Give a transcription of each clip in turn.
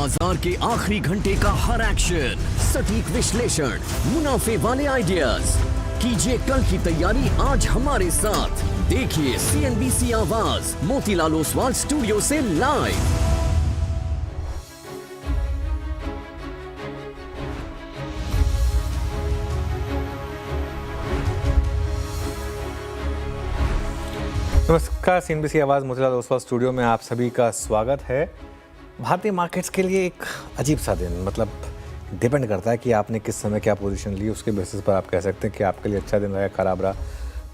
बाजार के आखिरी घंटे का हर एक्शन, सटीक विश्लेषण, मुनाफे वाले आइडियाज। कीजिए कल की तैयारी आज हमारे साथ। देखिए CNBC आवाज मोतीलाल ओसवाल स्टूडियो से लाइव। नमस्कार, CNBC आवाज़ मोतीलाल ओसवाल स्टूडियो में आप सभी का स्वागत है। भारतीय मार्केट्स के लिए एक अजीब सा दिन, मतलब डिपेंड करता है कि आपने किस समय क्या पोजीशन ली, उसके बेसिस पर आप कह सकते हैं कि आपके लिए अच्छा दिन रहा, खराब रहा।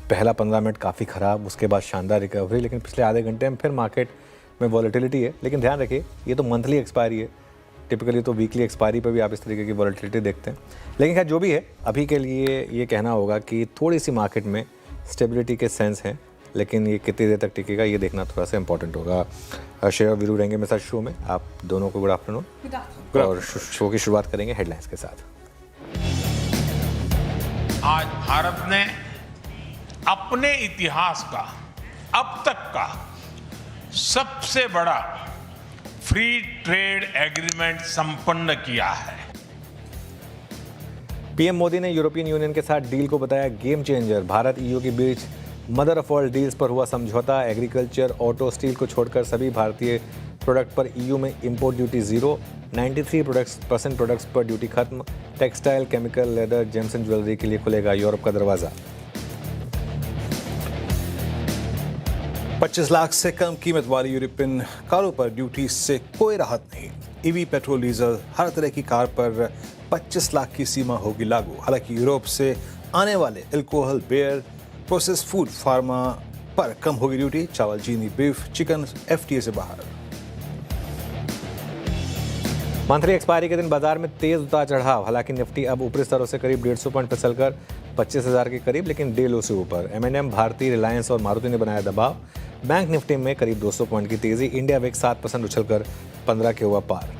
पहला 15 मिनट काफ़ी ख़राब, उसके बाद शानदार रिकवरी, लेकिन पिछले आधे घंटे में फिर मार्केट में वॉलेटिलिटी है। लेकिन ध्यान रखिए, ये तो मंथली एक्सपायरी है, टिपिकली तो वीकली एक्सपायरी पर भी आप इस तरीके की वॉलेटिलिटी देखते हैं। लेकिन खैर जो भी है, अभी के लिए ये कहना होगा कि थोड़ी सी मार्केट में स्टेबिलिटी के सेंस हैं, लेकिन ये कितनी देर तक टिकेगा ये देखना थोड़ा सा इंपॉर्टेंट होगा। शेयर वीरू रहेंगे मेरे साथ शो में। आप दोनों को गुड आफ्टरनून। और शो की शुरुआत करेंगे हेडलाइंस के साथ। आज भारत ने अपने इतिहास का अब तक का सबसे बड़ा फ्री ट्रेड एग्रीमेंट संपन्न किया है। पीएम मोदी ने यूरोपियन यूनियन के साथ डील को बताया गेम चेंजर। भारत EU के बीच मदर ऑफ ऑल डील्स पर हुआ समझौता। एग्रीकल्चर, ऑटो, स्टील को छोड़कर सभी भारतीय प्रोडक्ट पर EU में इंपोर्ट ड्यूटी 0। 93% प्रोडक्ट्स पर ड्यूटी खत्म। Textile, chemical, leather, James and jewellery के लिए खुलेगा यूरोप का दरवाजा। 25 लाख से कम कीमत वाली यूरोपियन कारों पर ड्यूटी से कोई राहत नहीं। EV, पेट्रोल, डीजल हर तरह की कार पर 25 लाख की सीमा होगी लागू। हालांकि यूरोप से आने वाले alcohol, beer, process food, pharma पर कम होगी ड्यूटी। चावल, चीनी, बीफ, चिकन FTA से बाहर। मंथली एक्सपायरी के दिन बाजार में तेज उतार चढ़ाव। हालांकि निफ्टी अब ऊपरी स्तरों से करीब 150 पॉइंट फिसलकर 25,000 के करीब, लेकिन डे लो से ऊपर। M&M, भारती, रिलायंस और मारुति ने बनाया दबाव। बैंक निफ्टी में करीब 200 पॉइंट की तेजी। इंडिया विक्स 7% उछलकर 15 के हुआ पार।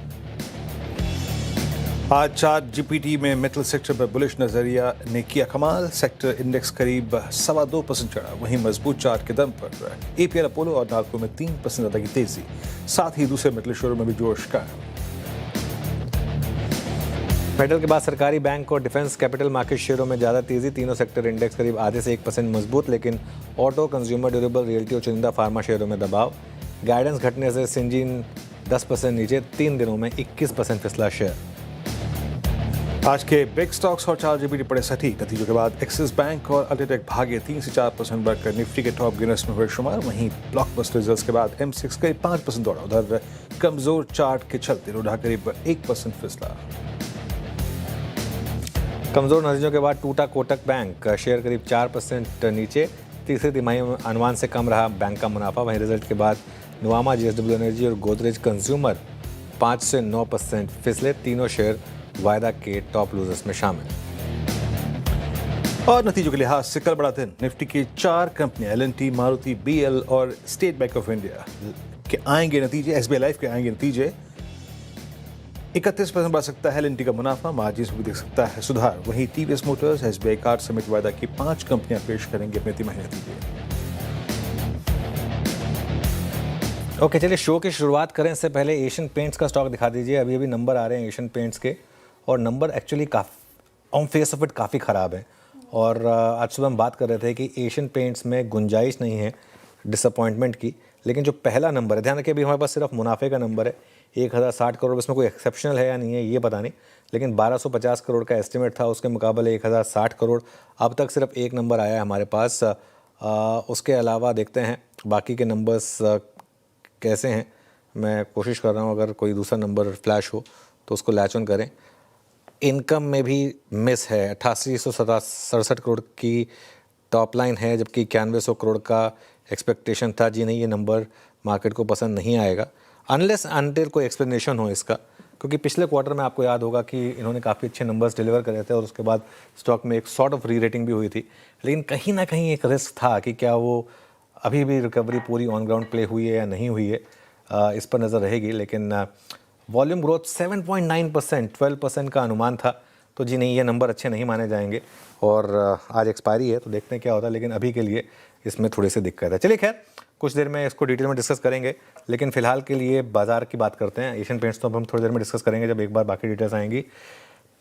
आज ChatGPT में मेटल सेक्टर पर बुलिश नजरिया ने किया कमाल। सेक्टर इंडेक्स करीब 2.25% चढ़ा। वहीं मजबूत चार्ट के दम पर APL, अपोलो और नाल्को में 3% ज्यादा की तेजी। साथ ही दूसरे मेटल शेयरों में भी जोश का। मेटल के बाद सरकारी, बैंक और डिफेंस कैपिटल मार्केट शेयरों में ज़्यादा तेजी। तीनों सेक्टर इंडेक्स करीब आधे से 1% मजबूत, लेकिन ऑटो, कंज्यूमर ड्यूरेबल, रियल्टी और चुनिंदा फार्मा शेयरों में दबाव। गाइडेंस घटने से सिंजीन 10% नीचे। 3 दिनों में 21% फिसला शेयर। आज के बिग स्टॉक्स और ChatGPT पड़े सटीक। नतीजों के बाद एक्सिस बैंक और अल्ट्राटेक भागे 3 से 4% बढ़कर निफ्टी के टॉप गेनर्स में हुए शुमार। वहीं ब्लॉकबस्टर रिजल्ट्स के बाद M6 करीब 5% दौड़ा। उधर कमजोर चार्ट के चलते रोडा करीब 1% फिसला। कमजोर नतीजों के बाद टूटा कोटक बैंक, शेयर करीब 4% नीचे। तीसरी तिमाही में अनुमान से कम रहा बैंक का मुनाफा। वहीं रिजल्ट के बाद नुवामा, JSW एनर्जी और गोदरेज कंज्यूमर 5 से 9% फिसले। तीनों शेयर वायदा के टॉप लूजर्स में शामिल। और नतीजों के लिहाज से कल बड़ा दिन। निफ्टी की 4 कंपनियां L&T, मारुति, BL और स्टेट बैंक ऑफ इंडिया के आएंगे नतीजे। SBI लाइफ के आएंगे नतीजे। 31% बढ़ सकता है L&T का मुनाफा। मार्जिन में भी देख सकता है सुधार। वहीं TVS मोटर्स, SBI कार्ड समेत वायदा की 5 कंपनियां पेश करेंगे अपने तिमाही नतीजे। ओके, चलिए शो की शुरुआत करें। इससे पहले एशियन पेंट्स का स्टॉक दिखा दीजिए। अभी अभी नंबर आ रहे हैं एशियन पेंट्स के, और नंबर एक्चुअली काफ़ी ऑन फेस ऑफ इट काफ़ी ख़राब है। और आज सुबह हम बात कर रहे थे कि एशियन पेंट्स में गुंजाइश नहीं है डिसअपॉइंटमेंट की। लेकिन जो पहला नंबर है, ध्यान रखिए, अभी हमारे पास सिर्फ मुनाफे का नंबर है 1060 करोड़। इसमें कोई एक्सेप्शनल है या नहीं है ये पता नहीं, लेकिन 1250 करोड़ का एस्टिमेट था, उसके मुकाबले 1060 करोड़। अब तक सिर्फ एक नंबर आया है हमारे पास। उसके अलावा देखते हैं बाकी के नंबर्स कैसे हैं। मैं कोशिश कर रहा हूँ अगर कोई दूसरा नंबर फ्लैश हो तो उसको लैच ऑन करें। इनकम में भी मिस है। 8867 करोड़ की टॉप लाइन है, जबकि 9100 करोड़ का एक्सपेक्टेशन था। जी नहीं, ये नंबर मार्केट को पसंद नहीं आएगा अनलेस अनटिल कोई एक्सप्लेनेशन हो इसका, क्योंकि पिछले क्वार्टर में आपको याद होगा कि इन्होंने काफ़ी अच्छे नंबर्स डिलीवर करे थे और उसके बाद स्टॉक में एक सॉर्ट ऑफ री रेटिंग भी हुई थी। लेकिन कहीं ना कहीं एक रिस्क था कि क्या वो अभी भी रिकवरी पूरी ऑन ग्राउंड प्ले हुई है या नहीं हुई है, इस पर नज़र रहेगी। लेकिन वॉल्यूम ग्रोथ 7.9%, 12% का अनुमान था, तो जी नहीं, ये नंबर अच्छे नहीं माने जाएंगे। और आज एक्सपायरी है तो देखते हैं क्या होता है, लेकिन अभी के लिए इसमें थोड़ी सी दिक्कत है। चलिए खैर, कुछ देर में इसको डिटेल में डिस्कस करेंगे, लेकिन फिलहाल के लिए बाजार की बात करते हैं। एशियन पेंट्स तो अब हम थोड़ी देर में डिस्कस करेंगे जब एक बार बाकी डिटेल्स आएंगी।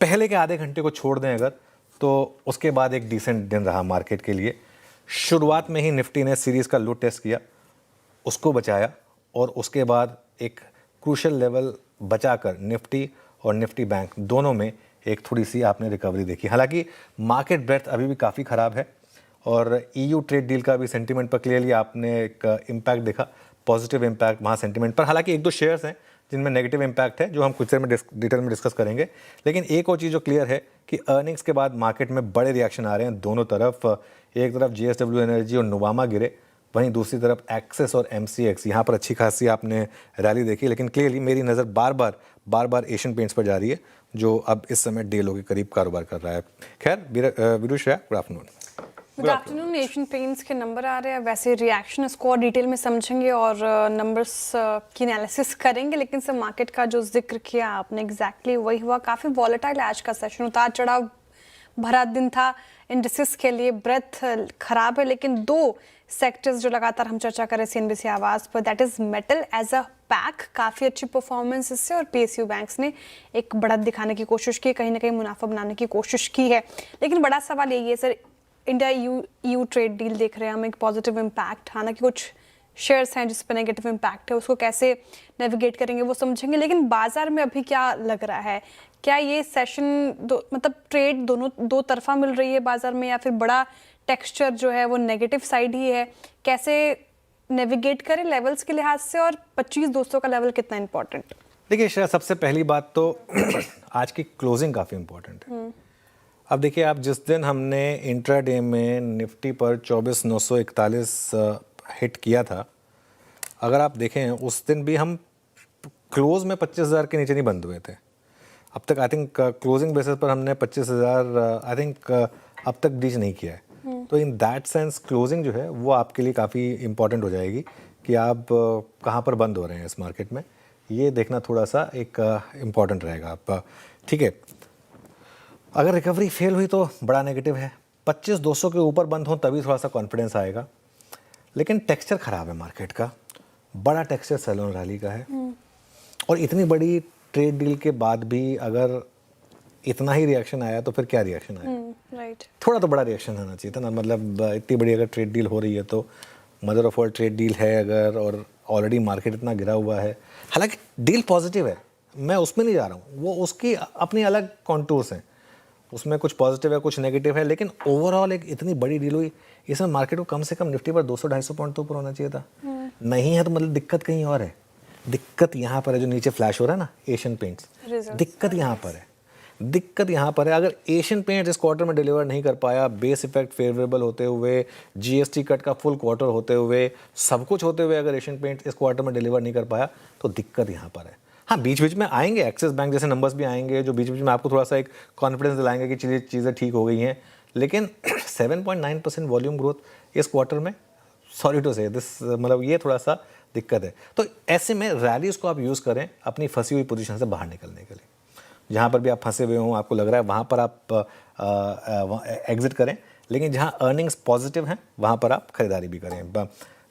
पहले के आधे घंटे को छोड़ दें अगर, तो उसके बाद एक डिसेंट दिन रहा मार्केट के लिए। शुरुआत में ही निफ्टी ने सीरीज़ का लो टेस्ट किया, उसको बचाया, और उसके बाद एक क्रूशल लेवल बचाकर निफ्टी और निफ्टी बैंक दोनों में एक थोड़ी सी आपने रिकवरी देखी। हालांकि मार्केट ब्रेथ अभी भी काफ़ी ख़राब है, और ईयू ट्रेड डील का भी सेंटीमेंट पर क्लियरली आपने एक इम्पैक्ट देखा, पॉजिटिव इम्पैक्ट वहाँ सेंटीमेंट पर। हालांकि एक दो शेयर्स हैं जिनमें नेगेटिव इम्पैक्ट है, जो हम कुछ देर में डिटेल में डिस्कस करेंगे। लेकिन एक और चीज़ जो क्लियर है कि अर्निंग्स के बाद मार्केट में बड़े रिएक्शन आ रहे हैं दोनों तरफ। एक तरफ JSW एनर्जी और नुवामा गिरे, वहीं दूसरी तरफ एक्सेस और MCX, यहाँ पर अच्छी खासी आपने रैली देखी। लेकिन क्लियरली मेरी नज़र बार बार एशियन पेंट्स पर जा रही है, जो अब इस समय डे लो के करीब कारोबार कर रहा है। खैर, विरुष, good afternoon. Good afternoon. Asian paints के नंबर आ रहे हैं, वैसे रिएक्शन इसको और डिटेल में समझेंगे और नंबर्स की एनालिसिस करेंगे। लेकिन सर, मार्केट का जो जिक्र किया आपने एग्जैक्टली वही हुआ। काफ़ी वॉलेटाइल आज का सेशन, उतार चढ़ाव भरा दिन था इंडिसेस के लिए। ब्रेथ खराब है, लेकिन दो सेक्टर्स जो लगातार हम चर्चा कर रहे थे CNBC आवाज़ पर, that is metal as a pack, काफ़ी अच्छी परफॉर्मेंस इससे, और PSU बैंक्स ने एक बढ़त दिखाने की कोशिश की, कहीं ना कहीं मुनाफा बनाने की कोशिश की है। लेकिन बड़ा सवाल यही है sir, India EU trade deal देख रहे हैं हम, एक पॉजिटिव इम्पैक्ट, हालांकि कुछ शेयर्स हैं जिस पर नेगेटिव इम्पैक्ट है, उसको कैसे नेविगेट करेंगे वो समझेंगे। लेकिन बाजार में अभी क्या लग रहा है, क्या ये सेशन मतलब ट्रेड दो तरफा मिल रही है बाजार में, या फिर बड़ा टेक्सचर जो है वो नेगेटिव साइड ही है? कैसे नेविगेट करें लेवल्स के लिहाज से, और 25,200 का लेवल कितना इंपॉर्टेंट? देखिए श्रेया, सबसे पहली बात तो आज की क्लोजिंग काफ़ी इंपॉर्टेंट है। अब देखिए, आप जिस दिन हमने इंट्राडे में निफ्टी पर 24,941 हिट किया था, अगर आप देखें उस दिन भी हम क्लोज में 25,000 के नीचे नहीं बंद हुए थे। अब तक आई थिंक क्लोजिंग बेसिस पर हमने 25,000 आई थिंक अब तक ब्रीच नहीं किया है। तो इन दैट सेंस क्लोजिंग जो है वो आपके लिए काफ़ी इंपॉर्टेंट हो जाएगी कि आप कहाँ पर बंद हो रहे हैं इस मार्केट में, ये देखना थोड़ा सा एक इम्पॉर्टेंट रहेगा। आप ठीक है, अगर रिकवरी फेल हुई तो बड़ा नेगेटिव है, 25,200 के ऊपर बंद हो तभी थोड़ा सा कॉन्फिडेंस आएगा। लेकिन टेक्सचर ख़राब है मार्केट का, बड़ा टेक्सचर सेलोन रैली का है, और इतनी बड़ी ट्रेड डील के बाद भी अगर इतना ही रिएक्शन आया तो फिर क्या रिएक्शन आया? राइट, थोड़ा तो बड़ा रिएक्शन आना चाहिए था ना। मतलब इतनी बड़ी अगर ट्रेड डील हो रही है तो mother of all trade deal है अगर, और ऑलरेडी मार्केट इतना गिरा हुआ है। हालांकि डील पॉजिटिव है, मैं उसमें नहीं जा रहा हूँ, वो उसकी अपनी अलग कॉन्टूर्स हैं, उसमें कुछ पॉजिटिव है कुछ नेगेटिव है। लेकिन ओवरऑल एक इतनी बड़ी डील हुई, इसमें मार्केट को कम से कम निफ्टी पर 200-250 पॉइंट तो ऊपर होना चाहिए था। नहीं है तो मतलब दिक्कत कहीं और है। दिक्कत यहाँ पर है, जो नीचे फ्लैश हो रहा है ना, एशियन पेंट्स, दिक्कत यहाँ पर है। दिक्कत यहाँ पर है, अगर एशियन पेंट्स इस क्वार्टर में डिलीवर नहीं कर पाया, बेस इफेक्ट फेवरेबल होते हुए, GST कट का फुल क्वार्टर होते हुए, सब कुछ होते हुए अगर एशियन पेंट्स इस क्वार्टर में डिलीवर नहीं कर पाया तो दिक्कत यहाँ पर है। हाँ, बीच बीच में आएंगे एक्सिस बैंक जैसे नंबर्स भी आएंगे जो बीच बीच में आपको थोड़ा सा एक कॉन्फिडेंस दिलाएंगे कि चीज़ें ठीक हो गई हैं। लेकिन 7.9% वॉल्यूम ग्रोथ इस क्वार्टर में, सॉरी टू से दिस, मतलब ये थोड़ा सा दिक्कत है। तो ऐसे में रैलीज को आप यूज़ करें अपनी फंसी हुई पोजीशन से बाहर निकलने के लिए। जहाँ पर भी आप फंसे हुए हों, आपको लग रहा है वहाँ पर आप एग्जिट करें, लेकिन जहाँ अर्निंग्स पॉजिटिव हैं वहाँ पर आप खरीदारी भी करें।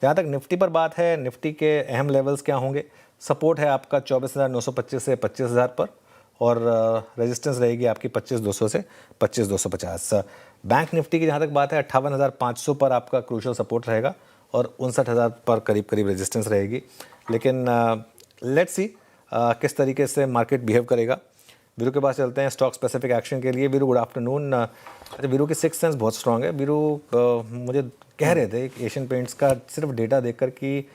जहाँ तक निफ्टी पर बात है, निफ्टी के अहम लेवल्स क्या होंगे? सपोर्ट है आपका 24,925 से 25,000 पर, और रेजिस्टेंस रहेगी आपकी 25,200 से 25,250। बैंक निफ्टी की जहाँ तक बात है 58,500 पर आपका क्रूशल सपोर्ट रहेगा, और 59,000 पर करीब रेजिस्टेंस रहेगी। लेकिन लेट्स सी किस तरीके से मार्केट बिहेव करेगा। वीरू के पास चलते हैं स्टॉक स्पेसिफिक एक्शन के लिए। Veeru, good afternoon. अच्छा, वीरू की सिक्स सेंस बहुत स्ट्रांग है। वीरू मुझे कह रहे थे एशियन पेंट्स का सिर्फ डेटा देखकर कि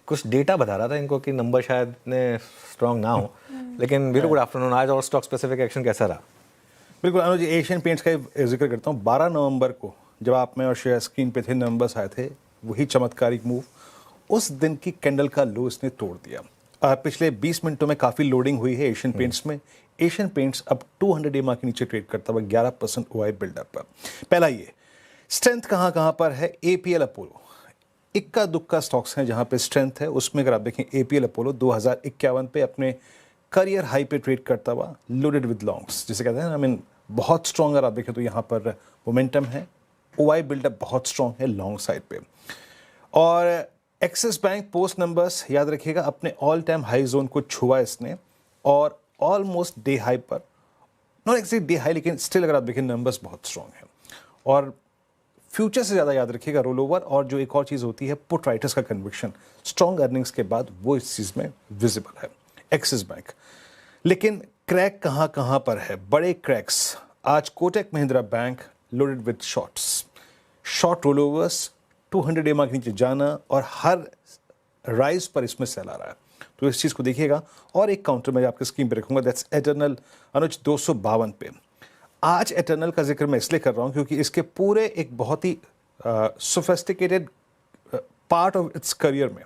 कुछ डेटा बता रहा था इनको कि नंबर शायद इतने स्ट्रांग ना हो। लेकिन वीरू, गुड आफ्टरनून। आज और स्टॉक स्पेसिफिक एक्शन कैसा रहा? बिल्कुल अनुज, एशियन पेंट्स का जिक्र करता हूँ। 12 नवंबर को जब आप में और शेयर स्क्रीन पे थे, नंबर्स आए थे, वही चमत्कारिक मूव, उस दिन की कैंडल का लो इसने तोड़ दिया। पिछले 20 मिनटों में काफ़ी लोडिंग हुई है एशियन पेंट्स में। एशियन पेंट्स अब 200 EMA के नीचे ट्रेड करता हुआ 11% OI बिल्डअप पर। पहला ये स्ट्रेंथ कहाँ पर है? APL अपोलो, इक्का दुक्का स्टॉक्स हैं जहाँ पे स्ट्रेंथ है। उसमें अगर आप देखें APL अपोलो 2051 पे अपने करियर हाई पे ट्रेड करता हुआ, लोडेड विद लॉन्ग्स जिसे कहते हैं, आई मीन बहुत स्ट्रॉन्ग। अगर आप देखें तो यहाँ पर मोमेंटम है, OI बिल्डअप बहुत स्ट्रॉन्ग है लॉन्ग साइड पे। और एक्सिस बैंक पोस्ट नंबर्स याद रखिएगा अपने ऑल टाइम हाई जोन को छुआ इसने और ऑलमोस्ट डे हाई पर, नॉट एक्सैक्ट डे हाई लेकिन स्टिल अगर आप देखें नंबर्स बहुत स्ट्रॉन्ग हैं। और फ्यूचर से ज़्यादा याद रखिएगा रोल ओवर, और जो एक और चीज़ होती है पुट राइटर्स का कन्विक्शन स्ट्रॉन्ग अर्निंग्स के बाद वो इस चीज़ में विजिबल है एक्सिस बैंक। लेकिन क्रैक कहाँ कहाँ पर है, बड़े क्रैक्स। आज Kotak Mahindra bank loaded with shorts, short roll overs, 200 EMA के नीचे जाना और हर राइज पर इसमें सेल आ रहा है, तो इस चीज़ को देखिएगा। और एक काउंटर मैं आपके स्क्रीन पे रखूंगा, दैट्स एटर्नल अनुज 252 पे। आज एटर्नल का जिक्र मैं इसलिए कर रहा हूँ क्योंकि इसके पूरे एक बहुत ही sophisticated part of its career में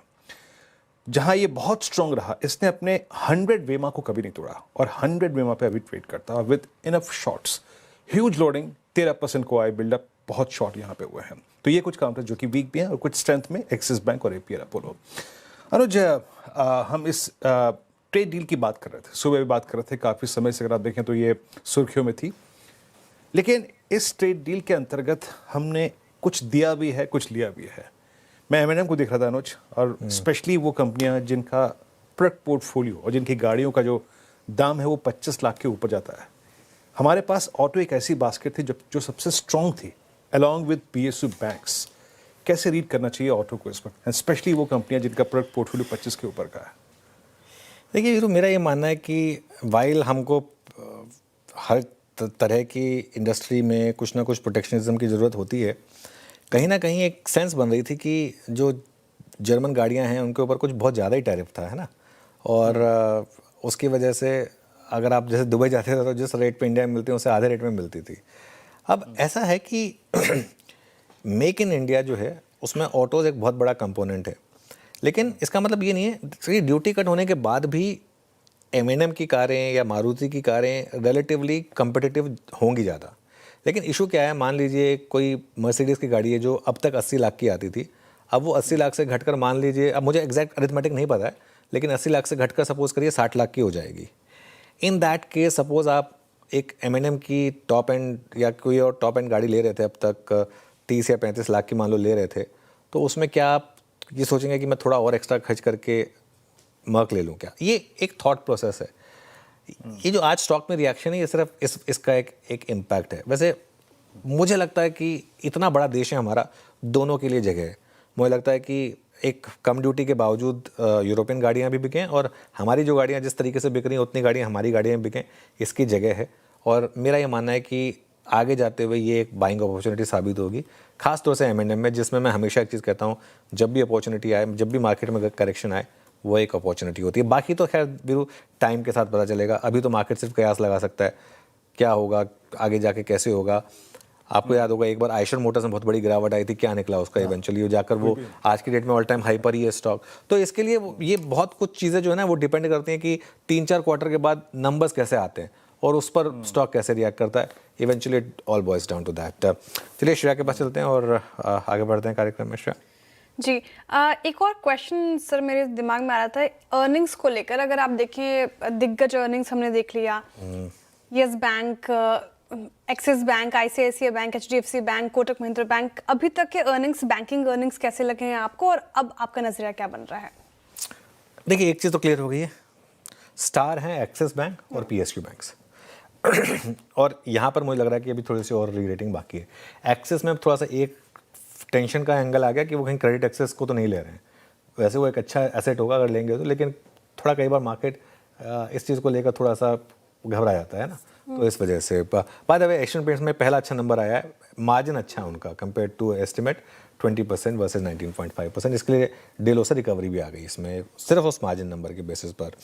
जहाँ ये बहुत स्ट्रॉन्ग रहा, इसने अपने 100 वेमा को कभी नहीं तोड़ा और 100 वेमा पे अभी ट्रेड करता है with enough shorts, huge loading, 13% को आई बिल्डअप, बहुत शॉर्ट यहाँ पे हुए हैं। तो ये कुछ काउंटर जो कि वीक भी हैं और कुछ स्ट्रेंथ में एक्सिस बैंक और एपीएल अपोलो। अनुज हम इस ट्रेड डील की बात कर रहे थे, सुबह भी बात कर रहे थे, काफ़ी समय से अगर आप देखें तो ये सुर्खियों में थी। लेकिन इस ट्रेड डील के अंतर्गत हमने कुछ दिया भी है, कुछ लिया भी है। मैं M&M को देख रहा था अनुज, और स्पेशली वो कंपनियां जिनका प्रोडक्ट पोर्टफोलियो और जिनकी गाड़ियों का जो दाम है वो 25 लाख के ऊपर जाता है। हमारे पास ऑटो एक ऐसी बास्केट थी जो सबसे स्ट्रॉन्ग थी अलॉन्ग विद PSU बैंक्स। कैसे रीड करना चाहिए ऑटो को इस वक्त, एंड स्पेशली वो कंपनियां जिनका प्रोडक्ट पोर्टफोलियो 25 के ऊपर का है? देखिए वीरू, मेरा ये मानना है कि वाइल हमको हर तरह की इंडस्ट्री में कुछ ना कुछ प्रोटेक्शनिज्म की ज़रूरत होती है, कहीं ना कहीं एक सेंस बन रही थी कि जो जर्मन गाड़ियां हैं उनके ऊपर कुछ बहुत ज़्यादा ही टैरिफ था, है ना। और उसकी वजह से अगर आप जैसे दुबई जाते थे तो जिस रेट पे इंडिया में मिलती है उससे आधे रेट में मिलती थी। अब ऐसा है कि मेक इन इंडिया जो है उसमें ऑटोज़ एक बहुत बड़ा कंपोनेंट है, लेकिन इसका मतलब ये नहीं है कि ड्यूटी कट होने के बाद भी M&M की कारें या मारुति की कारें रिलेटिवली कम्पिटिटिव होंगी ज़्यादा। लेकिन इशू क्या है, मान लीजिए कोई मर्सिडीज़ की गाड़ी है जो अब तक 80 लाख की आती थी, अब वो 80 लाख से घटकर मान लीजिए, अब मुझे एग्जैक्ट अरिथमेटिक नहीं पता है, लेकिन 80 लाख से घटकर सपोज करिए 60 लाख की हो जाएगी। इन दैट केस सपोज आप एक M&M की टॉप एंड या कोई और टॉप एंड गाड़ी ले रहे थे, अब तक 30 या 35 लाख की मान लो ले रहे थे, तो उसमें क्या आप ये सोचेंगे कि मैं थोड़ा और एक्स्ट्रा खर्च करके मर्क ले लूँ क्या? ये एक थॉट प्रोसेस है। ये जो आज स्टॉक में रिएक्शन है ये सिर्फ इसका एक इम्पैक्ट है। वैसे मुझे लगता है कि इतना बड़ा देश है हमारा, दोनों के लिए जगह है। मुझे लगता है कि एक कम ड्यूटी के बावजूद यूरोपियन गाड़ियाँ भी बिकें और हमारी जो गाड़ियाँ जिस तरीके से बिक रही हैं उतनी गाड़ियाँ हमारी गाड़ियाँ बिकें, इसकी जगह है। और मेरा ये मानना है कि आगे जाते हुए ये एक बाइंग अपॉर्चुनिटी साबित होगी, खास तौर से M&M में, जिसमें मैं हमेशा एक चीज़ कहता हूँ, जब भी अपॉर्चुनिटी आए, जब भी मार्केट में करेक्शन आए, वो एक अपॉर्चुनिटी होती है। बाकी तो खैर वीरू टाइम के साथ पता चलेगा। अभी तो मार्केट सिर्फ कयास लगा सकता है क्या होगा आगे जाके, कैसे होगा। आपको याद होगा एक बार आयशर मोटर्स में बहुत बड़ी गिरावट आई थी, क्या निकला उसका इवेंचुअली जाकर वो आज की डेट में ऑल टाइम हाई पर ही है स्टॉक। तो इसके लिए ये बहुत कुछ चीज़ें जो है ना वो डिपेंड करती हैं कि 3-4 क्वार्टर के बाद नंबर्स कैसे आते हैं और उस पर स्टॉक कैसे रिएक्ट करता है। Eventually all boils down to that. चलिए श्रेया के पास चलते हैं और आगे बढ़ते हैं कार्यक्रम में। श्रेया जी, एक और क्वेश्चन सर मेरे दिमाग में आ रहा था अर्निंग्स को लेकर। अगर आप देखें दिग्गज अर्निंग्स हमने देख लिया, yes bank, axis bank, ICICI bank, HDFC bank, Kotak Mahindra bank, अभी तक के अर्निंग्स, बैंकिंग अर्निंग्स कैसे लगे हैं आपको और अब आपका नजरिया क्या बन रहा है? देखिए एक चीज़ तो क्लियर हो गई है, स्टार हैं एक्सिस बैंक और PSU बैंक्स। और यहाँ पर मुझे लग रहा है कि अभी थोड़ी सी और री-रेटिंग बाकी है। एक्सिस में थोड़ा सा एक टेंशन का एंगल आ गया कि वो कहीं क्रेडिट एक्सेस को तो नहीं ले रहे हैं। वैसे वो एक अच्छा एसेट होगा अगर लेंगे तो, लेकिन थोड़ा कई बार मार्केट इस चीज़ को लेकर थोड़ा सा घबरा जाता है ना, तो इस वजह से। By the way Asian paints में पहला अच्छा नंबर आया है, मार्जिन अच्छा है उनका कंपेयर टू एस्टिमेट 20% वर्सेज 19.5%। इसके लिए डेलो से रिकवरी भी आ गई इसमें, सिर्फ उस मार्जिन नंबर के बेसिस पर।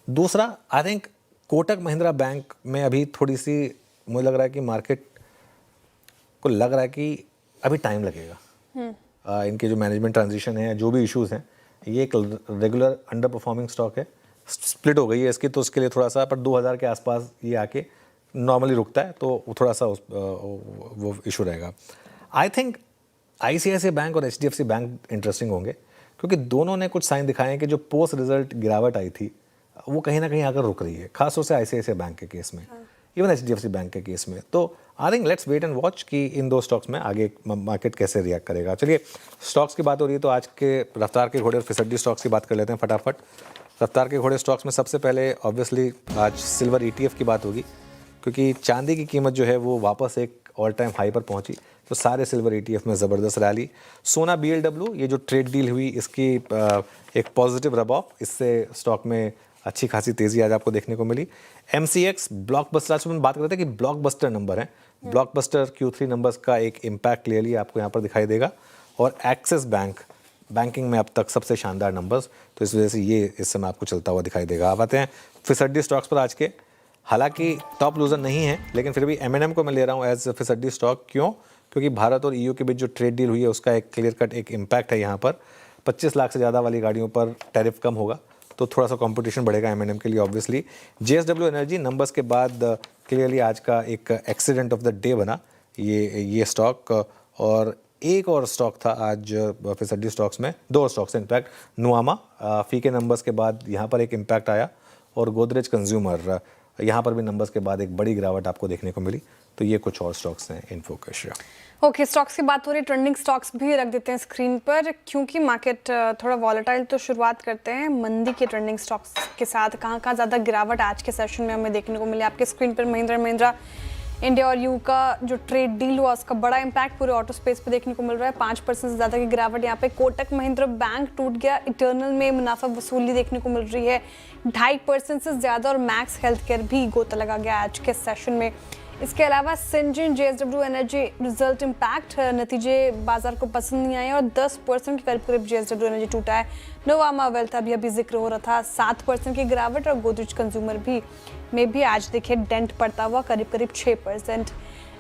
दूसरा I think Kotak Mahindra bank में अभी थोड़ी सी मुझे लग रहा है कि मार्केट को लग रहा है कि अभी टाइम लगेगा। इनके जो मैनेजमेंट ट्रांजिशन है, जो भी इश्यूज हैं, ये एक रेगुलर अंडर परफॉर्मिंग स्टॉक है, स्प्लिट हो गई है इसकी, तो उसके लिए थोड़ा सा, पर 2000 के आसपास ये आके नॉर्मली रुकता है, तो थोड़ा सा वो इशू रहेगा। आई थिंक ICICI बैंक और HDFC बैंक इंटरेस्टिंग होंगे क्योंकि दोनों ने कुछ साइन दिखाए हैं कि जो पोस्ट रिजल्ट गिरावट आई थी वो कहीं ना कहीं आकर रुक रही है, खासतौर से ICICI बैंक के केस में। इवन HDFC बैंक के केस में। तो I think let's wait and watch कि इन दो स्टॉक्स में आगे मार्केट कैसे रिएक्ट करेगा। चलिए स्टॉक्स की बात हो रही है तो आज के रफ्तार के घोड़े और फिसड्डी स्टॉक्स की बात कर लेते हैं फटाफट। रफ्तार के घोड़े स्टॉक्स में सबसे पहले ऑब्वियसली आज सिल्वर ETF की बात होगी, क्योंकि चांदी की कीमत जो है वो वापस एक ऑल टाइम हाई पर पहुंची, तो सारे सिल्वर ETF में ज़बरदस्त रैली। सोना BLW ये जो ट्रेड डील हुई इसकी एक पॉजिटिव रब ऑफ, इससे स्टॉक में अच्छी खासी तेज़ी आज आपको देखने को मिली। MCX ब्लॉकबस्टर, आज हम बात करते हैं कि ब्लॉकबस्टर नंबर है, ब्लॉकबस्टर Q3 नंबर्स का एक इम्पैक्ट क्लियरली आपको यहाँ पर दिखाई देगा। और एक्सिस बैंक, बैंकिंग में अब तक सबसे शानदार नंबर्स, तो इस वजह से ये इस समय आपको चलता हुआ दिखाई देगा। आप आते हैं फिसड्डी स्टॉक्स पर आज के, हालांकि टॉप लूजर नहीं है लेकिन फिर भी M&M को मैं ले रहा हूँ एज फिसड्डी स्टॉक। क्यों? क्योंकि भारत और EU के बीच जो ट्रेड डील हुई है उसका एक क्लियर कट एक इम्पैक्ट है यहाँ पर। 25 लाख से ज़्यादा वाली गाड़ियों पर टैरिफ कम होगा तो थोड़ा सा कंपटीशन बढ़ेगा M&M के लिए ऑब्वियसली। JSW एनर्जी नंबर्स के बाद क्लियरली आज का एक एक्सीडेंट ऑफ द डे बना ये स्टॉक। और एक और स्टॉक था आज फिसड्डी स्टॉक्स में, दो स्टॉक्स इनफैक्ट, नुआमा फी के नंबर्स के बाद यहाँ पर एक इम्पैक्ट आया, और गोदरेज कंज्यूमर यहाँ पर भी नंबर्स के बाद एक बड़ी गिरावट आपको देखने को मिली। तो ये कुछ और स्टॉक्स हैं इन फोकस। ओके, स्टॉक्स की बात हो रही है, ट्रेंडिंग स्टॉक्स भी रख देते हैं स्क्रीन पर, क्योंकि मार्केट थोड़ा वॉलेटाइल। तो शुरुआत करते हैं मंदी के ट्रेंडिंग स्टॉक्स के साथ। कहाँ ज़्यादा गिरावट आज के सेशन में हमें देखने को मिली? आपके स्क्रीन पर महिंद्रा इंडिया और यू का जो ट्रेड डील हुआ उसका बड़ा इंपैक्ट पूरे ऑटो स्पेस पे देखने को मिल रहा है। 5% से ज़्यादा की गिरावट यहाँ पे। कोटक महिंद्रा बैंक टूट गया, इटर्नल में मुनाफा वसूली देखने को मिल रही है 2.5% से ज़्यादा, और मैक्स हेल्थ केयर भी गोता लगा गया आज के सेशन में। इसके अलावा Syngene JSW energy result impact, नतीजे बाजार को पसंद नहीं आए और 10% के करीब JSW एनर्जी टूटा है। नोवामा वेल्थ अभी जिक्र हो रहा था, 7% की गिरावट, और गोदरेज कंज्यूमर भी आज देखिए डेंट पड़ता हुआ करीब 6%।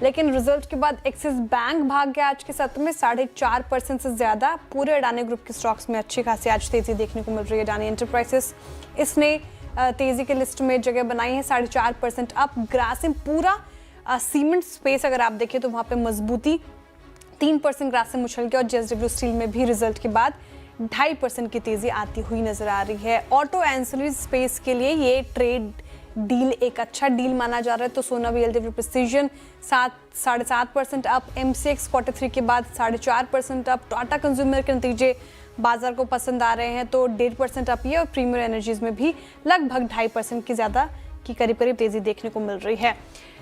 लेकिन रिजल्ट के बाद एक्सिस बैंक भाग गया आज के सत्र में 4.5% से ज़्यादा। पूरे अडानी ग्रुप के स्टॉक्स में अच्छी खासी आज तेज़ी देखने को मिल रही है। अडानी एंटरप्राइजेस इसने तेज़ी के लिस्ट में जगह बनाई है, 4.5% अप। ग्रासिम पूरा सीमेंट स्पेस अगर आप देखें तो वहाँ पे मजबूती, 3% ग्रासिम उछल गया, और JSW स्टील में भी रिजल्ट के बाद 2.5% की तेज़ी आती हुई नजर आ रही है। ऑटो एंसिलरी स्पेस के लिए ये ट्रेड डील एक अच्छा डील माना जा रहा है। तो सोना BLW precision 7.5% up, MCX Q3 के बाद 4.5% अप। टाटा कंज्यूमर के नतीजे बाजार को पसंद आ रहे हैं तो 1.5% अप ये, और प्रीमियर एनर्जीज में भी लगभग 2.5% की ज़्यादा की करीब तेज़ी देखने को मिल रही है।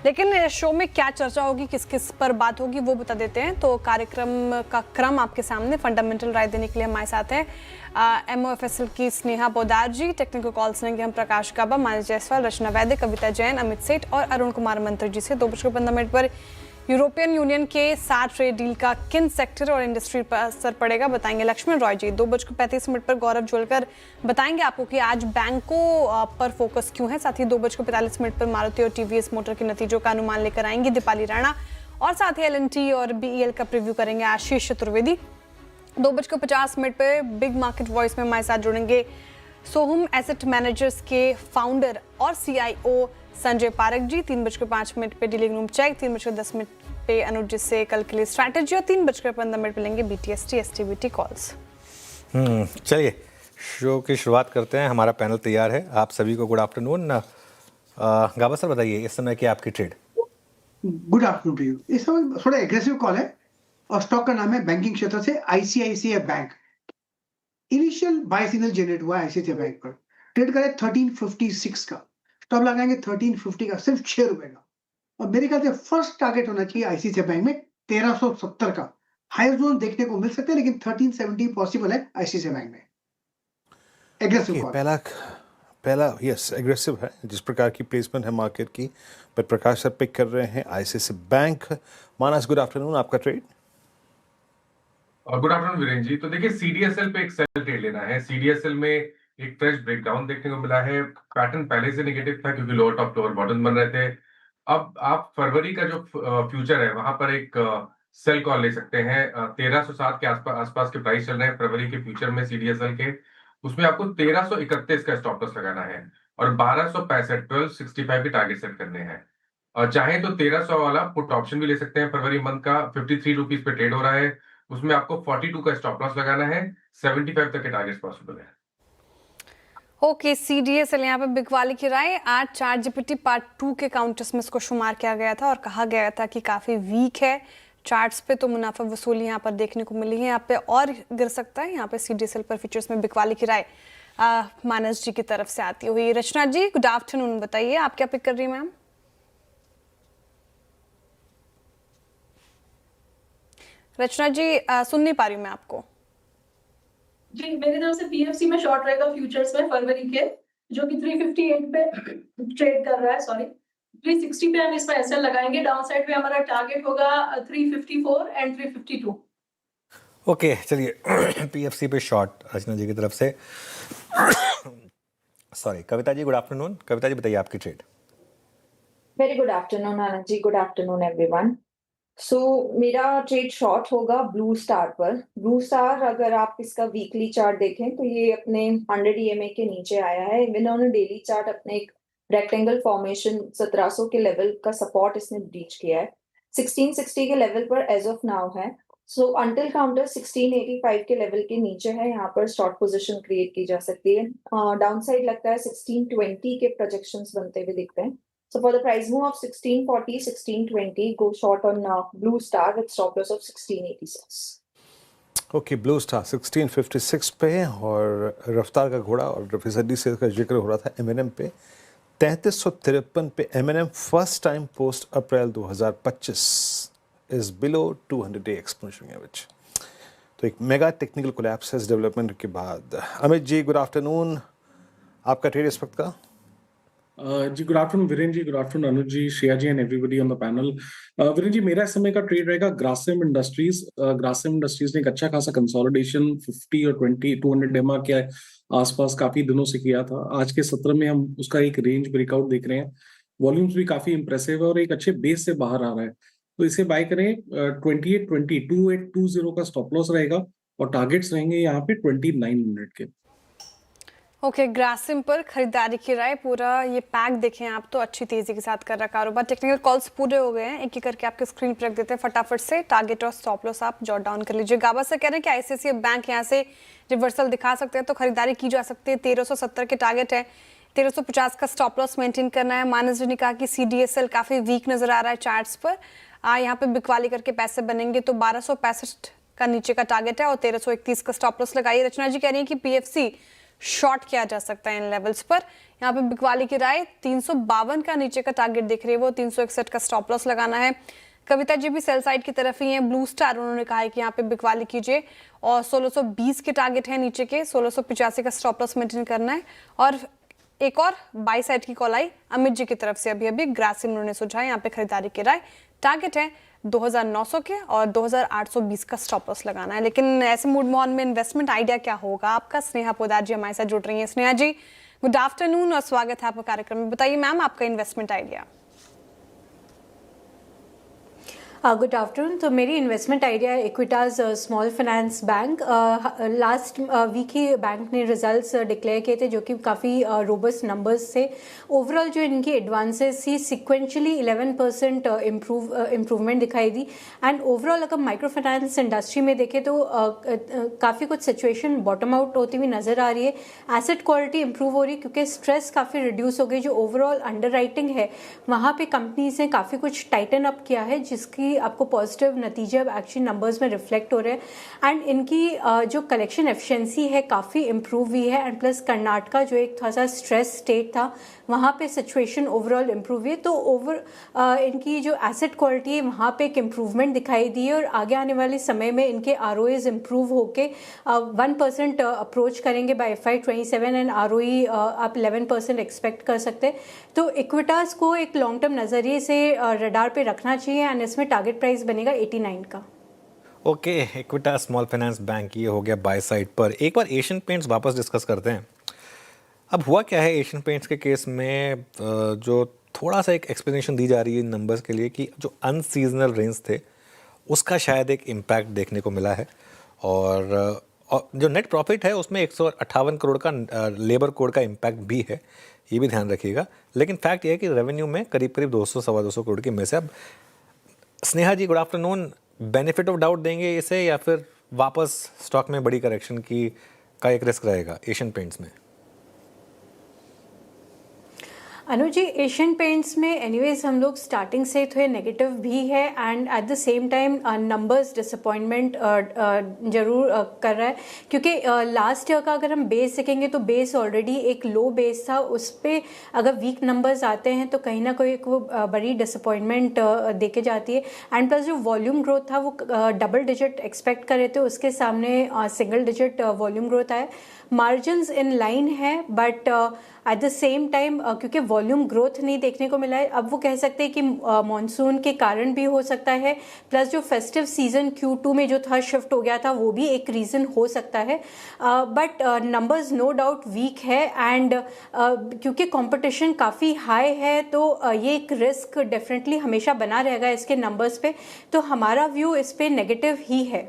लेकिन शो में क्या चर्चा होगी, किस किस पर बात होगी, वो बता देते हैं। तो कार्यक्रम का क्रम आपके सामने, फंडामेंटल राय देने के लिए हमारे साथ हैं MOFSL की स्नेहा पोदार जी, टेक्निकल कॉल सुनेंगे हम प्रकाश काबा, मानस जायसवाल, रचना वैद्य, कविता जैन, अमित सेठ और अरुण कुमार मंत्री जी से। 2:15 पर यूरोपियन यूनियन के 7 ट्रेड डील का किन सेक्टर और इंडस्ट्री पर असर पड़ेगा बताएंगे लक्ष्मण रॉय जी। 2:35 पर गौरव जोलकर बताएंगे आपको कि आज बैंकों पर फोकस क्यों है। साथ ही 2:45 पर मारुति और TVS मोटर के नतीजों का अनुमान लेकर आएंगे दीपाली राणा, और साथ ही L&T और BEL का प्रीव्यू करेंगे आशीष चतुर्वेदी। 2:50 पर बिग मार्केट वॉइस में हमारे साथ जुड़ेंगे सोहम एसेट मैनेजर्स के फाउंडर और CIO संजय पारक जी। 3:05 पे डीलिंग रूम चेक, 3:10 पे अनुज जी से कल के लिए स्ट्रैटेजी, और 3:15 पे लेंगे BTST STBT कॉल्स। चलिए शो की शुरुआत करते हैं। हमारा पैनल तैयार है। आप सभी को गुड आफ्टरनून। गाबा सर बताइए इस समय क्या आपकी trade? Good afternoon to you. इस समय थोड़ा एग्रेसिव कॉल है और स्टॉक का नाम है बैंकिंग क्षेत्र से ICICI bank. Initial buy signal generate हुआ है ICICI बैंक पर, ट्रेड करे 1356 का, स्टॉप लगाएंगे 1350 का, सिर्फ 6 रुपए का। और मेरे ख्याल से फर्स्ट टारगेट होना चाहिए ICICI बैंक में 1370 का। हायर जोन देखने को मिल सकते हैं लेकिन 1370 पॉसिबल है ICICI बैंक में। Aggressive call. पहला यस एग्रेसिव है, जिस प्रकार की प्लेसमेंट है मार्केट की, पर प्रकाश सर पिक कर रहे हैं ICICI बैंक। मानस गुड आफ्टरनून, आपका trade? Good afternoon Virendra ji. तो देखिए CDSL पे एक सेल ट्रेड लेना है। CDSL में एक फ्रेश ब्रेकडाउन देखने को मिला है। पैटर्न पहले से नेगेटिव था क्योंकि लोअर टॉप लोअर बॉटम बन रहे थे। अब आप फरवरी का जो फ्यूचर है वहां पर एक सेल कॉल ले सकते हैं। 1307 के आसपास के प्राइस चल रहे हैं फरवरी के फ्यूचर में CDSL के। उसमें आपको 1331 का स्टॉप लॉस लगाना है और 1265 के टारगेट सेट करने हैं। और चाहे तो 1300 वाला पुट ऑप्शन भी ले सकते हैं। फरवरी मंथ का 53 रुपीज पे ट्रेड हो रहा है, उसमें आपको 42 का स्टॉप लॉस लगाना है। 75 तक के टारगेट पॉसिबल है। ओके, CDSL यहाँ पे बिकवाली की राय। आज ChatGPT पार्ट 2 के काउंटर्स में इसको शुमार किया गया था और कहा गया था कि काफ़ी वीक है चार्ट्स पे, तो मुनाफा वसूली यहाँ पर देखने को मिली है। यहाँ पे और गिर सकता है। यहाँ पे CDSL पर फीचर्स में बिकवाली की राय मानस जी की तरफ से आती हुई। रचना जी, गुड आफ्टरनून, बताइए आप क्या पिक कर रही हैं मैम? रचना जी, सुन नहीं पा रही मैं आपको। जी, मेरी तरफ से पीएफसी में शॉर्ट रहेगा फ्यूचर्स में फरवरी के, जो कि 358 पे ट्रेड कर रहा है। सॉरी, 360 पे हम इसमें एसएल लगाएंगे। डाउन साइड पे हमारा टारगेट होगा 354 एंड 352। ओके चलिए पीएफसी पे शॉर्ट रचना जी की तरफ से। Sorry, Kavita ji good afternoon. Kavita ji बताइए आपकी trade. Very good afternoon Anand ji, good afternoon everyone. सो मेरा ट्रेड शॉर्ट होगा ब्लू स्टार पर। ब्लू स्टार अगर आप इसका वीकली चार्ट देखें तो ये अपने 100 EMA के नीचे आया है। इन्होंने डेली चार्ट अपने एक रेक्टेंगल फॉर्मेशन 1700 के लेवल का सपोर्ट इसने ब्रीच किया है। 1660 के लेवल पर एज ऑफ नाउ है। सो अंटिल काउंटर 1685 के लेवल के नीचे है, यहाँ पर शॉर्ट पोजीशन क्रिएट की जा सकती है। डाउन साइड लगता है 1620 के प्रोजेक्शंस बनते हुए दिखते हैं। So for the price move of 1640, 1620, go short on Blue Star with stop loss of 1686. Okay, blue star 1656 पे और रफ्तार का घोड़ा और फिसडी से का जिक्र हो रहा था एमएनएम पे 3353 पे। M N M first time post April 2025 is below 200 day exponential average. तो एक मेगा टेक्निकल कोलैप्स है इस डेवलपमेंट के बाद। अमित जी गुड आफ्टरनून, आपका ट्रेड इस वक्त का? जी good afternoon Viren ji, good afternoon Anuj ji, Shreya ji and everybody on the panel. Viren ji, मेरा इस समय का ट्रेड रहेगा ग्रासिम इंडस्ट्रीज। ग्रासिम इंडस्ट्रीज ने एक अच्छा खासा कंसोलिडेशन 50 और 200 डेमा के आसपास काफी दिनों से किया था। आज के सत्र में हम उसका एक रेंज ब्रेकआउट देख रहे हैं। वॉल्यूम्स भी काफी इंप्रेसिव है और एक अच्छे बेस से बाहर आ रहा है, तो इसे बाय करें। 2820 2820 का स्टॉप लॉस रहेगा और टारगेट्स रहेंगे यहाँ पे 2900 के। ओके, ग्रासिम पर खरीदारी की राय। पूरा ये पैक देखें आप तो अच्छी तेजी के साथ कर रहा कारोबार। टेक्निकल कॉल्स पूरे हो गए हैं, एक एक करके आपके स्क्रीन पर रख देते हैं फटाफट से। टारगेट और स्टॉप लॉस आप जॉट डाउन कर लीजिए। गाबा से कह रहे हैं कि आईसीआईसीआई बैंक यहाँ से रिवर्सल दिखा सकते हैं तो खरीदारी की जा सकती है। 1370 के टारगेट है, 1350 का स्टॉप लॉस मेंटेन करना है। मानस जी ने कहा कि CDSL काफी वीक नजर आ रहा है चार्ट्स पर। यहाँ पे बिकवाली करके पैसे बनेंगे तो 1265 का नीचे का टारगेट है और 1331 का स्टॉप लॉस लगाइए। रचना जी कह रही है कि PFC शॉर्ट किया जा सकता है इन लेवल्स पर। यहाँ पे बिकवाली की राय 352 का नीचे का टारगेट दिख रही है, वो 361 का स्टॉप लॉस लगाना है। कविता जी भी सेल साइड की तरफ ही है। ब्लू स्टार उन्होंने कहा है कि यहाँ पे बिकवाली कीजिए और 1620 के टारगेट है नीचे के, 1685 का स्टॉप लॉस मेंटेन करना है। और एक और बाई साइड की कॉल आई अमित जी की तरफ से, अभी ग्रासिम उन्होंने सुझाया यहाँ पे खरीदारी की राय। टारगेट है 2900 के और 2820 का स्टॉप लॉस लगाना है। लेकिन ऐसे मूड मॉन में इन्वेस्टमेंट आइडिया क्या होगा आपका? स्नेहा पोदार जी हमारे साथ जुड़ रही हैं। स्नेहा जी गुड आफ्टरनून और स्वागत है आपका कार्यक्रम में। बताइए मैम आपका इन्वेस्टमेंट आइडिया। Good afternoon. तो मेरी इन्वेस्टमेंट आइडिया है Equitas small finance bank. Last week ही बैंक ने रिजल्ट्स डिक्लेयर किए थे जो कि काफ़ी रोबस्ट नंबर्स थे। ओवरऑल जो इनकी एडवांसेस थी सिक्वेंशली 11% इम्प्रूवमेंट दिखाई दी। एंड ओवरऑल अगर माइक्रो फाइनेंस इंडस्ट्री में देखें तो काफ़ी कुछ सिचुएशन बॉटम आउट होती हुई नज़र आ रही है। एसेट क्वालिटी इंप्रूव हो रही है क्योंकि स्ट्रेस काफ़ी रिड्यूस हो गई। जो ओवरऑल अंडर राइटिंग है वहाँ पे कंपनीज ने काफ़ी कुछ टाइटन अप किया है जिसकी आपको पॉजिटिव नतीजे अब एक्चुअली नंबर्स में रिफ्लेक्ट हो रहे हैं। एंड इनकी जो कलेक्शन एफिशिएंसी है काफ़ी इम्प्रूव हुई है। एंड प्लस कर्नाटका जो एक थोड़ा सा स्ट्रेस स्टेट था वहाँ पे सिचुएशन ओवरऑल इम्प्रूव हुई है। तो इनकी जो एसेट क्वालिटी है वहाँ पे एक इम्प्रूवमेंट दिखाई दी है और आगे आने वाले समय में इनके ROAs इम्प्रूव होके 1% अप्रोच करेंगे बाय FY27 एंड ROE आप 11% एक्सपेक्ट कर सकते हैं। तो इक्विटास को एक लॉन्ग टर्म नज़रिए से रडार पे रखना चाहिए एंड इसमें टारगेट प्राइस बनेगा 89 का। Okay, Equitas small finance bank ये हो गया बाय साइड पर। एक बार एशियन पेंट्स वापस डिस्कस करते हैं। अब हुआ क्या है एशियन पेंट्स के केस में, जो थोड़ा सा एक एक्सप्लेनेशन दी जा रही है नंबर्स के लिए कि जो अनसीजनल रेंज थे उसका शायद एक इम्पैक्ट देखने को मिला है और जो नेट प्रॉफिट है उसमें 158 करोड़ का लेबर कोड का इम्पैक्ट भी है, ये भी ध्यान रखिएगा। लेकिन फैक्ट ये है कि रेवेन्यू में करीब 200-225 करोड़ की में से। अब Sneha ji good afternoon, benefit of doubt देंगे इसे या फिर वापस स्टॉक में बड़ी करेक्शन का एक रिस्क रहेगा एशियन पेंट्स में? अनुज जी, एशियन पेंट्स में एनीवेज हम लोग स्टार्टिंग से थोड़े नेगेटिव भी है and at the same time numbers disappointment जरूर कर रहा है, क्योंकि लास्ट ईयर का अगर हम बेस देखेंगे तो बेस ऑलरेडी एक लो बेस था, उस पर अगर वीक नंबर्स आते हैं तो कहीं ना कोई एक वो बड़ी डिसअपॉइंटमेंट देके जाती है। एंड प्लस जो वॉल्यूम ग्रोथ था वो डबल डिजिट एक्सपेक्ट कर रहे थे, उसके सामने सिंगल डिजिट वॉल्यूम ग्रोथ आया। मार्जिन्स इन लाइन है but at the same time क्योंकि वॉल्यूम ग्रोथ नहीं देखने को मिला है, अब वो कह सकते हैं कि मॉनसून के कारण भी हो सकता है, प्लस जो फेस्टिव सीजन Q2 में जो था शिफ्ट हो गया था वो भी एक रीज़न हो सकता है। But numbers no doubt weak है एंड क्योंकि कंपटीशन काफ़ी हाई है तो ये एक रिस्क डेफिनेटली हमेशा बना रहेगा इसके नंबर्स पे, तो हमारा व्यू इस पे नेगेटिव ही है।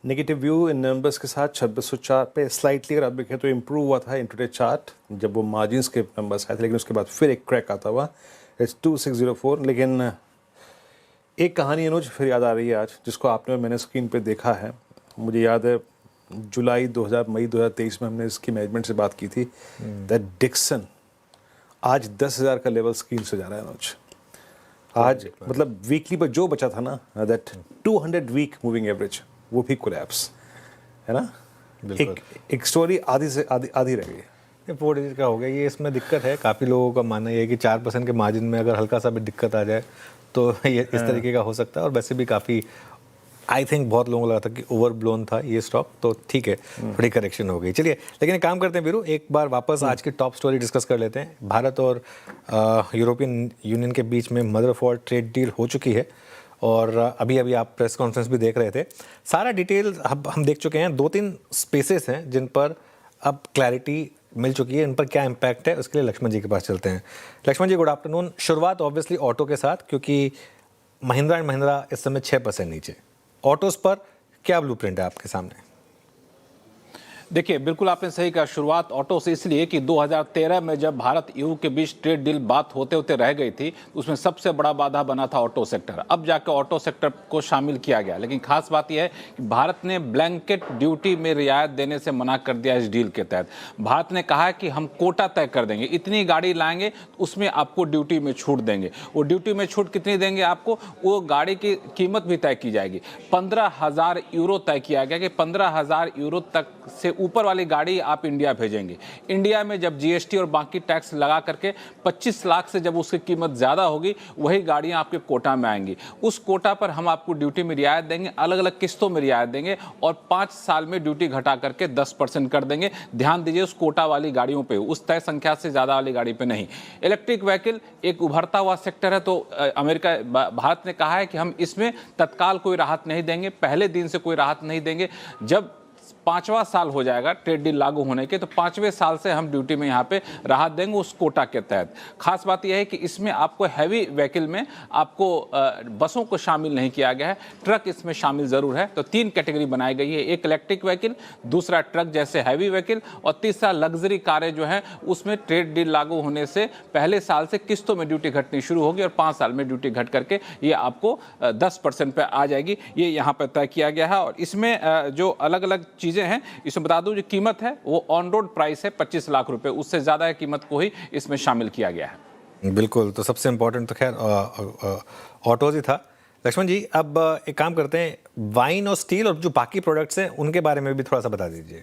नेगेटिव व्यू इन नंबर्स के साथ 2604 पे स्लाइटली अगर आप देखें तो इम्प्रूव हुआ था इंट्राडे चार्ट जब वो मार्जिन्स के नंबर्स आए थे, लेकिन उसके बाद फिर एक क्रैक आता हुआ इट्स 2604। लेकिन एक कहानी अनुज फिर याद आ रही है आज, जिसको आपने और मैंने स्क्रीन पे देखा है। मुझे याद है मई 2023 में हमने इसकी मैनेजमेंट से बात की थी दैट डिक्सन आज 10,000 का लेवल स्क्रीन से जा रहा है अनुज। आज मतलब वीकली पर जो बचा था ना दैट 200 वीक मूविंग एवरेज वो भी कोलैप्स है ना। एक स्टोरी आधी से आधी रह गई, 4 डिजिट का हो गया। ये इसमें दिक्कत है, काफ़ी लोगों का मानना ये है कि 4% के मार्जिन में अगर हल्का सा भी दिक्कत आ जाए तो ये इस तरीके का हो सकता है। और वैसे भी काफ़ी आई थिंक बहुत लोगों को लगा था कि ओवर ब्लोन था ये स्टॉक, तो ठीक है थोड़ी करेक्शन हो गई। चलिए लेकिन एक काम करते हैं वीरू, एक बार वापस आज की टॉप स्टोरी डिस्कस कर लेते हैं। भारत और यूरोपियन यूनियन के बीच में mother of all trade deal हो चुकी है और अभी अभी आप प्रेस कॉन्फ्रेंस भी देख रहे थे। सारा डिटेल हम देख चुके हैं। 2-3 स्पेसेस हैं जिन पर अब क्लैरिटी मिल चुकी है, इन पर क्या इम्पैक्ट है उसके लिए लक्ष्मण जी के पास चलते हैं। लक्ष्मण जी गुड आफ्टरनून। शुरुआत ऑब्वियसली ऑटो के साथ, क्योंकि महिंद्रा एंड महिंद्रा इस समय 6% नीचे। ऑटोज पर क्या ब्लूप्रिंट है आपके सामने? देखिए बिल्कुल आपने सही कहा, शुरुआत ऑटो से इसलिए कि 2013 में जब भारत ईयू के बीच ट्रेड डील बात होते होते रह गई थी, उसमें सबसे बड़ा बाधा बना था ऑटो सेक्टर। अब जाकर ऑटो सेक्टर को शामिल किया गया, लेकिन खास बात यह है कि भारत ने ब्लैंकेट ड्यूटी में रियायत देने से मना कर दिया। इस डील के तहत भारत ने कहा कि हम कोटा तय कर देंगे, इतनी गाड़ी लाएंगे उसमें आपको ड्यूटी में छूट देंगे। वो ड्यूटी में छूट कितनी देंगे आपको, वो गाड़ी की कीमत भी तय की जाएगी। 15,000 यूरो तय किया गया कि 15,000 यूरो तक से ऊपर वाली गाड़ी आप इंडिया भेजेंगे। इंडिया में जब जीएसटी और बाकी टैक्स लगा करके 25 लाख से जब उसकी कीमत ज़्यादा होगी, वही गाड़ियां आपके कोटा में आएंगी। उस कोटा पर हम आपको ड्यूटी में रियायत देंगे, अलग अलग किस्तों में रियायत देंगे और 5 साल में ड्यूटी घटा करके 10% कर देंगे। ध्यान दीजिए उस कोटा वाली गाड़ियों पर, उस तय संख्या से ज़्यादा वाली गाड़ी पर नहीं। इलेक्ट्रिक व्हीकल एक उभरता हुआ सेक्टर है, तो भारत ने कहा है कि हम इसमें तत्काल कोई राहत नहीं देंगे, पहले दिन से कोई राहत नहीं देंगे। जब 5वां साल हो जाएगा ट्रेड डील लागू होने के, तो 5वें साल से हम ड्यूटी में यहाँ पे राहत देंगे उस कोटा के तहत। खास बात यह है कि इसमें आपको हैवी व्हीकल में आपको बसों को शामिल नहीं किया गया है, ट्रक इसमें शामिल जरूर है। तो 3 कैटेगरी बनाई गई है, एक इलेक्ट्रिक व्हीकल, दूसरा ट्रक जैसे हैवी व्हीकल और तीसरा लग्जरी कारें जो है उसमें ट्रेड डील लागू होने से पहले साल से किस्तों में ड्यूटी घटनी शुरू होगी और 5 साल में ड्यूटी घट करके ये आपको 10% पे आ जाएगी। ये यहाँ पर तय किया गया है। और इसमें जो अलग अलग चीज़ें हैं, इसमें बता दूं जो कीमत है वो ऑन रोड प्राइस है 25 लाख रुपए, उससे ज़्यादा है कीमत को ही इसमें शामिल किया गया है। बिल्कुल, तो सबसे इम्पोर्टेंट तो खैर ऑटोज ही था। लक्ष्मण जी अब एक काम करते हैं, वाइन और स्टील और जो बाकी प्रोडक्ट्स हैं उनके बारे में भी थोड़ा सा बता दीजिए।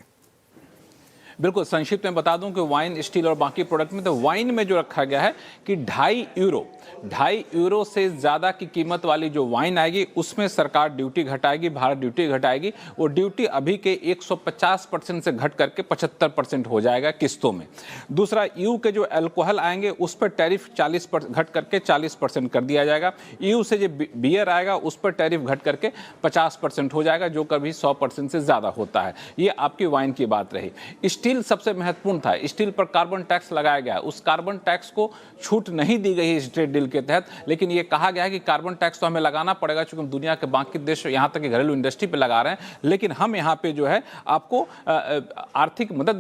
बिल्कुल संक्षिप्त में बता दूं कि वाइन, स्टील और बाकी प्रोडक्ट में, तो वाइन में जो रखा गया है कि 2.5 यूरो से ज़्यादा की कीमत वाली जो वाइन आएगी उसमें सरकार ड्यूटी घटाएगी, भारत ड्यूटी घटाएगी। वो ड्यूटी अभी के 150% से घट करके 75% हो जाएगा किस्तों में। दूसरा, ईयू के जो अल्कोहल आएंगे उस पर टैरिफ 40% घट करके 40% कर दिया जाएगा। ईयू से जो बियर आएगा उस पर टैरिफ घट करके 50% हो जाएगा, जो कभी 100% से ज़्यादा होता है। ये आपकी वाइन की बात रही। स्टील सबसे महत्वपूर्ण था, स्टील पर कार्बन टैक्स लगाया गया। उस कार्बन टैक्स को छूट नहीं दी गई इस ट्रेड डील के तहत, लेकिन ये कहा गया है कि कार्बन टैक्स तो हमें लगाना पड़ेगा क्योंकि हम दुनिया के बाकी देश यहाँ तक कि घरेलू इंडस्ट्री पे लगा रहे हैं, लेकिन हम यहाँ पे जो है आपको आर्थिक मदद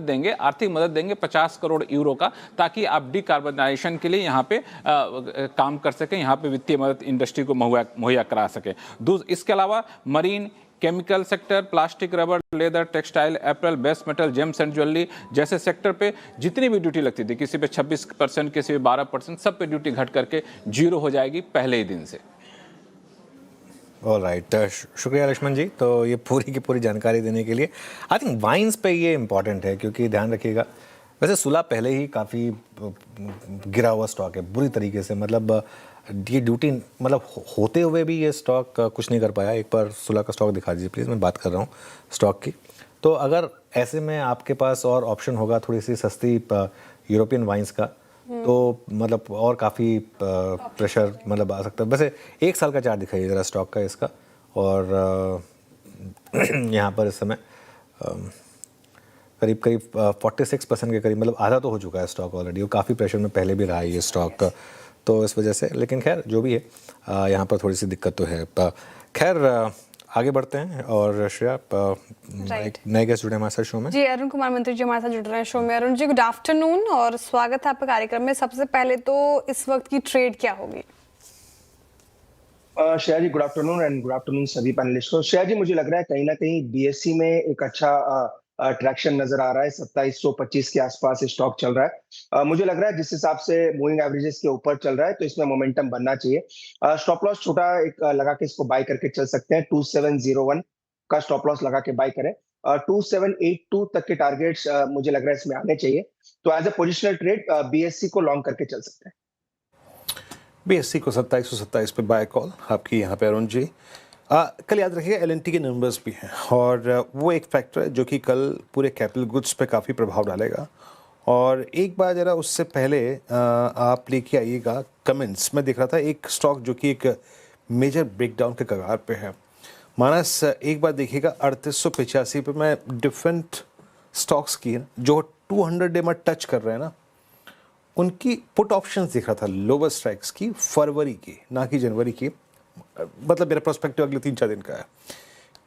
देंगे 50 करोड़ यूरो का, ताकि आप डिकार्बनाइजेशन के लिए यहाँ पे काम कर सकें, यहाँ पे वित्तीय मदद इंडस्ट्री को मुहैया करा सकें। इसके अलावा marine, chemical sector, plastic, rubber, leather, textile, apparel, base metal, James and jewellery जैसे सेक्टर पे जितनी भी ड्यूटी लगती थी, किसी पे 26%, किसी पे 12%, सब पे ड्यूटी घट करके 0 हो जाएगी पहले ही दिन से। ऑल राइट, शुक्रिया लक्ष्मण जी, तो ये पूरी की पूरी जानकारी देने के लिए। आई थिंक वाइन्स पे ये इम्पॉर्टेंट है, क्योंकि ध्यान रखिएगा वैसे सुलह पहले ही काफ़ी गिरा हुआ स्टॉक है बुरी तरीके से, मतलब ये ड्यूटी मतलब होते हुए भी ये स्टॉक कुछ नहीं कर पाया। एक बार सुलह का स्टॉक दिखा दीजिए प्लीज़, मैं बात कर रहा हूँ स्टॉक की। तो अगर ऐसे में आपके पास और ऑप्शन होगा थोड़ी सी सस्ती यूरोपियन वाइन्स का, तो मतलब और काफ़ी प्रेशर मतलब आ सकता है। वैसे 1 साल का चार्ट दिखाइए ज़रा स्टॉक का इसका, और यहाँ पर इस समय करीब करीब 46% के करीब, मतलब आधा तो हो चुका है स्टॉक ऑलरेडी, और काफ़ी प्रेशर में पहले भी रहा है ये स्टॉक, तो इस वजह से। लेकिन खैर जो भी है, यहाँ पर थोड़ी सी दिक्कत तो है। खैर आगे बढ़ते हैं, और श्रेया एक नए गेस्ट जुड़े हमारे साथ शो में। जी, अरुण कुमार मंत्री जी हमारे साथ जुड़ रहे हैं शो में। अरुण जी, गुड आफ्टरनून और स्वागत है आपका कार्यक्रम में। सबसे पहले तो इस वक्त की ट्रेड क्या होगी? Shreya ji, good afternoon and good afternoon सभी पैनलिस्ट को। श्रेया जी, मुझे लग रहा है कहीं ना कहीं बीएससी में एक अच्छा ट्रैक्शन नजर आ रहा है। 2725 के आसपास स्टॉक चल रहा है। मुझे लग रहा है जिस हिसाब से मूविंग एवरेजेस के ऊपर चल रहा है, तो इसमें मोमेंटम बनना चाहिए। स्टॉप लॉस छोटा एक लगा के इसको बाय करके चल सकते हैं। 2701 का स्टॉप लॉस लगा के बाय करें। 2782 तक के टारगेट्स मुझे लग रहा है इसमें आने चाहिए। तो as a positional trade BSC को लॉन्ग करके चल सकते हैं। बीएससी को 2727 पे बाय कॉल आपकी यहाँ पे अरुण जी। कल याद रखिएगा एलएनटी के नंबर्स भी हैं, और वो एक फैक्टर है जो कि कल पूरे कैपिटल गुड्स पे काफ़ी प्रभाव डालेगा। और एक बार ज़रा उससे पहले आप लेके आइएगा कमेंट्स। मैं देख रहा था एक स्टॉक जो कि एक मेजर ब्रेकडाउन के कगार पे है। मानस, एक बार देखिएगा 3885 पे मैं डिफरेंट स्टॉक्स की जो 200 डे में टच कर रहे हैं ना, उनकी पुट ऑप्शंस दिख रहा था लोअर स्ट्राइक्स की, फरवरी की, ना कि जनवरी की। मतलब मेरा प्रोस्पेक्टिव अगले 3-4 दिन का है।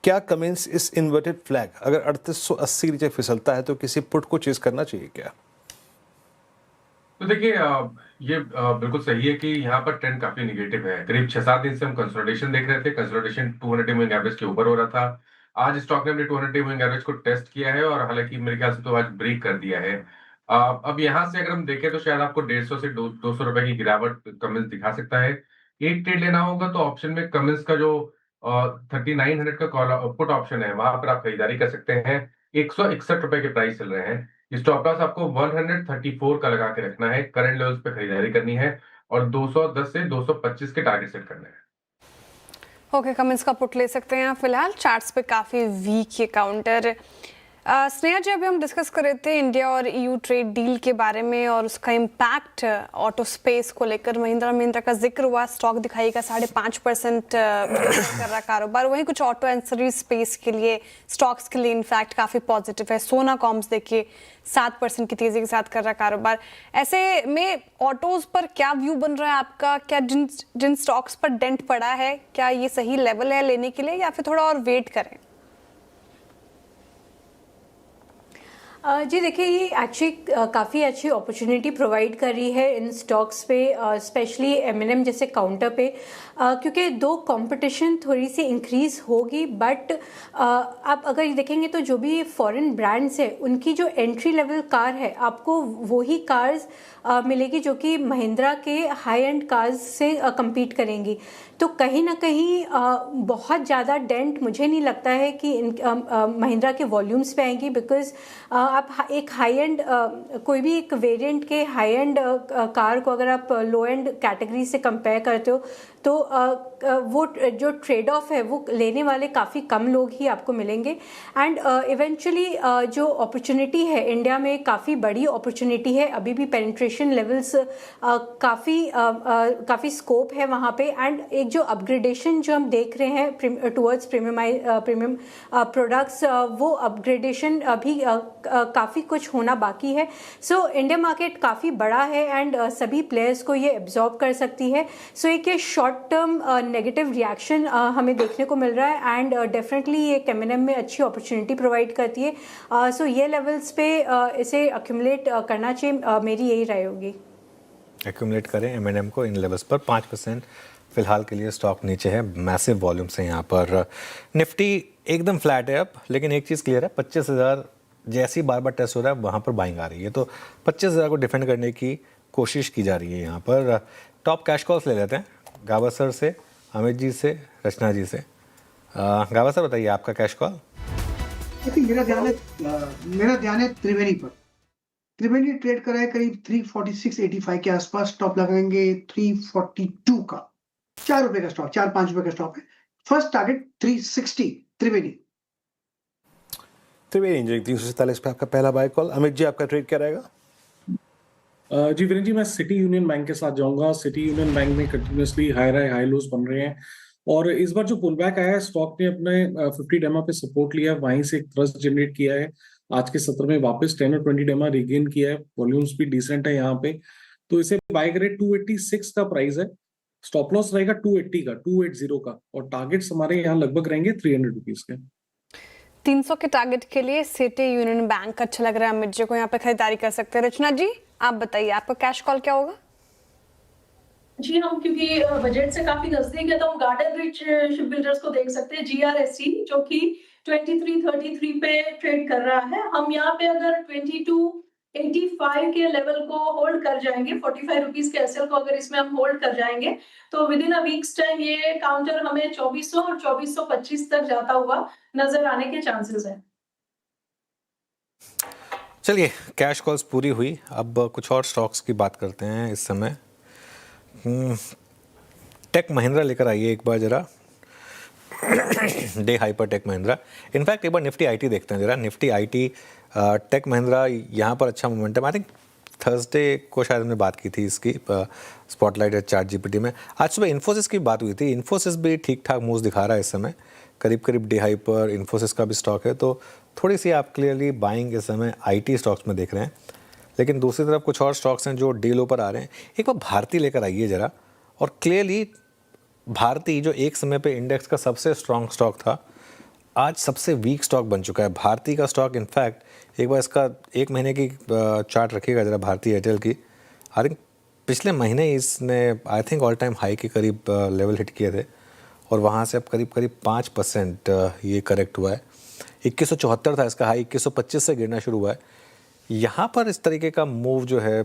क्या कमेंट्स इस इन्वर्टेड फ्लैग अगर 3880 नीचे फिसलता है तो किसी पुट को चेस करना चाहिए क्या? तो देखिए, ये बिल्कुल सही है कि यहाँ पर ट्रेंड काफी निगेटिव है। करीब 6-7 दिन से हम कंसोलिडेशन देख रहे थे। कंसोलिडेशन 200 डे मूविंग एवरेज के ऊपर हो रहा था। आज स्टॉक ने अपने 200 डे मूविंग एवरेज को टेस्ट किया है, और हालांकि मेरे ख्याल से तो आज ब्रेक कर दिया है। अब यहाँ से अगर हम देखें तो शायद आपको 150 से 200 रुपए की गिरावट कमेंस दिखा सकता है। एक ट्रेड लेना होगा तो ऑप्शन में कमेंस का जो 3900 का कॉल पुट ऑप्शन है, वहां पर आप खरीदारी कर सकते हैं। 161 रुपए के प्राइस चल रहे हैं। स्टॉप लॉस आपको 134 का लगा के रखना है। करंट लेवल्स पे खरीदारी करनी है, और 210 से 225 के टारगेट सेट करने हैं। ओके, कमेंट्स का पुट ले सकते हैं फिलहाल। चार्ट्स पे काफी वीक ये काउंटर। स्नेहा जी, अभी हम डिस्कस कर रहे थे इंडिया और ईयू ट्रेड डील के बारे में और उसका इम्पैक्ट ऑटो स्पेस को लेकर। महिंद्रा का जिक्र हुआ, स्टॉक दिखाएगा 5.5% कर रहा कारोबार। वहीं कुछ ऑटो एंसरी स्पेस के लिए, स्टॉक्स के लिए इनफैक्ट काफी पॉजिटिव है। सोना कॉम्स देखिए 7% की तेजी के साथ कर रहा कारोबार। ऐसे में ऑटोज पर क्या व्यू बन रहा है आपका? क्या जिन स्टॉक्स पर डेंट पड़ा है, क्या ये सही लेवल है लेने के लिए, या फिर थोड़ा और वेट करें? जी देखिए, ये एक्चुअली काफ़ी अच्छी अपॉर्चुनिटी प्रोवाइड कर रही है इन स्टॉक्स पे, स्पेशली एमएनएम जैसे काउंटर पे, क्योंकि दो कंपटीशन थोड़ी सी इंक्रीज होगी। बट आप अगर देखेंगे तो जो भी फॉरेन ब्रांड्स है, उनकी जो एंट्री लेवल कार है, आपको वही कार्स मिलेगी जो कि महिंद्रा के हाई एंड कार्स से compete करेंगी। तो कहीं ना कहीं बहुत ज़्यादा डेंट मुझे नहीं लगता है कि महिंद्रा के वॉल्यूम्स पे आएंगी, बिकॉज आप एक हाई एंड कोई भी एक वेरिएंट के हाई एंड कार को अगर आप लो एंड कैटेगरी से कंपेयर करते हो तो वो जो ट्रेड ऑफ है वो लेने वाले काफ़ी कम लोग ही आपको मिलेंगे। एंड इवेंचुअली जो अपॉर्चुनिटी है इंडिया में, काफ़ी बड़ी अपॉर्चुनिटी है। अभी भी पेनिट्रेशन लेवल्स काफ़ी स्कोप है वहाँ पे। एंड एक जो अपग्रेडेशन जो हम देख रहे हैं टुवर्ड्स प्रीमियम प्रोडक्ट्स, वो अपग्रेडेशन अभी काफ़ी कुछ होना बाकी है। सो इंडिया मार्केट काफ़ी बड़ा है एंड सभी प्लेयर्स को ये एब्जॉर्ब कर सकती है। सो एक ये शॉर्ट टर्म नेगेटिव रिएक्शन हमें देखने को मिल रहा है, एंड डेफिनेटली ये एमएनएम में अच्छी अपॉर्चुनिटी प्रोवाइड करती है। सो ये लेवल्स पे इसे अक्यूमुलेट करना चाहिए, मेरी यही राय होगी। एक्यूमुलेट करें एमएनएम को इन लेवल्स पर। 5% फिलहाल के लिए स्टॉक नीचे है, मैसिव वॉल्यूम से यहाँ पर। निफ्टी एकदम फ्लैट है अब, लेकिन एक चीज़ क्लियर है, 25,000 जैसे ही बार बार टेस्ट हो रहा है वहाँ पर बाइंग आ रही है, तो 25,000 को डिफेंड करने की कोशिश की जा रही है यहाँ पर। टॉप कैश कॉल्स ले लेते हैं, गावस्कर से, अमित जी से, रचना जी से। गावस्कर बताइए आपका कैश कॉल। मेरा ध्यान है त्रिवेणी पर। त्रिवेणी ट्रेड कर रहा है करीब 346.85 के आसपास, स्टॉप लगाएंगे 342 का। 4 रुपए का स्टॉक, 4-5 रुपए का स्टॉक है। फर्स्ट टारगेट 360 त्रिवेणी। त्रिवेणी 347 पे आपका पहला बाय कॉल। अमित जी आपका ट्रेड क्या रहेगा? जी वीरेन जी, मैं सिटी यूनियन बैंक के साथ जाऊंगा। सिटी यूनियन बैंक में कंटिन्यूसली हाई लोज बन रहे हैं और इस बार जो पुल बैक आया है, स्टॉक ने अपने 50 डेमा पे सपोर्ट लिया, वहीं से एक थ्रस्ट जनरेट किया है। आज के सत्र में वापस 10 और 20 डेमा रिगेन किया है, वॉल्यूम्स भी डिसेंट है यहाँ पे, तो इसे बाय करें। 286 का प्राइस है, स्टॉप लॉस रहेगा 280 का और टारगेट्स हमारे यहाँ लगभग रहेंगे 300 रुपीज के। 300 के टारगेट के लिए सिटी यूनियन बैंक अच्छा लग रहा है, अमित जी को यहाँ पे खरीदारी कर सकते हैं। रचना जी आप बताइए आपका कैश कॉल क्या होगा? जी हम क्योंकि बजट से काफी नजदीक है तो हम गार्डन रिच शिप बिल्डर्स को देख सकते हैं, GRSC जो कि 2333 पे ट्रेड कर रहा है। हम यहाँ पे अगर 2285 के लेवल को होल्ड कर जाएंगे, 45 रुपीज के एसएल को अगर इसमें हम होल्ड कर जाएंगे तो with in a weeks time ये काउंटर हमें 2400 और 2425 तक जाता हुआ नजर आने के चांसेस है। चलिए कैश कॉल्स पूरी हुई, अब कुछ और स्टॉक्स की बात करते हैं इस समय। टेक महिंद्रा लेकर आइए एक बार जरा, डे हाई पर टेक महिंद्रा। इनफैक्ट एक बार निफ्टी आईटी देखते हैं जरा, निफ्टी आईटी टेक महिंद्रा यहाँ पर अच्छा मोमेंटम। आई थिंक थर्सडे को शायद हमने बात की थी इसकी स्पॉटलाइट चार्ट जीपीटी में। आज सुबह इन्फोसिस की बात हुई थी, इन्फोसिस भी ठीक ठाक मूव्स दिखा रहा है इस समय, करीब करीब डे हाई पर इन्फोसिस का भी स्टॉक है, तो थोड़ी सी आप क्लियरली बाइंग इस समय आईटी स्टॉक्स में देख रहे हैं। लेकिन दूसरी तरफ कुछ और स्टॉक्स हैं जो डे लो पर आ रहे हैं। एक बार भारती लेकर आइए ज़रा, और क्लियरली भारती जो एक समय पे इंडेक्स का सबसे स्ट्रॉन्ग स्टॉक था, आज सबसे वीक स्टॉक बन चुका है भारती का स्टॉक। इनफैक्ट एक बार इसका एक महीने की चार्ट रखिएगा ज़रा भारती एयरटेल की। आई थिंक पिछले महीने इसने I think all time high के करीब लेवल हिट किए थे और वहाँ से अब करीब करीब 5% ये करेक्ट हुआ है। 2174 था इसका हाई, 2125 से गिरना शुरू हुआ है। यहाँ पर इस तरीके का मूव जो है,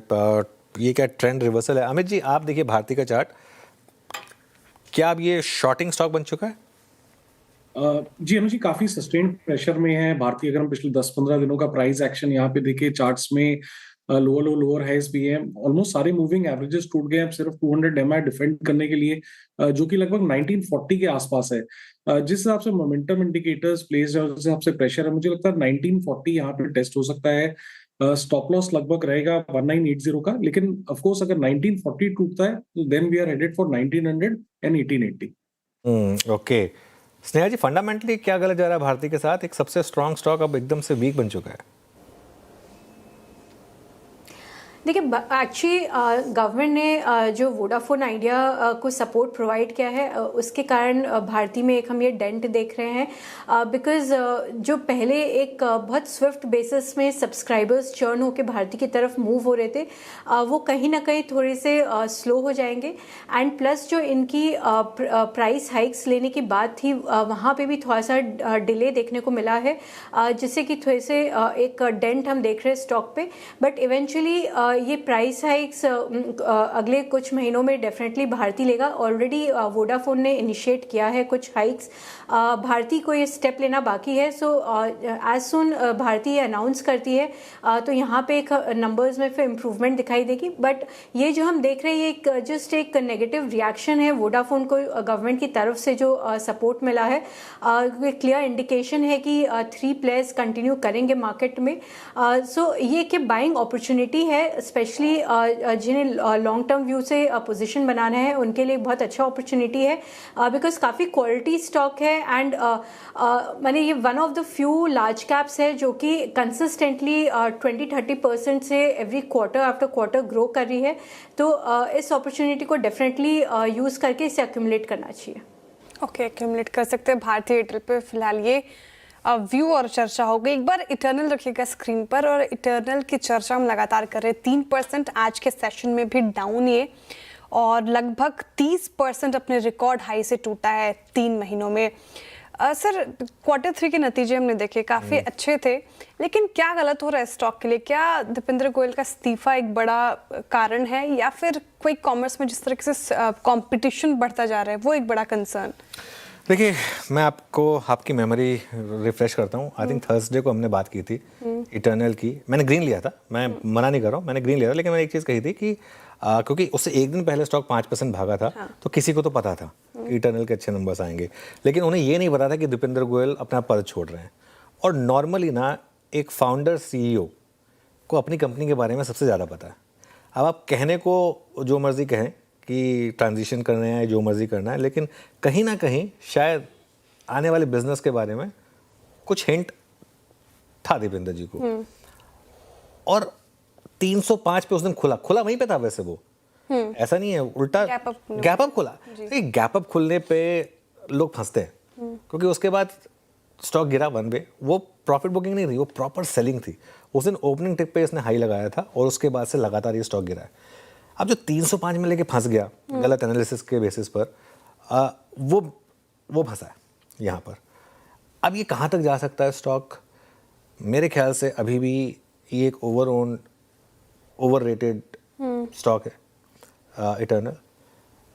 ये क्या ट्रेंड रिवर्सल है? अमित जी आप देखिए भारती का चार्ट, क्या अब ये शॉर्टिंग स्टॉक बन चुका है? जी अनुज जी, काफी सस्टेन्ड प्रेशर में है भारती। अगर हम पिछले 10-15 दिनों का प्राइस एक्शन यहाँ पे देखें चार्ट्स में, लोअर हाइस भी है, ऑलमोस्ट सारे मूविंग एवरेजेस टूट गए। अब सिर्फ 200 एमआई डिफेंड करने के लिए, जो कि लगभग 1940 के आसपास है। जिस हिसाब से मोमेंटम इंडिकेटर्स प्लेस है, जिस हिसाब से प्रेशर है, मुझे लगता है 1940 यहाँ पे टेस्ट हो सकता है। स्टॉप लॉस लगभग रहेगा 1980 का, लेकिन ऑफ कोर्स अगर 1940 टूटता है तो then we are headed for 1900 and 1880। Okay Sneha ji, fundamentally क्या गलत जा रहा है भारती के साथ? एक सबसे स्ट्रॉन्ग स्टॉक अब एकदम से वीक बन चुका है। देखिए एक्चुअली गवर्नमेंट ने जो वोडाफोन आइडिया को सपोर्ट प्रोवाइड किया है, उसके कारण भारती में एक हम ये डेंट देख रहे हैं। बिकॉज जो पहले एक बहुत स्विफ्ट बेसिस में सब्सक्राइबर्स चर्न होकर भारती की तरफ मूव हो रहे थे, वो कहीं ना कहीं थोड़े से स्लो हो जाएंगे। एंड प्लस जो इनकी प्राइस हाइक्स लेने की बात थी, वहाँ पे भी थोड़ा सा डिले देखने को मिला है, जिससे कि थोड़े से एक डेंट हम देख रहे हैं स्टॉक पे। बट इवेंचुअली ये प्राइस हाइक्स अगले कुछ महीनों में डेफिनेटली भारती लेगा। ऑलरेडी वोडाफोन ने इनिशिएट किया है कुछ हाइक्स, भारती को ये स्टेप लेना बाकी है। सो एज सुन भारती ये अनाउंस करती है तो यहाँ पे एक नंबर्स में फिर इम्प्रूवमेंट दिखाई देगी। बट ये जो हम देख रहे हैं, ये जस्ट एक नेगेटिव रिएक्शन है वोडाफोन को गवर्नमेंट की तरफ से जो सपोर्ट मिला है। क्लियर इंडिकेशन है कि 3 प्लेयर्स कंटिन्यू करेंगे मार्केट में। सो ये कि बाइंग अपॉर्चुनिटी है, स्पेशली जिन्हें लॉन्ग टर्म व्यू से पोजीशन बनाना है उनके लिए बहुत अच्छा अपॉर्चुनिटी है, बिकॉज काफ़ी क्वालिटी स्टॉक है। एंड मैंने ये one of the few large caps है जो कि कंसिस्टेंटली 20-30% से every quarter after quarter grow कर रही है। तो इस अपॉर्चुनिटी को डेफिनेटली यूज़ करके इसे एक्यूमुलेट करना चाहिए। ओके, एक्यूमुलेट कर सकते हैं भारतीय एयरटेल पे। फिलहाल ये व्यू और चर्चा हो गई। एक बार इटर्नल रखिएगा स्क्रीन पर, और इटर्नल की चर्चा हम लगातार कर रहे हैं। 3% आज के सेशन में भी डाउन ये, और लगभग 30% अपने रिकॉर्ड हाई से टूटा है 3 महीनों में। सर, क्वार्टर 3 के नतीजे हमने देखे, काफ़ी अच्छे थे, लेकिन क्या गलत हो रहा है स्टॉक के लिए? क्या दीपेंद्र गोयल का इस्तीफा एक बड़ा कारण है, या फिर कोई कॉमर्स में जिस तरीके से कंपटीशन बढ़ता जा रहा है वो एक बड़ा कंसर्न? देखिए, मैं आपको आपकी मेमोरी रिफ्रेश करता हूँ। आई थिंक थर्सडे को हमने बात की थी इटर्नल की। मैंने ग्रीन लिया था, मैं मना नहीं कर रहा हूँ, मैंने ग्रीन लिया था, लेकिन मैंने एक चीज़ कही थी कि क्योंकि उससे एक दिन पहले स्टॉक 5% भागा था, तो किसी को तो पता था कि इटर्नल के अच्छे नंबर्स आएंगे, लेकिन उन्हें ये नहीं पता था कि दीपेंद्र गोयल अपना पद छोड़ रहे हैं। और नॉर्मली ना एक फाउंडर CEO को अपनी कंपनी के बारे में सबसे ज़्यादा पता है। अब आप कहने को जो मर्ज़ी कहें कि ट्रांजिशन करना है, जो मर्ज़ी करना है, लेकिन कहीं ना कहीं शायद आने वाले बिजनेस के बारे में कुछ हिंट था दीपेंद्र जी को। और 305 पे उस दिन खुला वहीं पे था वैसे वो, ऐसा नहीं है, उल्टा गैप अप खुला। गैप अप खुलने पे लोग फंसते हैं, क्योंकि उसके बाद स्टॉक गिरा 1 वे। वो प्रॉफिट बुकिंग नहीं थी, वो प्रॉपर सेलिंग थी। उस दिन ओपनिंग टिप पे इसने हाई लगाया था और उसके बाद से लगातार ये स्टॉक गिरा है। अब जो 305 में लेके फंस गया गलत एनालिसिस के बेसिस पर, वो फंसा है यहाँ पर। अब ये कहाँ तक जा सकता है स्टॉक? मेरे ख्याल से अभी भी ये एक ओवर रेटेड स्टॉक है इटर्नल,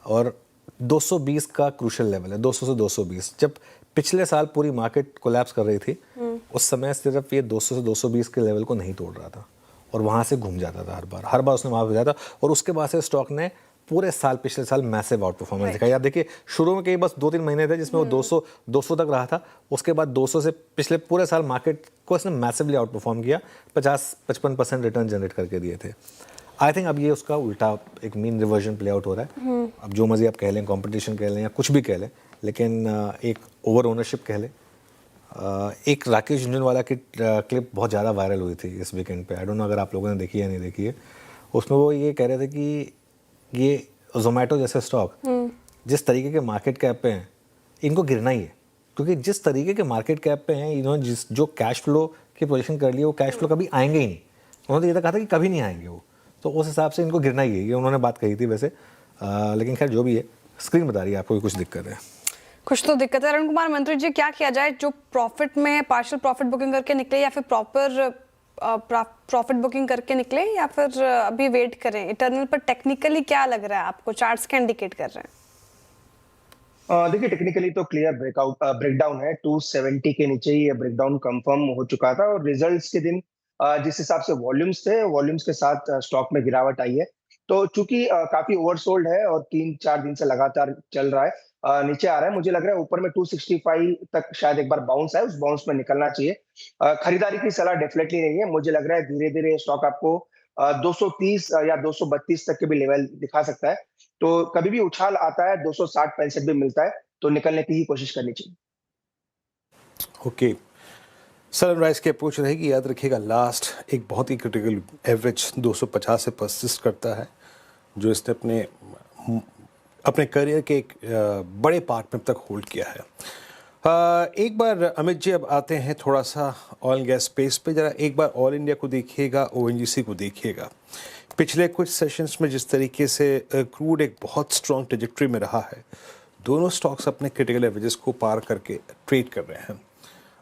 और 220 का क्रूशल लेवल है, 200 से 220। जब पिछले साल पूरी मार्केट कोलैप्स कर रही थी, उस समय सिर्फ ये 200 से 220 के लेवल को नहीं तोड़ रहा था और वहाँ से घूम जाता था हर बार उसने वहाँ पे जाता। और उसके बाद से स्टॉक ने पूरे साल, पिछले साल मैसिव आउट परफॉर्मेंस दिखाई। आप देखिए, शुरू में कई बस 2-3 महीने थे जिसमें वो 200 तक रहा था। उसके बाद 200 से पिछले पूरे साल मार्केट को इसने मैसिवली आउट परफॉर्म किया, 50-55% रिटर्न जनरेट करके दिए थे। आई थिंक अब ये उसका उल्टा एक मीन रिवर्जन प्ले आउट हो रहा है। अब जो मर्जी आप कह लें, कॉम्पिटिशन कह लें या कुछ भी कह लें, लेकिन एक ओवर ओनरशिप कह लें। एक राकेश झुंझुनवाला की क्लिप बहुत ज़्यादा वायरल हुई थी इस वीकेंड पे। आई डोंट नो अगर आप लोगों ने देखी है या नहीं देखी है। उसमें वो ये कह रहे थे कि ये जोमेटो जैसे स्टॉक जिस तरीके के मार्केट कैप पे हैं, इनको गिरना ही है, क्योंकि जिस तरीके के मार्केट कैप पे हैं इन्होंने जो कैश फ्लो की पोजीशन कर ली है, वो कैश फ्लो कभी आएंगे ही नहीं। उन्होंने ये तो कहा था कि कभी नहीं आएंगे वो, तो उस हिसाब से इनको गिरना ही है, ये उन्होंने बात कही थी वैसे। लेकिन खैर जो भी है, स्क्रीन बता रही है आपको कुछ दिक्कत है। कुछ तो दिक्कत है। अरुण कुमार मंत्री जी, क्या किया जाए? जो प्रॉफिट में पार्शियल प्रॉफिट बुकिंग करके निकले, या फिर प्रॉपर प्रॉफिट बुकिंग करके निकले, या फिर अभी वेट करें? इटर्नल पर टेक्निकली क्या लग रहा है आपको? चार्ट्स क्या इंडिकेट कर रहे हैं? देखिए, टेक्निकली तो क्लियर ब्रेकडाउन है। 270 के नीचे ही ये ब्रेकडाउन कंफर्म हो चुका था, और रिजल्ट्स के दिन जिस हिसाब से वॉल्यूम्स थे, वॉल्यूम्स के साथ स्टॉक में गिरावट आई है। तो चूंकि काफी ओवरसोल्ड है और 3-4 दिन से लगातार चल रहा है, नीचे आ रहा है, मुझे लग रहा है ऊपर में 265 तक शायद एक बार बाउंस है, उस बाउंस में निकलना चाहिए। खरीदारी की सलाह डेफिनेटली नहीं है। मुझे लग रहा है धीरे धीरे स्टॉक आपको 230 या 232 तक के भी लेवल दिखा सकता है। तो कभी भी उछाल आता है, 260-65 भी मिलता है, तो निकलने की ही कोशिश करनी चाहिए। ओके, सनराइज की अप्रोच रहेगी, याद रखिएगा लास्ट एक बहुत ही क्रिटिकल एवरेज 250 से परसिस्ट करता है, जो इसने अपने करियर के एक बड़े पार्ट में अब तक होल्ड किया है। एक बार अमित जी अब आते हैं थोड़ा सा ऑयल एंड गैस स्पेस पे। जरा एक बार ऑल इंडिया को देखिएगा, ONGC को देखिएगा। पिछले कुछ सेशंस में जिस तरीके से क्रूड एक बहुत स्ट्रॉन्ग ट्रेजेक्ट्री में रहा है, दोनों स्टॉक्स अपने क्रिटिकल एवरेजेस को पार करके ट्रेड कर रहे हैं।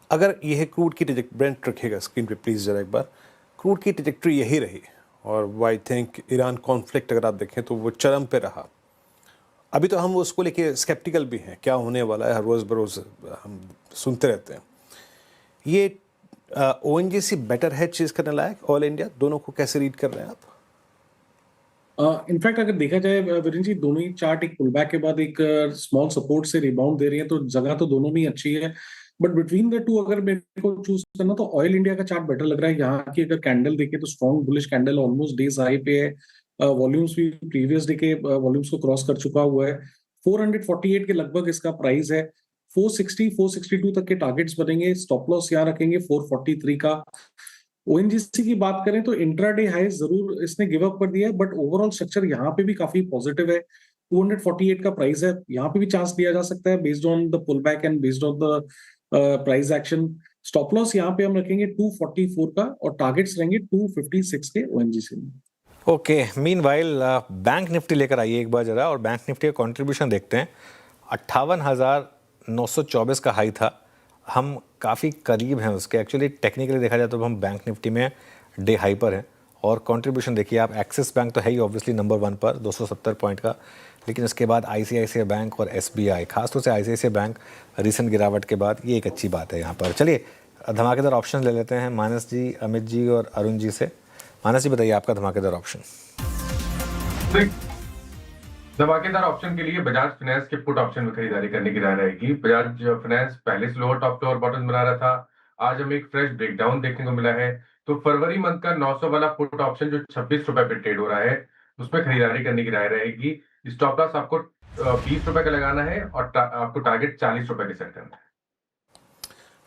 अगर यह क्रूड की ब्रेंट रखिएगा स्क्रीन पे प्लीज़ जरा एक बार, क्रूड की ट्रेजेक्ट्री यही रही, और आई थिंक ईरान कॉन्फ्लिक्ट अगर आप देखें तो वो चरम पे रहा। अभी तो हम उसको लेके स्केप्टिकल भी हैं, क्या होने वाला है, हर रोज़ बरोज़ हम सुनते रहते हैं। ये ONGC बेटर है चीज़ करने लायक, ऑल इंडिया, दोनों को कैसे रीड कर रहे हैं आप? इनफैक्ट अगर देखा जाए वीरेंद्र जी, दोनों ही चार्ट एक पुलबैक के बाद एक स्मॉल सपोर्ट से रिबाउंड दे रही है, तो जगह तो दोनों में अच्छी है। बट बिटवीन द टू अगर मेरे को चूज करना, तो ऑयल इंडिया का चार्ट बेटर लग रहा है। यहाँ की अगर कैंडल देखें तो strong bullish candle, almost days high पे है। वॉल्यूम्स भी प्रीवियस डे के वॉल्यूम्स को क्रॉस कर चुका हुआ है। 448 के लगभग इसका प्राइस है। 460, 462 तक के टारगेट्स बनेंगे। स्टॉप लॉस यहाँ रखेंगे 443 का। ONGC की बात करें तो इंट्राडे हाई जरूर इसने गिव अप कर दिया है, बट ओवरऑल स्ट्रक्चर यहाँ पे भी काफी पॉजिटिव है। 248 का प्राइस है, यहाँ पे भी चांस दिया जा सकता है based on the pull back and based on the price action. Stop loss यहाँ पे हम रखेंगे 244 का, और टारगेट्स रहेंगे 256 के ONGC में। ओके, मीनवाइल बैंक निफ्टी लेकर आइए एक बार जरा, और बैंक निफ्टी का कंट्रीब्यूशन देखते हैं। 58,924 का हाई था, हम काफ़ी करीब हैं उसके। एक्चुअली टेक्निकली देखा जाए तो हम बैंक निफ्टी में डे हाई पर हैं, और कंट्रीब्यूशन देखिए आप, एक्सिस बैंक तो है ही ऑब्वियसली नंबर 1 पर 270 पॉइंट का, लेकिन उसके बाद ICICI बैंक और SBI, खासतौर से ICICI बैंक रिसेंट गिरावट के बाद, ये एक अच्छी बात है यहाँ पर। चलिए धमाकेदार ऑप्शन ले लेते हैं मानस जी, अमित जी और अरुण जी से। मानस जी बताइए आपका धमाकेदार ऑप्शन। धमाकेदार ऑप्शन के लिए बजाज फाइनेंस के पुट ऑप्शन में खरीदारी करने की राय रहेगी। बजाज फाइनेंस पहले से लोअर टॉप लोअर बॉटम बना रहा था, आज हमें एक फ्रेश ब्रेकडाउन देखने को मिला है। तो फरवरी मंथ का 900 वाला पुट ऑप्शन जो 26 रुपए पे ट्रेड हो रहा है, उसमें खरीदारी करने की राय रहेगी। स्टॉप लॉस आपको 20 रुपए का लगाना है और आपको टारगेट 40 रुपए के सेट करना है।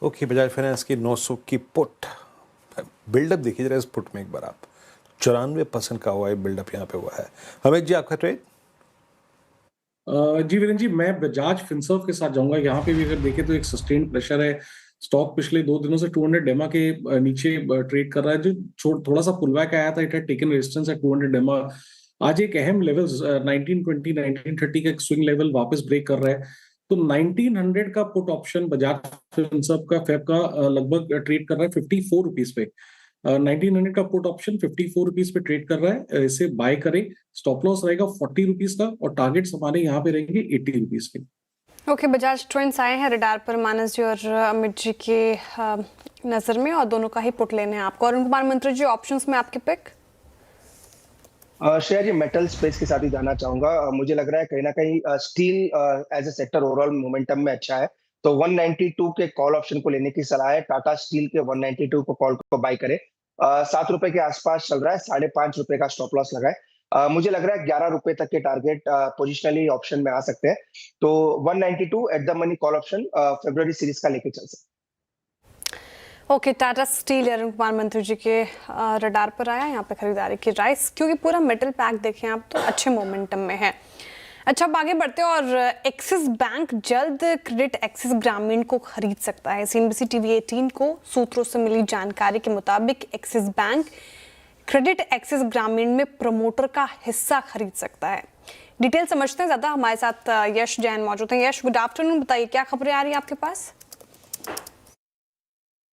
ओके, बजाज फाइनेंस की 900 की पुट बिल्डअप देखिए जरा इस पुट में एक बार आप, 94% का हुआ है बिल्डअप यहाँ पे हुआ है। अमित जी आपका ट्रेड? जी वीरेंद्र जी, मैं बजाज फिनसर्व के साथ जाऊंगा। यहाँ पे भी अगर देखें तो एक सस्टेन प्रेशर है। स्टॉक पिछले 2 दिनों से 200 डेमा के नीचे ट्रेड कर रहा है, जो थोड़ा सा पुल बैक आया था, it had taken resistance at 200 डेमा। आज एक अहम लेवल 1920 1930 का एक स्विंग लेवल वापस ब्रेक कर रहा है। तो 1900 का पुट ऑप्शन बजाज फिनसर्व का फेब का लगभग ट्रेड कर रहा है 54 रुपीज पे। 1900 का पुट ऑप्शन 54 रुपीज पे ट्रेड कर रहा है, इसे बाय करें। स्टॉप लॉस रहेगा 40 रुपीज का, और टारगेट्स हमारे यहाँ पे रहेंगे 80 रुपीज के। ओके, बजाज ट्विंस आए हैं रडार पर मानस जी और अमित जी के नजर में, और दोनों का ही पुट लेने हैं आपको। अरुण कुमार मंत्री जी, ऑप्शंस में आपके पिक? श्रेया जी, मेटल स्पेस के साथ ही जाना चाहूंगा। मुझे लग रहा है कहीं ना कहीं steel as a sector overall momentum में अच्छा है, तो 192 के कॉल ऑप्शन को लेने की सलाह है। टाटा स्टील के 192 को कॉल को बाय करें। 7 रुपए के आसपास चल रहा है, 5.5 रुपए का स्टॉप लॉस लगाए। मुझे लग रहा है 11 रुपए तक के टारगेट पोजिशनली ऑप्शन में आ सकते हैं, तो 192 at the money call option February series का लेके चल सकते हैं। ओके, टाटा स्टील अरुण कुमार मंत्री जी के रडार पर आया यहाँ पे खरीदारी की राइस, क्योंकि पूरा मेटल पैक देखें आप तो अच्छे मोमेंटम में है। अच्छा, अब आगे बढ़ते हैं, और एक्सिस बैंक जल्द क्रेडिट एक्सिस ग्रामीण को खरीद सकता है। CNBC TV 18 को सूत्रों से मिली जानकारी के मुताबिक एक्सिस बैंक क्रेडिट एक्सिस ग्रामीण में प्रमोटर का हिस्सा खरीद सकता है। डिटेल समझते हैं ज्यादा, हमारे साथ यश जैन मौजूद हैं। यश, गुड आफ्टरनून, बताइए क्या खबरें आ रही है आपके पास?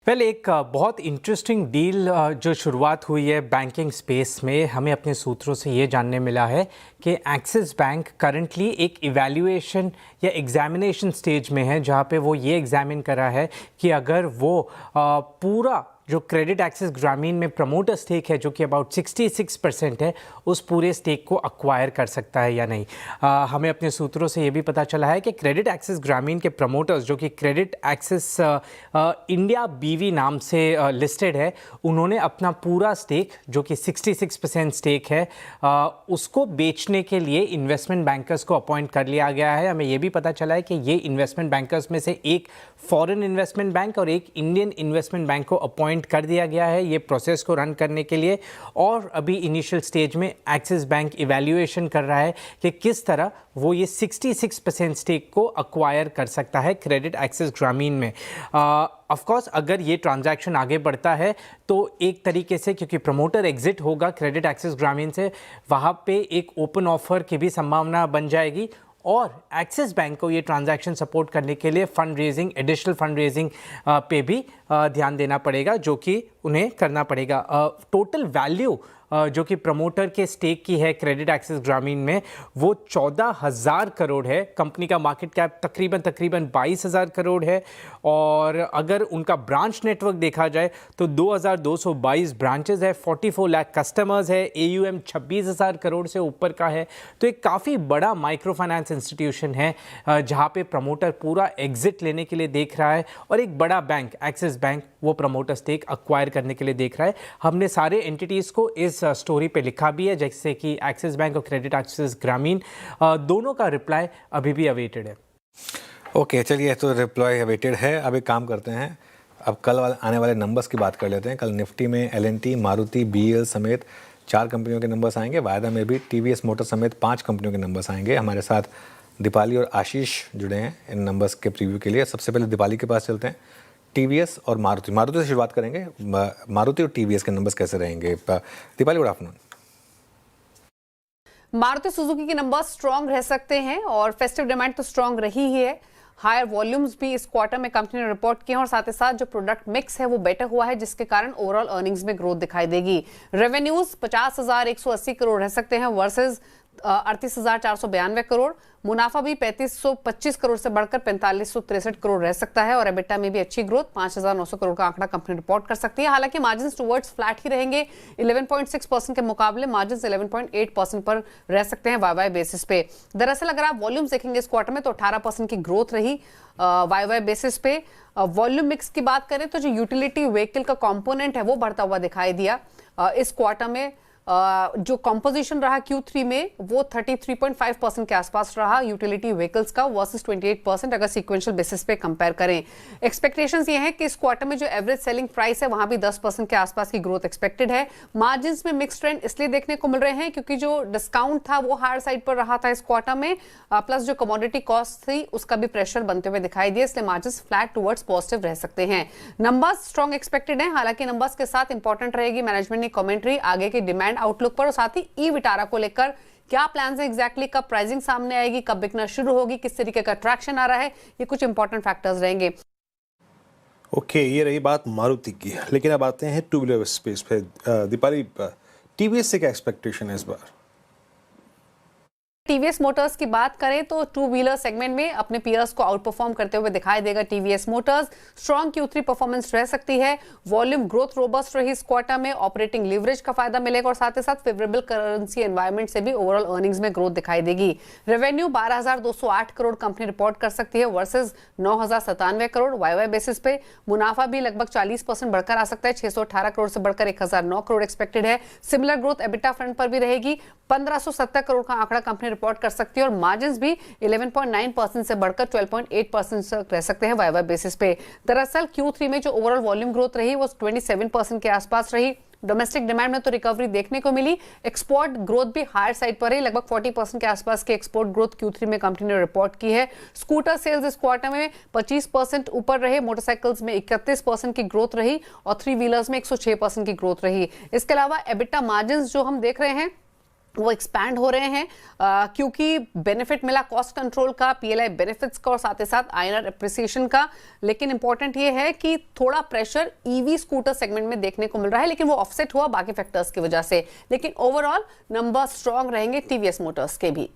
पहले एक बहुत इंटरेस्टिंग डील जो शुरुआत हुई है बैंकिंग स्पेस में, हमें अपने सूत्रों से ये जानने मिला है कि एक्सिस बैंक करंटली एक इवैल्यूएशन या एग्जामिनेशन स्टेज में है, जहाँ पे वो ये एग्जामिन कर रहा है कि अगर वो पूरा जो क्रेडिट एक्सिस ग्रामीण में प्रमोटर स्टेक है, जो कि अबाउट 66% है, उस पूरे स्टेक को अक्वायर कर सकता है या नहीं। हमें अपने सूत्रों से ये भी पता चला है कि क्रेडिट एक्सिस ग्रामीण के प्रमोटर्स, जो कि क्रेडिट एक्सिस इंडिया BV नाम से लिस्टेड है, उन्होंने अपना पूरा स्टेक, जो कि 66% स्टेक है, उसको बेचने के लिए इन्वेस्टमेंट बैंकर्स को अपॉइंट कर लिया गया है। हमें ये भी पता चला है कि ये इन्वेस्टमेंट बैंकर्स में से एक फॉरेन इन्वेस्टमेंट बैंक और एक इंडियन इन्वेस्टमेंट बैंक को अपॉइंट कर दिया गया है ये प्रोसेस को रन करने के लिए। और अभी इनिशियल स्टेज में एक्सिस बैंक इवैल्यूएशन कर रहा है कि किस तरह वो ये 66% स्टेक को अक्वायर कर सकता है क्रेडिट एक्सिस ग्रामीण में। ऑफ कोर्स अगर ये ट्रांजैक्शन आगे बढ़ता है तो एक तरीके से, क्योंकि प्रमोटर एग्जिट होगा क्रेडिट एक्सिस ग्रामीण से, वहाँ पे एक ओपन ऑफर की भी संभावना बन जाएगी, और एक्सिस बैंक को ये ट्रांजैक्शन सपोर्ट करने के लिए fund raising, additional fund raising पे भी ध्यान देना पड़ेगा, जो कि उन्हें करना पड़ेगा। टोटल वैल्यू जो कि प्रमोटर के स्टेक की है क्रेडिट एक्सिस ग्रामीण में, वो 14,000 करोड़ है। कंपनी का मार्केट कैप तकरीबन 22,000 करोड़ है, और अगर उनका ब्रांच नेटवर्क देखा जाए तो 2,222 ब्रांचेस है, 44 लाख कस्टमर्स है, AUM 26,000 करोड़ से ऊपर का है। तो एक काफ़ी बड़ा माइक्रो फाइनेंस इंस्टीट्यूशन है, जहाँ पे प्रमोटर पूरा एग्जिट लेने के लिए देख रहा है, और एक बड़ा बैंक एक्सिस बैंक वो प्रमोटर स्टेक अक्वायर करने के लिए देख रहा है। हमने सारे एंटिटीज़ को इस स्टोरी पे लिखा भी है, जैसे कि एक्सिस बैंक और क्रेडिट एक्सिस ग्रामीण, दोनों का रिप्लाई अभी भी अवेटेड है। ओके, चलिए, तो रिप्लाई अवेटेड है। अब एक काम करते हैं, अब कल आने वाले नंबर्स की बात कर लेते हैं। कल निफ्टी में L&T, मारुति, BEL समेत 4 कंपनियों के नंबर्स आएंगे। वायदा में भी TVS मोटर समेत 5 कंपनियों के नंबर्स आएंगे। हमारे साथ दीपाली और आशीष जुड़े हैं इन नंबर्स के प्रीव्यू के लिए। सबसे पहले दीपाली के पास चलते हैं। TVS और मारुति से शुरुआत करेंगे। मारुति और TVS के नंबर्स कैसे रहेंगे? Deepali, good afternoon. Maruti Suzuki के नंबर स्ट्रांग रह सकते हैं और फेस्टिव डिमांड तो स्ट्रांग रही ही है। हायर वॉल्यूम्स भी इस क्वार्टर में कंपनी ने रिपोर्ट किए हैं और साथ ही साथ जो प्रोडक्ट मिक्स है वो बेटर हुआ है, जिसके कारण ओवरऑल अर्निंग्स में ग्रोथ दिखाई देगी। रेवेन्यूज 50,180 करोड़ रह सकते हैं वर्सेस 38,492 करोड़। मुनाफा भी 3525 करोड़ से बढ़कर 4563 करोड़ रह सकता है और एबिटा में भी अच्छी ग्रोथ 5,900 करोड़ का आंकड़ा कंपनी रिपोर्ट कर सकती है। हालांकि मार्जिन्स टुवर्ड्स फ्लैट ही रहेंगे। 11.6% के मुकाबले मार्जिन्स 11.8% पर रह सकते हैं वाई बेसिस पे। दरअसल अगर आप वॉल्यूम्स देखेंगे इस क्वार्टर में तो 18% की ग्रोथ रही वाई बेसिस पे। वॉल्यूम मिक्स की बात करें तो जो यूटिलिटी व्हीकल का कंपोनेंट है वो बढ़ता हुआ दिखाई दिया इस क्वार्टर में। जो कंपोजिशन रहा Q3 में वो 33.5% के आसपास रहा यूटिलिटी व्हीकल्स का वर्सेस 28% अगर सीक्वेंशियल बेसिस पे कंपेयर करें। एक्सपेक्टेशंस ये है कि इस क्वार्टर में जो एवरेज सेलिंग प्राइस है वहां भी 10% के आसपास की ग्रोथ एक्सपेक्टेड है। मार्जिन्स में मिक्स ट्रेंड इसलिए देखने को मिल रहे हैं क्योंकि जो डिस्काउंट था वो हायर साइड पर रहा था इस क्वार्टर में, प्लस जो कमोडिटी कॉस्ट थी उसका भी प्रेशर बनते हुए दिखाई दिया, इसलिए मार्जिन्स फ्लैट टुवर्ड्स पॉजिटिव रह सकते हैं। नंबर्स स्ट्रॉन्ग एक्सपेक्टेड है, हालांकि नंबर्स के साथ इंपॉर्टेंट रहेगी मैनेजमेंट की कमेंट्री आगे की डिमांड आउटलुक पर और साथ ही ई विटारा को लेकर क्या प्लान्स है एग्जैक्टली, कब प्राइसिंग सामने आएगी, कब बिकना शुरू होगी, किस तरीके का ट्रैक्शन आ रहा है, ये कुछ इंपॉर्टेंट फैक्टर्स रहेंगे। ओके, ये रही बात मारुति की, लेकिन अब आते हैं टू व्हीलर स्पेस पे। दीपाली, टीवीएस से क्या एक्सपेक्टेशन है इस बार? टीवीएस मोटर्स की बात करें तो टू व्हीलर सेगमेंट में अपने पीयर्स को आउट परफॉर्म करते हुए दिखाई देगा TVS Motors. Strong Q3 performance रह सकती है। वॉल्यूम ग्रोथ रोबस्ट रही इस क्वार्टर में, ऑपरेटिंग लीवरेज का फायदा मिलेगा और साथ ही साथ फेवरेबल करेंसी एनवायरनमेंट से भी ओवरऑल अर्निंग्स में ग्रोथ दिखाई देगी। रेवेन्यू 12,208 करोड़ कंपनी रिपोर्ट कर सकती है वर्सेज 9,097 करोड़ वाई बेसिस पे। मुनाफा भी लगभग 40% बढ़कर आ सकता है, 618 करोड़ से बढ़कर 1,009 करोड़ एक्सपेक्टेड है। सिमिलर ग्रोथ एबिटा फ्रंट पर भी रहेगी, 1,570 करोड़ का आंकड़ा कंपनी रिपोर्ट कर सकती है और मार्जिन्स भी 11.9% से बढ़कर 12.8% तक रह सकते हैं वाई बेसिस पे। दरअसल Q3 में जो ओवरऑल वॉल्यूम ग्रोथ रही वो 27% के आसपास रही। डोमेस्टिक डिमांड में तो रिकवरी देखने को मिली, एक्सपोर्ट ग्रोथ भी हायर साइड पर है, लगभग 40% के आसपास की एक्सपोर्ट ग्रोथ Q3 में कंपनी ने रिपोर्ट की है। स्कूटर सेल्स इस क्वार्टर में 25% ऊपर रहे, मोटरसाइकिल्स में 31% की ग्रोथ रही और 3 व्हीलर्स में 106% की ग्रोथ रही। इसके अलावा एबिटा मार्जिन्स जो हम देख रहे हैं वो एक्सपैंड हो रहे हैं क्योंकि बेनिफिट मिला कॉस्ट कंट्रोल का, पीएलआई बेनिफिट्स का और साथ ही साथ आईएनआर एप्रिसिएशन का। लेकिन इंपॉर्टेंट ये है कि थोड़ा प्रेशर ईवी स्कूटर सेगमेंट में देखने को मिल रहा है, लेकिन वो ऑफसेट हुआ बाकी फैक्टर्स की वजह से। लेकिन ओवरऑल नंबर स्ट्रांग रहेंगे टीवीएस मोटर्स के भी।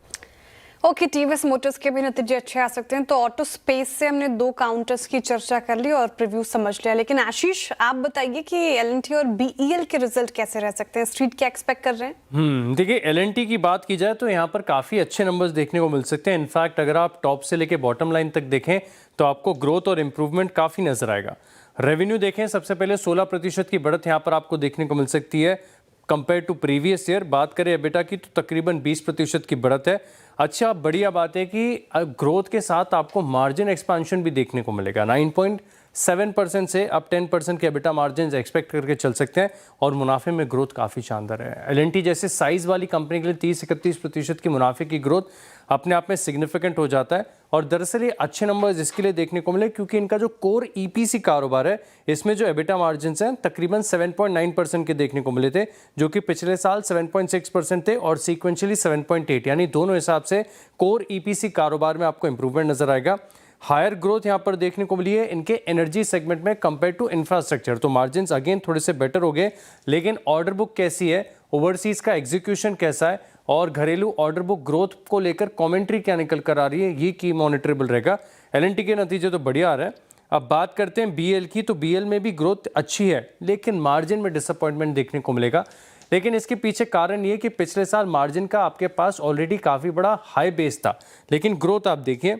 ओके, टीवीएस मोटर्स के भी नतीजे अच्छे आ सकते हैं। तो ऑटो स्पेस से हमने 2 काउंटर्स की चर्चा कर ली और प्रीव्यू समझ लिया, लेकिन आशीष आप बताइए कि एलएनटी और बीईएल के रिजल्ट कैसे रह सकते हैं, स्ट्रीट क्या एक्सपेक्ट कर रहे हैं? देखिए, एलएनटी की बात की जाए तो यहाँ पर काफ़ी अच्छे नंबर्स देखने को मिल सकते हैं। इनफैक्ट अगर आप टॉप से लेके बॉटम लाइन तक देखें तो आपको ग्रोथ और इम्प्रूवमेंट काफ़ी नजर आएगा। रेवेन्यू देखें, सबसे पहले 16% की बढ़त यहाँ पर आपको देखने को मिल सकती है कंपेयर टू प्रीवियस ईयर। बात करें एबिटा की तो तकरीबन 20% की बढ़त है। अच्छा, बढ़िया बात है कि ग्रोथ के साथ आपको मार्जिन एक्सपांशन भी देखने को मिलेगा। 9.7% से अब 10% के एबिटा मार्जिन एक्सपेक्ट करके चल सकते हैं और मुनाफे में ग्रोथ काफ़ी शानदार है। एलएनटी जैसे साइज़ वाली कंपनी के लिए 30-31% की मुनाफे की ग्रोथ अपने आप में सिग्निफिकेंट हो जाता है और दरअसल ये अच्छे नंबर्स इसके लिए देखने को मिले क्योंकि इनका जो कोर ईपीसी कारोबार है इसमें जो एबिटा मार्जिन्स हैं तकरीबन 7.9% के देखने को मिले थे, जो कि पिछले साल 7.6% थे और सीक्वेंशियली 7.8, यानी दोनों हिसाब से कोर ईपीसी कारोबार में आपको इंप्रूवमेंट नजर आएगा। हायर ग्रोथ यहाँ पर देखने को मिली है इनके एनर्जी सेगमेंट में कंपेयर टू इंफ्रास्ट्रक्चर, तो मार्जिन्स अगेन थोड़े से बेटर हो गए। लेकिन ऑर्डर बुक कैसी है, ओवरसीज का एग्जीक्यूशन कैसा है और घरेलू ऑर्डर बुक ग्रोथ को लेकर कमेंट्री क्या निकल कर आ रही है, ये की मॉनिटरेबल रहेगा। एलएनटी के नतीजे तो बढ़िया आ रहे हैं। अब बात करते हैं बीएल की, तो बीएल में भी ग्रोथ अच्छी है लेकिन मार्जिन में डिसअपॉइंटमेंट देखने को मिलेगा। लेकिन इसके पीछे कारण ये कि पिछले साल मार्जिन का आपके पास ऑलरेडी काफ़ी बड़ा हाई बेस था, लेकिन ग्रोथ आप देखिए,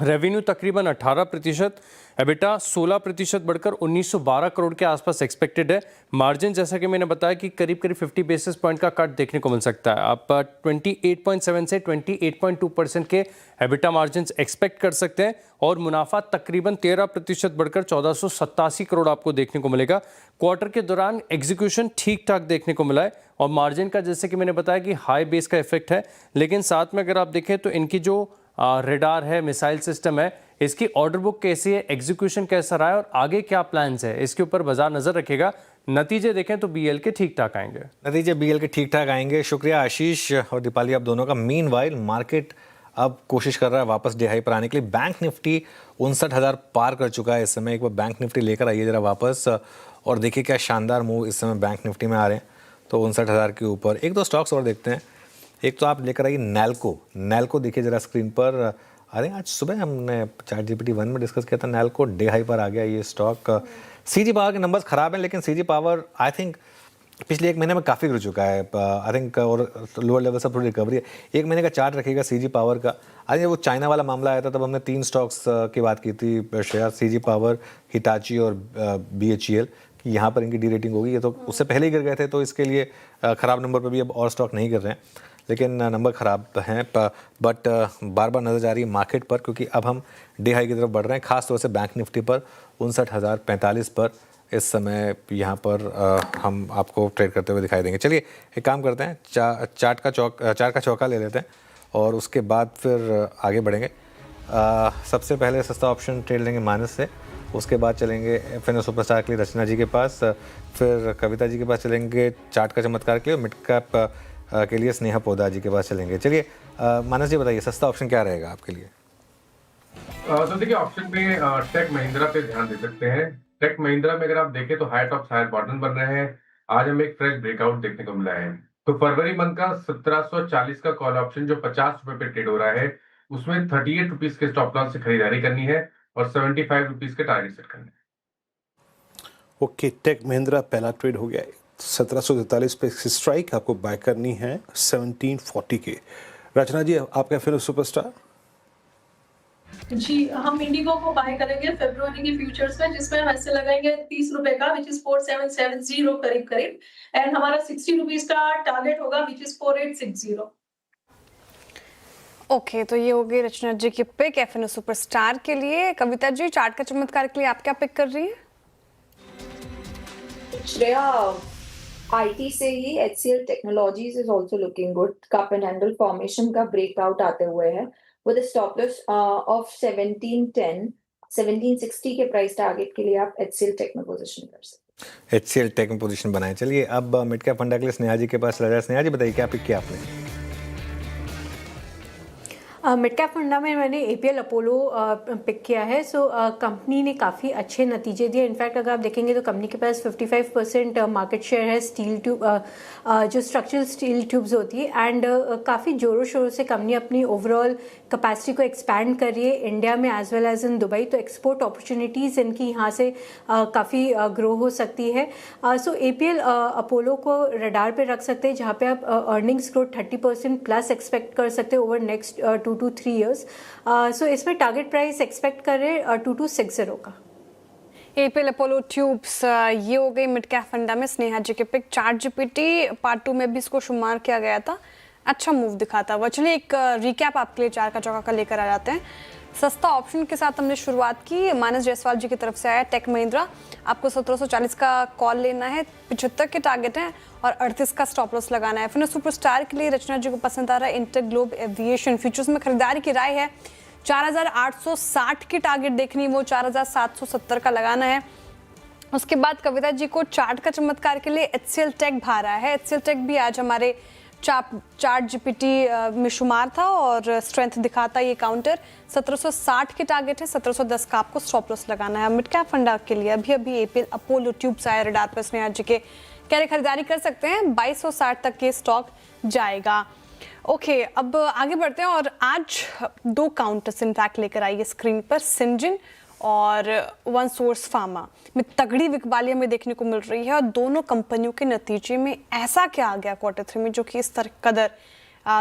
रेवेन्यू तकरीबन 18%, एबिटा 16% बढ़कर 1912 करोड़ के आसपास एक्सपेक्टेड है। मार्जिन जैसा कि मैंने बताया कि करीब 50 बेसिस पॉइंट का कट देखने को मिल सकता है। आप 28.7 से 28.2% के एबिटा मार्जिन एक्सपेक्ट कर सकते हैं और मुनाफा तकरीबन 13% बढ़कर 1487 करोड़ आपको देखने को मिलेगा। क्वार्टर के दौरान एग्जीक्यूशन ठीक ठाक देखने को मिला है और मार्जिन का जैसे कि मैंने बताया कि हाई बेस का इफेक्ट है, लेकिन साथ में अगर आप देखें तो इनकी जो रेडार है, मिसाइल सिस्टम है, इसकी ऑर्डर बुक कैसी है, एग्जीक्यूशन कैसा रहा है और आगे क्या प्लान्स है, इसके ऊपर बाजार नजर रखेगा। नतीजे देखें तो बीएल के ठीक ठाक आएंगे। नतीजे बीएल के ठीक ठाक आएंगे। शुक्रिया आशीष और दीपाली आप दोनों का। मीनवाइल मार्केट अब कोशिश कर रहा है वापस डे हाई पर आने के लिए। बैंक निफ्टी 59,000 पार कर चुका है इस समय। एक बार बैंक निफ्टी लेकर आइए जरा वापस और देखिए क्या शानदार मूव इस समय बैंक निफ्टी में आ रहे हैं। तो 59,000 के ऊपर एक दो स्टॉक्स और देखते हैं। एक तो आप लेकर आइए नैल्को देखिए जरा स्क्रीन पर। अरे आज सुबह हमने ChatGPT 1 में डिस्कस किया था, नैल्को डे हाई पर आ गया ये स्टॉक। सीजी पावर के नंबर्स खराब हैं, लेकिन सीजी पावर आई थिंक पिछले एक महीने में काफ़ी गिर चुका है आई थिंक, और लोअर लेवल से थोड़ी रिकवरी है। एक महीने का चार्ट रखिएगा सीजी पावर का। आज वो चाइना वाला मामला आया था तब हमने 3 स्टॉक्स की बात की थी शेयर, सीजी पावर, हिटाची और BHEL, कि यहाँ पर इनकी डी रेटिंग होगी। ये तो उससे पहले ही गिर गए थे, तो इसके लिए ख़राब नंबर पर भी अब और स्टॉक नहीं गिर रहे हैं, लेकिन नंबर ख़राब हैं। बट बार बार नज़र जा रही है मार्केट पर, क्योंकि अब हम डे हाई की तरफ बढ़ रहे हैं, खास तौर से बैंक निफ्टी पर 59,045 पर इस समय यहाँ पर हम आपको ट्रेड करते हुए दिखाई देंगे। चलिए एक काम करते हैं, चार का चौका ले लेते हैं और उसके बाद फिर आगे बढ़ेंगे। सबसे पहले सस्ता ऑप्शन ट्रेड लेंगे मानस से, उसके बाद चलेंगे FNO सुपरस्टार के लिए रचना जी के पास, फिर कविता जी के पास चलेंगे चार्ट का चमत्कार के लिए, मिड कैप के लिए स्नेहा पोदा जी के पास चलेंगे। चलिए मानस जी बताइए सस्ता ऑप्शन क्या रहेगा आपके लिए? तो देखिए ऑप्शन में टेक महिंद्रा पे ध्यान दे सकते हैं। टेक महिंद्रा में अगर आप देखें तो हायर टॉप्स हायर बॉटम बन रहे हैं। आज हमें एक फ्रेश ब्रेकआउट देखने को मिला है। तो फरवरी मंथ का 1740 का कॉल ऑप्शन जो 50 रुपए पे ट्रेड हो रहा है, उसमें 38 रुपीज के स्टॉप लॉस से खरीदारी करनी है और 75 रुपीज के टारगेट सेट करने हैं। ओके, टेक महिंद्रा पहला ट्रेड हो गया है। 1743 पे स्ट्राइक आपको बाय करनी है 1740 के। रचना जी आपका FNO सुपरस्टार? जी, हम इंडिगो को बाय करेंगे फरवरी के फ्यूचर्स में, जिसमें हम ऐसे लगाएंगे 30 रुपए का, विच इज 4770 करीब करीब, एंड हमारा 60 रुपीज का टारगेट होगा, विच इज 4860। ओके, तो ये हो गई रचना जी की पिक FNO सुपरस्टार के लिए। कविता जी चार्ट का चमत्कार के लिए आप क्या पिक कर रही हैं? श्रेया IT से ही HCL technologies is also looking good. Cup and handle formation का ब्रेकआउट आते हुए है विद स्टॉप लॉस ऑफ 1710, 1760 के प्राइस टारगेट के लिए आप HCL टेक में पोजीशन कर सकते हैं। HCL टेक में पोजीशन बनाएं। चलिए अब मिड कैप फंडा के लिए स्नेहा जी के पास चला जाए। स्नेहा जी बताइए क्या पिक किया आपने? मिड कैप फंडा में मैंने APL अपोलो पिक किया है। सो कंपनी ने काफ़ी अच्छे नतीजे दिए। इनफैक्ट अगर आप देखेंगे तो कंपनी के पास 55% मार्केट शेयर है स्टील ट्यूब, जो स्ट्रक्चरल स्टील ट्यूब्स होती है, एंड काफ़ी जोरों शोरों से कंपनी अपनी ओवरऑल कैपेसिटी को एक्सपैंड कर रही है इंडिया में as well as in Dubai. तो एक्सपोर्ट अपॉर्चुनिटीज़ इनकी यहाँ से काफ़ी ग्रो हो सकती है। सो APL अपोलो को रडार पे रख सकते हैं, जहाँ पे आप अर्निंग्स ग्रोथ 30% प्लस एक्सपेक्ट कर सकते हैं ओवर नेक्स्ट 2 to 3 years। सो इसमें टारगेट प्राइस एक्सपेक्ट करें 2260 का। APL अपोलो ट्यूब्स ये हो गई मिड कैप फंडा में स्नेहा जी के पिक। ChatGPT पार्ट 2 में भी इसको शुमार किया गया था, अच्छा मूव दिखाता हुआ। चलिए एक रिकैप आपके लिए चार का चौका का लेकर आ जाते हैं। सस्ता ऑप्शन के साथ हमने शुरुआत की, मानस जायसवाल जी की तरफ से आया टेक महिंद्रा। आपको 1740 का कॉल लेना है, 75 के टारगेट हैं और 38 का स्टॉप लॉस लगाना है। FNO सुपरस्टार के लिए रचना जी को पसंद आ रहा है इंटर ग्लोब एविएशन। फ्यूचर्स में खरीदारी की राय है, 4860 की टारगेट देखनी, वो 4770 का लगाना है। उसके बाद कविता जी को चार्ट का चमत्कार के लिए HCL टेक भा रहा है। HCL टेक भी आज हमारे ChatGPT में शुमार था और स्ट्रेंथ दिखाता ये काउंटर। 1760 के टारगेट है, 1710 का आपको स्टॉप लॉस लगाना है। मिड कैप फंडा के लिए अभी अभी APL अपोलो ट्यूब्स आए रडार पर, स्नेहा जी के कह रहे खरीदारी कर सकते हैं, 2260 तक के स्टॉक जाएगा। ओके, अब आगे बढ़ते हैं और आज 2 काउंटर्स इनफैक्ट लेकर आइए स्क्रीन पर। सिंजिन और वन सोर्स फार्मा में तगड़ी बिकवाली हमें देखने को मिल रही है और दोनों कंपनियों के नतीजे में ऐसा क्या आ गया Q3 में जो कि इस तरह कदर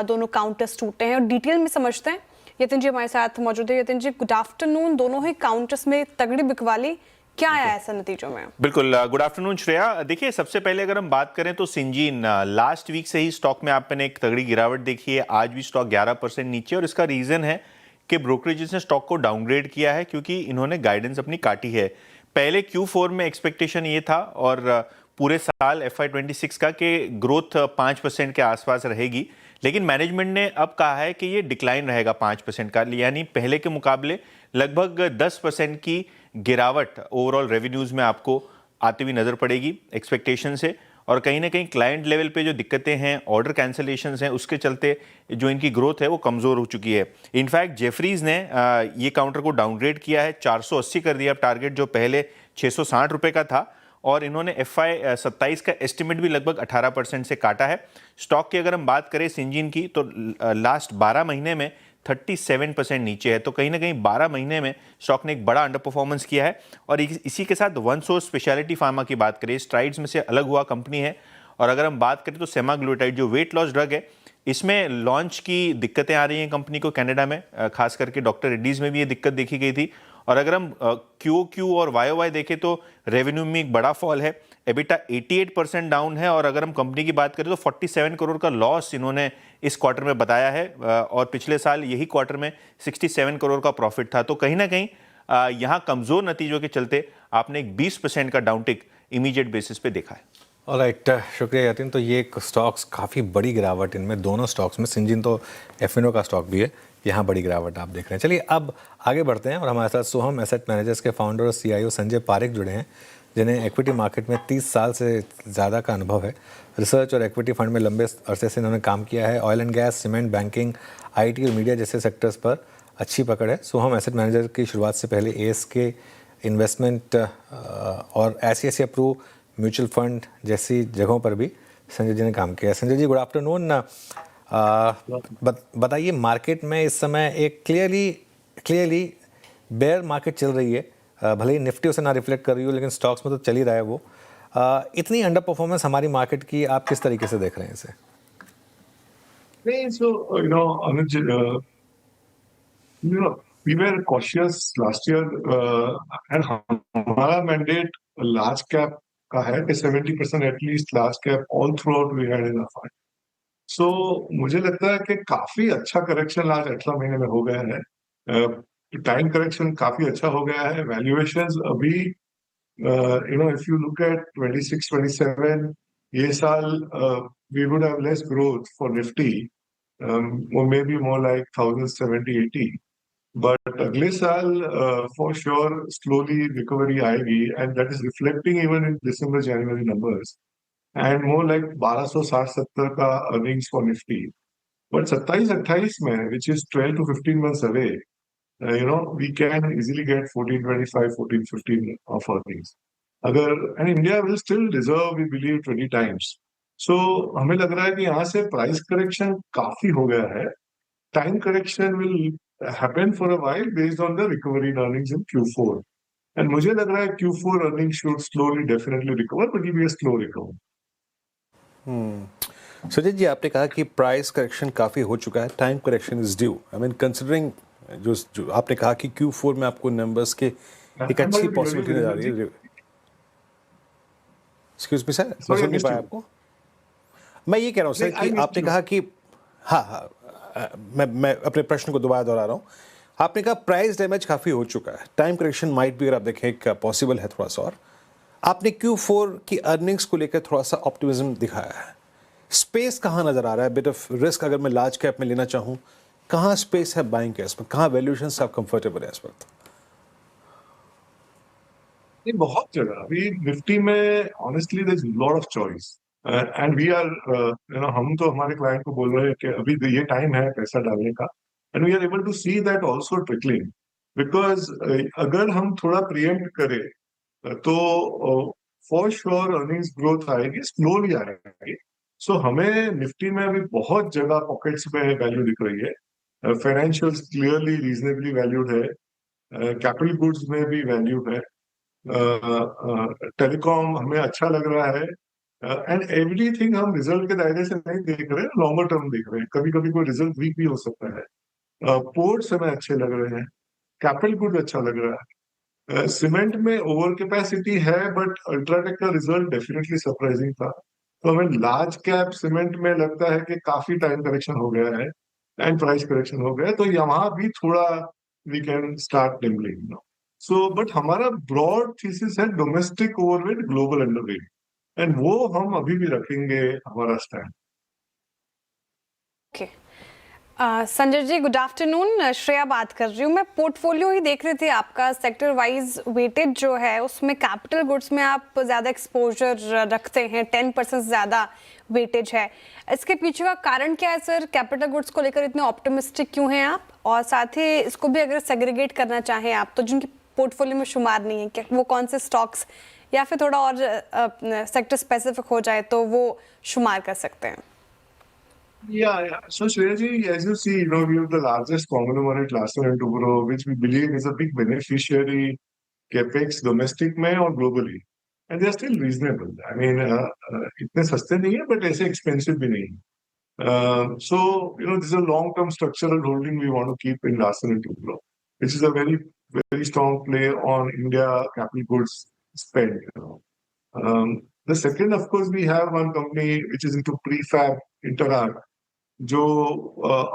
दोनों काउंटर्स टूटे हैं, और डिटेल में समझते हैं। यतिन जी हमारे साथ मौजूद है। यतिन जी गुड आफ्टरनून। दोनों ही काउंटर्स में तगड़ी बिकवाली, क्या आया ऐसा नतीजों में? बिल्कुल, गुड आफ्टरनून श्रेया। देखिए सबसे पहले अगर हम बात करें तो सिंजीन लास्ट वीक से ही स्टॉक में आपने एक तगड़ी गिरावट देखी है। आज भी स्टॉक 11% नीचे, और इसका रीजन है कि ब्रोकरेजेस ने स्टॉक को डाउनग्रेड किया है क्योंकि इन्होंने गाइडेंस अपनी काटी है। पहले Q4 में एक्सपेक्टेशन ये था और पूरे साल FY26 का कि ग्रोथ 5% के आसपास रहेगी, लेकिन मैनेजमेंट ने अब कहा है कि ये डिक्लाइन रहेगा 5% का, यानी पहले के मुकाबले लगभग 10% की गिरावट ओवरऑल रेवेन्यूज में आपको आती हुई नज़र पड़ेगी एक्सपेक्टेशन से, और कहीं ना कहीं क्लाइंट लेवल पे जो दिक्कतें हैं, ऑर्डर कैंसलेशंस हैं, उसके चलते जो इनकी ग्रोथ है वो कमज़ोर हो चुकी है। इनफैक्ट जेफरीज ने ये काउंटर को डाउनग्रेड किया है, 480 कर दिया टारगेट, जो पहले 660 रुपये का था, और इन्होंने FY 27 का एस्टिमेट भी लगभग 18% से काटा है। स्टॉक की अगर हम बात करें सिंजीन की, तो लास्ट 12 महीने में 37% नीचे है, तो कहीं ना कहीं 12 महीने में स्टॉक ने एक बड़ा अंडर परफॉर्मेंस किया है। और इसी के साथ वन सोर्स स्पेशलिटी फार्मा की बात करें, स्ट्राइड्स में से अलग हुआ कंपनी है। और अगर हम बात करें तो सेमाग्लूटाइड जो वेट लॉस ड्रग है, इसमें लॉन्च की दिक्कतें आ रही हैं कंपनी को कनाडा में, खास करके डॉक्टर रेड्डीज में भी ये दिक्कत देखी गई थी। और अगर हम QOQ और YOY देखें तो रेवेन्यू में एक बड़ा फॉल है, एबिटा 88% डाउन है, और अगर हम कंपनी की बात करें तो 47 करोड़ का लॉस इन्होंने इस क्वार्टर में बताया है, और पिछले साल यही क्वार्टर में 67 करोड़ का प्रॉफिट था। तो कहीं ना कहीं यहाँ कमज़ोर नतीजों के चलते आपने एक 20% का डाउनटिक इमीडिएट बेसिस पे देखा है। ऑलराइट, शुक्रिया यतिन। तो ये स्टॉक्स काफ़ी बड़ी गिरावट इनमें, दोनों स्टॉक्स में, सिंजीन तो F&O का स्टॉक भी है, यहाँ बड़ी गिरावट आप देख रहे हैं। चलिए अब आगे बढ़ते हैं, और हमारे साथ सोहम एसेट मैनेजर्स के फाउंडर और CIO संजय पारेख जुड़े हैं, जिन्हें इक्विटी मार्केट में 30 साल से ज़्यादा का अनुभव है। रिसर्च और इक्विटी फंड में लंबे अरसे से इन्होंने काम किया है। Oil and gas, cement, banking, IT और मीडिया जैसे सेक्टर्स पर अच्छी पकड़ है। सोहम एसेट मैनेजर की शुरुआत से पहले ASK इन्वेस्टमेंट और ICICI प्रो म्यूचुअल फंड जैसी जगहों पर भी संजय जी ने काम किया है। Sanjay ji, good afternoon. बताइए, मार्केट में इस समय एक क्लियरली बेयर मार्केट चल रही है, भले ही निफ्टी उसे ना रिफ्लेक्ट कर रही हो, लेकिन स्टॉक्स में तो चल ही रहा है वो। इतनी अंडर परफॉर्मेंस हमारी मार्केट की आप किस तरीके से देख रहे हैं इसे? नहीं, so Anuj, we were cautious last year, and हमारा mandate large cap का है कि 70% at least large cap all throughout we had in our fund. So मुझे लगता है कि काफी अच्छा करेक्शन आज 18 महीने में हो गया है। टाइम करेक्शन काफी अच्छा हो गया है। वैल्यूएशंस अभी if you look at 26, 27, ये साल we would have less growth for Nifty, or maybe more like 1070, 80. But अगले साल for sure slowly recovery आएगी, and that is reflecting even in December, January numbers, and more like 1260-70 का earnings for Nifty. But 27-28 में, which is 12 to 15 months away, we can easily get 1425, 1415 of earnings. And India will still deserve, we believe, 20 times. So हमें लग रहा है कि यहाँ से price correction काफी हो गया है. Time correction will happen for a while based on the recovery in earnings in Q4. And मुझे लग रहा है Q4 earnings should slowly definitely recover, but it will be a slow recovery. Sujit जी, आपने कहा कि प्राइस करेक्शन काफ़ी हो चुका है, time correction is due. I mean considering जो आपने कहा कि Q4 में आपको नंबर्स के एक अच्छी पॉसिबिलिटी नजर आ रही है। एक्सक्यूज मी सर, मैं सुन नहीं पाया आपको। मैं ये कह रहा हूँ सर कि आपने कहा कि हाँ, मैं अपने प्रश्न को दोबारा दोहरा रहा हूँ। आपने कहा प्राइस डैमेज काफ़ी हो चुका है, टाइम करेक्शन माइट भी, अगर आप देखें, एक पॉसिबल है थोड़ा सा। और आपने Q4 की अर्निंग्स को लेकर थोड़ा सा ऑप्टिमिज्म दिखाया है। स्पेस कहाँ नजर आ रहा है? बिट ऑफ रिस्क अगर मैं लार्ज कैप में लेना चाहूँ, कहाँ स्पेस है बाइंग के, इसमें कहाँ वैल्यूएशन से आप कंफर्टेबल है इस वक्त? बहुत जगह अभी निफ्टी में honestly there is lot of choice, and we are हम तो हमारे क्लाइंट को बोल रहे हैं कि अभी ये टाइम है पैसा डालने का, and we are able to see that also trickling, because अगर हम थोड़ा प्रीएम्प्ट करें तो फॉर श्योर अर्निंग्स ग्रोथ आएगी, स्लोली आएगी। सो हमें निफ्टी में अभी बहुत जगह पॉकेट्स में वैल्यू दिख रही है। फाइनेंशियल्स क्लियरली रीजनेबली वैल्यूड है, कैपिटल गुड्स में भी वैल्यू है, टेलीकॉम हमें अच्छा लग रहा है, एंड एवरीथिंग हम रिजल्ट के दायरे से नहीं देख रहे हैं, लॉन्गर टर्म देख रहे हैं। कभी कभी कोई रिजल्ट वीक भी हो सकता है। पोर्ट्स हमें अच्छे लग रहे हैं, कैपिटल गुड अच्छा लग रहा है। सीमेंट में ओवर कैपेसिटी है, बट अल्ट्राटेक का रिजल्ट डेफिनेटली सरप्राइजिंग था। तो हमें लार्ज कैप सीमेंट में लगता है कि काफी टाइम करेक्शन हो गया है एंड प्राइस करेक्शन हो गया है, तो यहाँ भी थोड़ा we can start nibbling now. So but हमारा ब्रॉड थीसिस है domestic overweight, global underweight, and वो हम अभी भी रखेंगे हमारा stand. Okay, Sanjay ji good afternoon, Shreya बात कर रही हूँ। मैं पोर्टफोलियो ही देख रही थी आपका, सेक्टर वाइज वेटेड जो है उसमें कैपिटल गुड्स में आप ज़्यादा एक्सपोजर रखते हैं, 10% ज़्यादा वेटेज है। इसके पीछे का कारण क्या है सर? कैपिटल गुड्स को लेकर इतने ऑप्टिमिस्टिक क्यों हैं आप? और साथ ही इसको भी अगर सेग्रीगेट करना चाहें आप, तो जिनकी पोर्टफोलियो में शुमार नहीं है, क्या वो कौन से स्टॉक्स, या फिर थोड़ा और सेक्टर स्पेसिफिक हो जाए तो वो शुमार कर सकते हैं? Yeah. So Shreyaji, as you see, we have the largest conglomerate Larsen & Toubro, which we believe is a big beneficiary capex domestic में और globally, and they are still reasonable. I mean, इतने सस्ते नहीं है, but ऐसे expensive भी नहीं. So this is a long-term structural holding we want to keep in Larsen & Toubro, which is a very, very strong play on India capital goods spend. The second, of course, we have one company which is into prefab, Interart, जो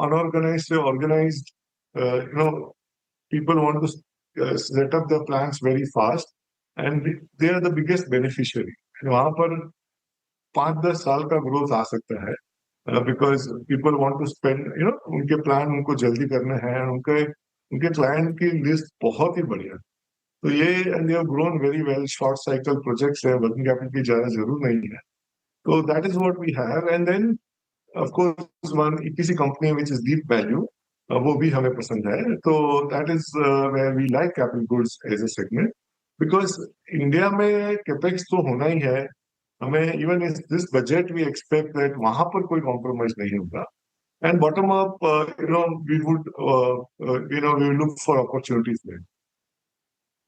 unorganized से organized, people want to set up their plants very fast, and they are the biggest beneficiary. वहाँ पर 5-10 साल का growth आ सकता है, because people want to spend, उनके plan उनको जल्दी करने हैं, उनके client की list बहुत ही बढ़िया। तो ये and they have grown very well, short cycle projects है, working capital की ज़्यादा जरूर नहीं है। So that is what we have, and then of course one EPC company which is Deep Value, वो भी हमें पसंद है। तो that is where we like capital goods as a segment, because India में capex तो होना ही है, हमें even in this budget we expect that वहाँ पर कोई compromise नहीं होगा, and bottom up we would we will look for opportunities there.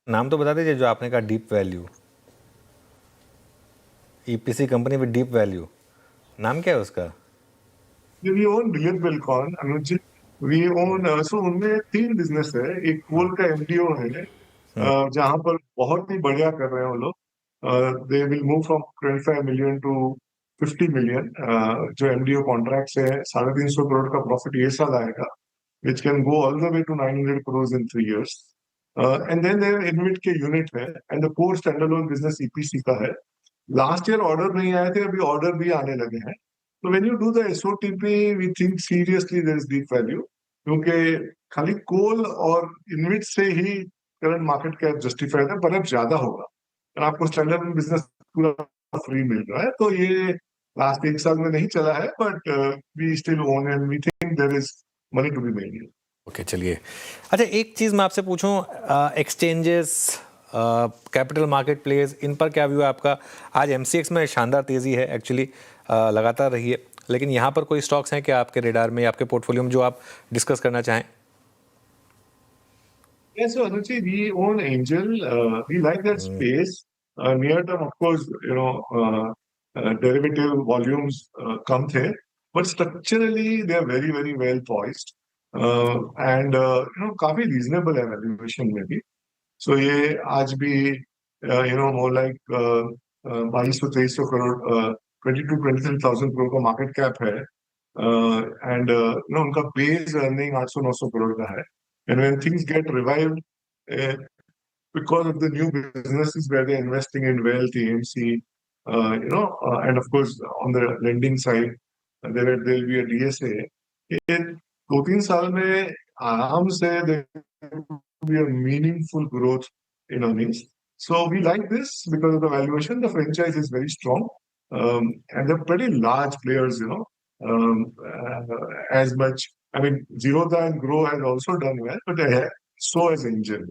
नाम तो बता दीजिए जो आपने कहा, deep value, EPC company with deep value, नाम क्या है उसका? We own Brilliant Belcon, Anuj. We own, so उनमें 3 बिजनेस है। एक कोल का MDO है, जहाँ पर बहुत ही बढ़िया कर रहे हैं वो लोग। They will move from 25 million to 50 million, जो MDO कॉन्ट्रैक्ट्स है, 350 करोड़ का प्रॉफिट ये साल आएगा, which can go all the way to 900 crores in 3 years. And then their InvIT के यूनिट है, and the core standalone business EPC का है। लास्ट ईयर ऑर्डर नहीं आए थे, अभी ऑर्डर भी आने लगे हैं। So when you do the SOTP, we think seriously there is deep value, क्योंकि खाली कोल और इनविट से ही करंट मार्केट कैप जस्टिफाइड है, पर अब ज्यादा होगा और आपको स्टैंडर्ड बिजनेस पूरा फ्री मिल रहा है। तो ये लास्ट 1 साल में नहीं चला है, but we still own and we think there is money to be made. Okay, चलिए। अच्छा, एक चीज़ मैं आपसे पूछूं, एक्सचेंजेस, कैपिटल मार्केट प्लेस, इन पर क्या व्यू है आपका? आज MCX में शानदार तेज़ी है, एक्चुअली लगातार रही है, लेकिन यहाँ पर कोई स्टॉक्स हैं क्या आपके रेडार में, आपके पोर्टफोलियो में, जो आप डिस्कस करना चाहें? Yes, so Anuji, we own Angel. We like that space. Near term, of course, derivative volumes come थे, but structurally they are very, very well poised. And काफी reasonable है valuation में भी. So ये आज भी more like 2200-2300 करोड़, 22,000-23,000 करोड़ का market cap है, and उनका बेस अर्निंग 800-900 करोड़ का है। And when things get revived because of the new businesses where they're investing in wealth, AMC, and of course on the lending side there will be a DSA. In 2-3 साल में आराम से there will be a meaningful growth in earnings. So we like this because of the valuation. The franchise is very strong, and they're pretty large players. As much. I mean, Zerodha and Grow has also done well, but so has Angel.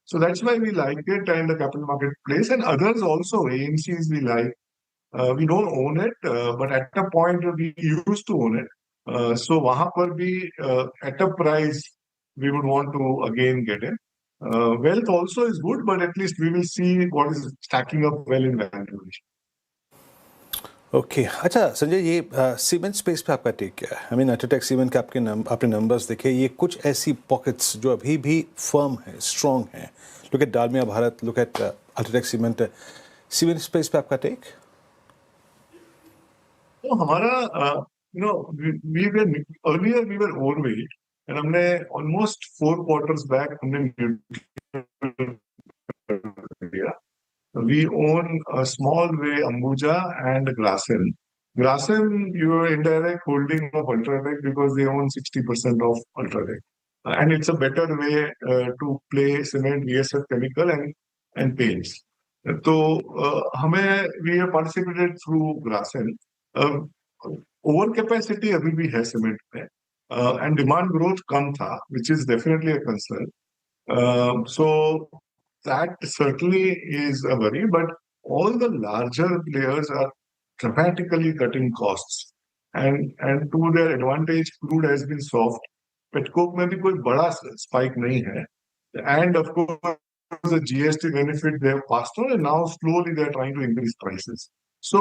So that's why we like it, and the capital marketplace, and others also. AMCs we like. We don't own it, but at a point we used to own it. So वहाँ पर भी at a price we would want to again get it. Wealth also is good, but at least we will see what is stacking up well in valuation. Okay, अच्छा संजय, ये cement space पे आपका take क्या है? I mean UltraTech cement के आपने numbers देखे, ये कुछ ऐसी पॉकेट्स जो अभी भी फर्म है, स्ट्रॉन्ग है। Look at Dalmia Bharat, look at UltraTech cement cement space पे आपका टेक? तो हमारा earlier we were overweight, and हमने almost 4 quarters back हमने We own a small way Ambuja and Grasim. Grasim, you are indirect holding of Ultratech because they own 60% of Ultratech. And it's a better way to play cement, VSF chemical and paints. तो हमें we have participated through Grasim. Over capacity अभी भी है cement में and demand growth कम था, which is definitely a concern. So that certainly is a worry, but all the larger players are dramatically cutting costs. And to their advantage, crude has been soft. Petcoke में भी कोई बड़ा spike नहीं है. And of course, the GST benefit they have passed on, and now slowly they are trying to increase prices. So,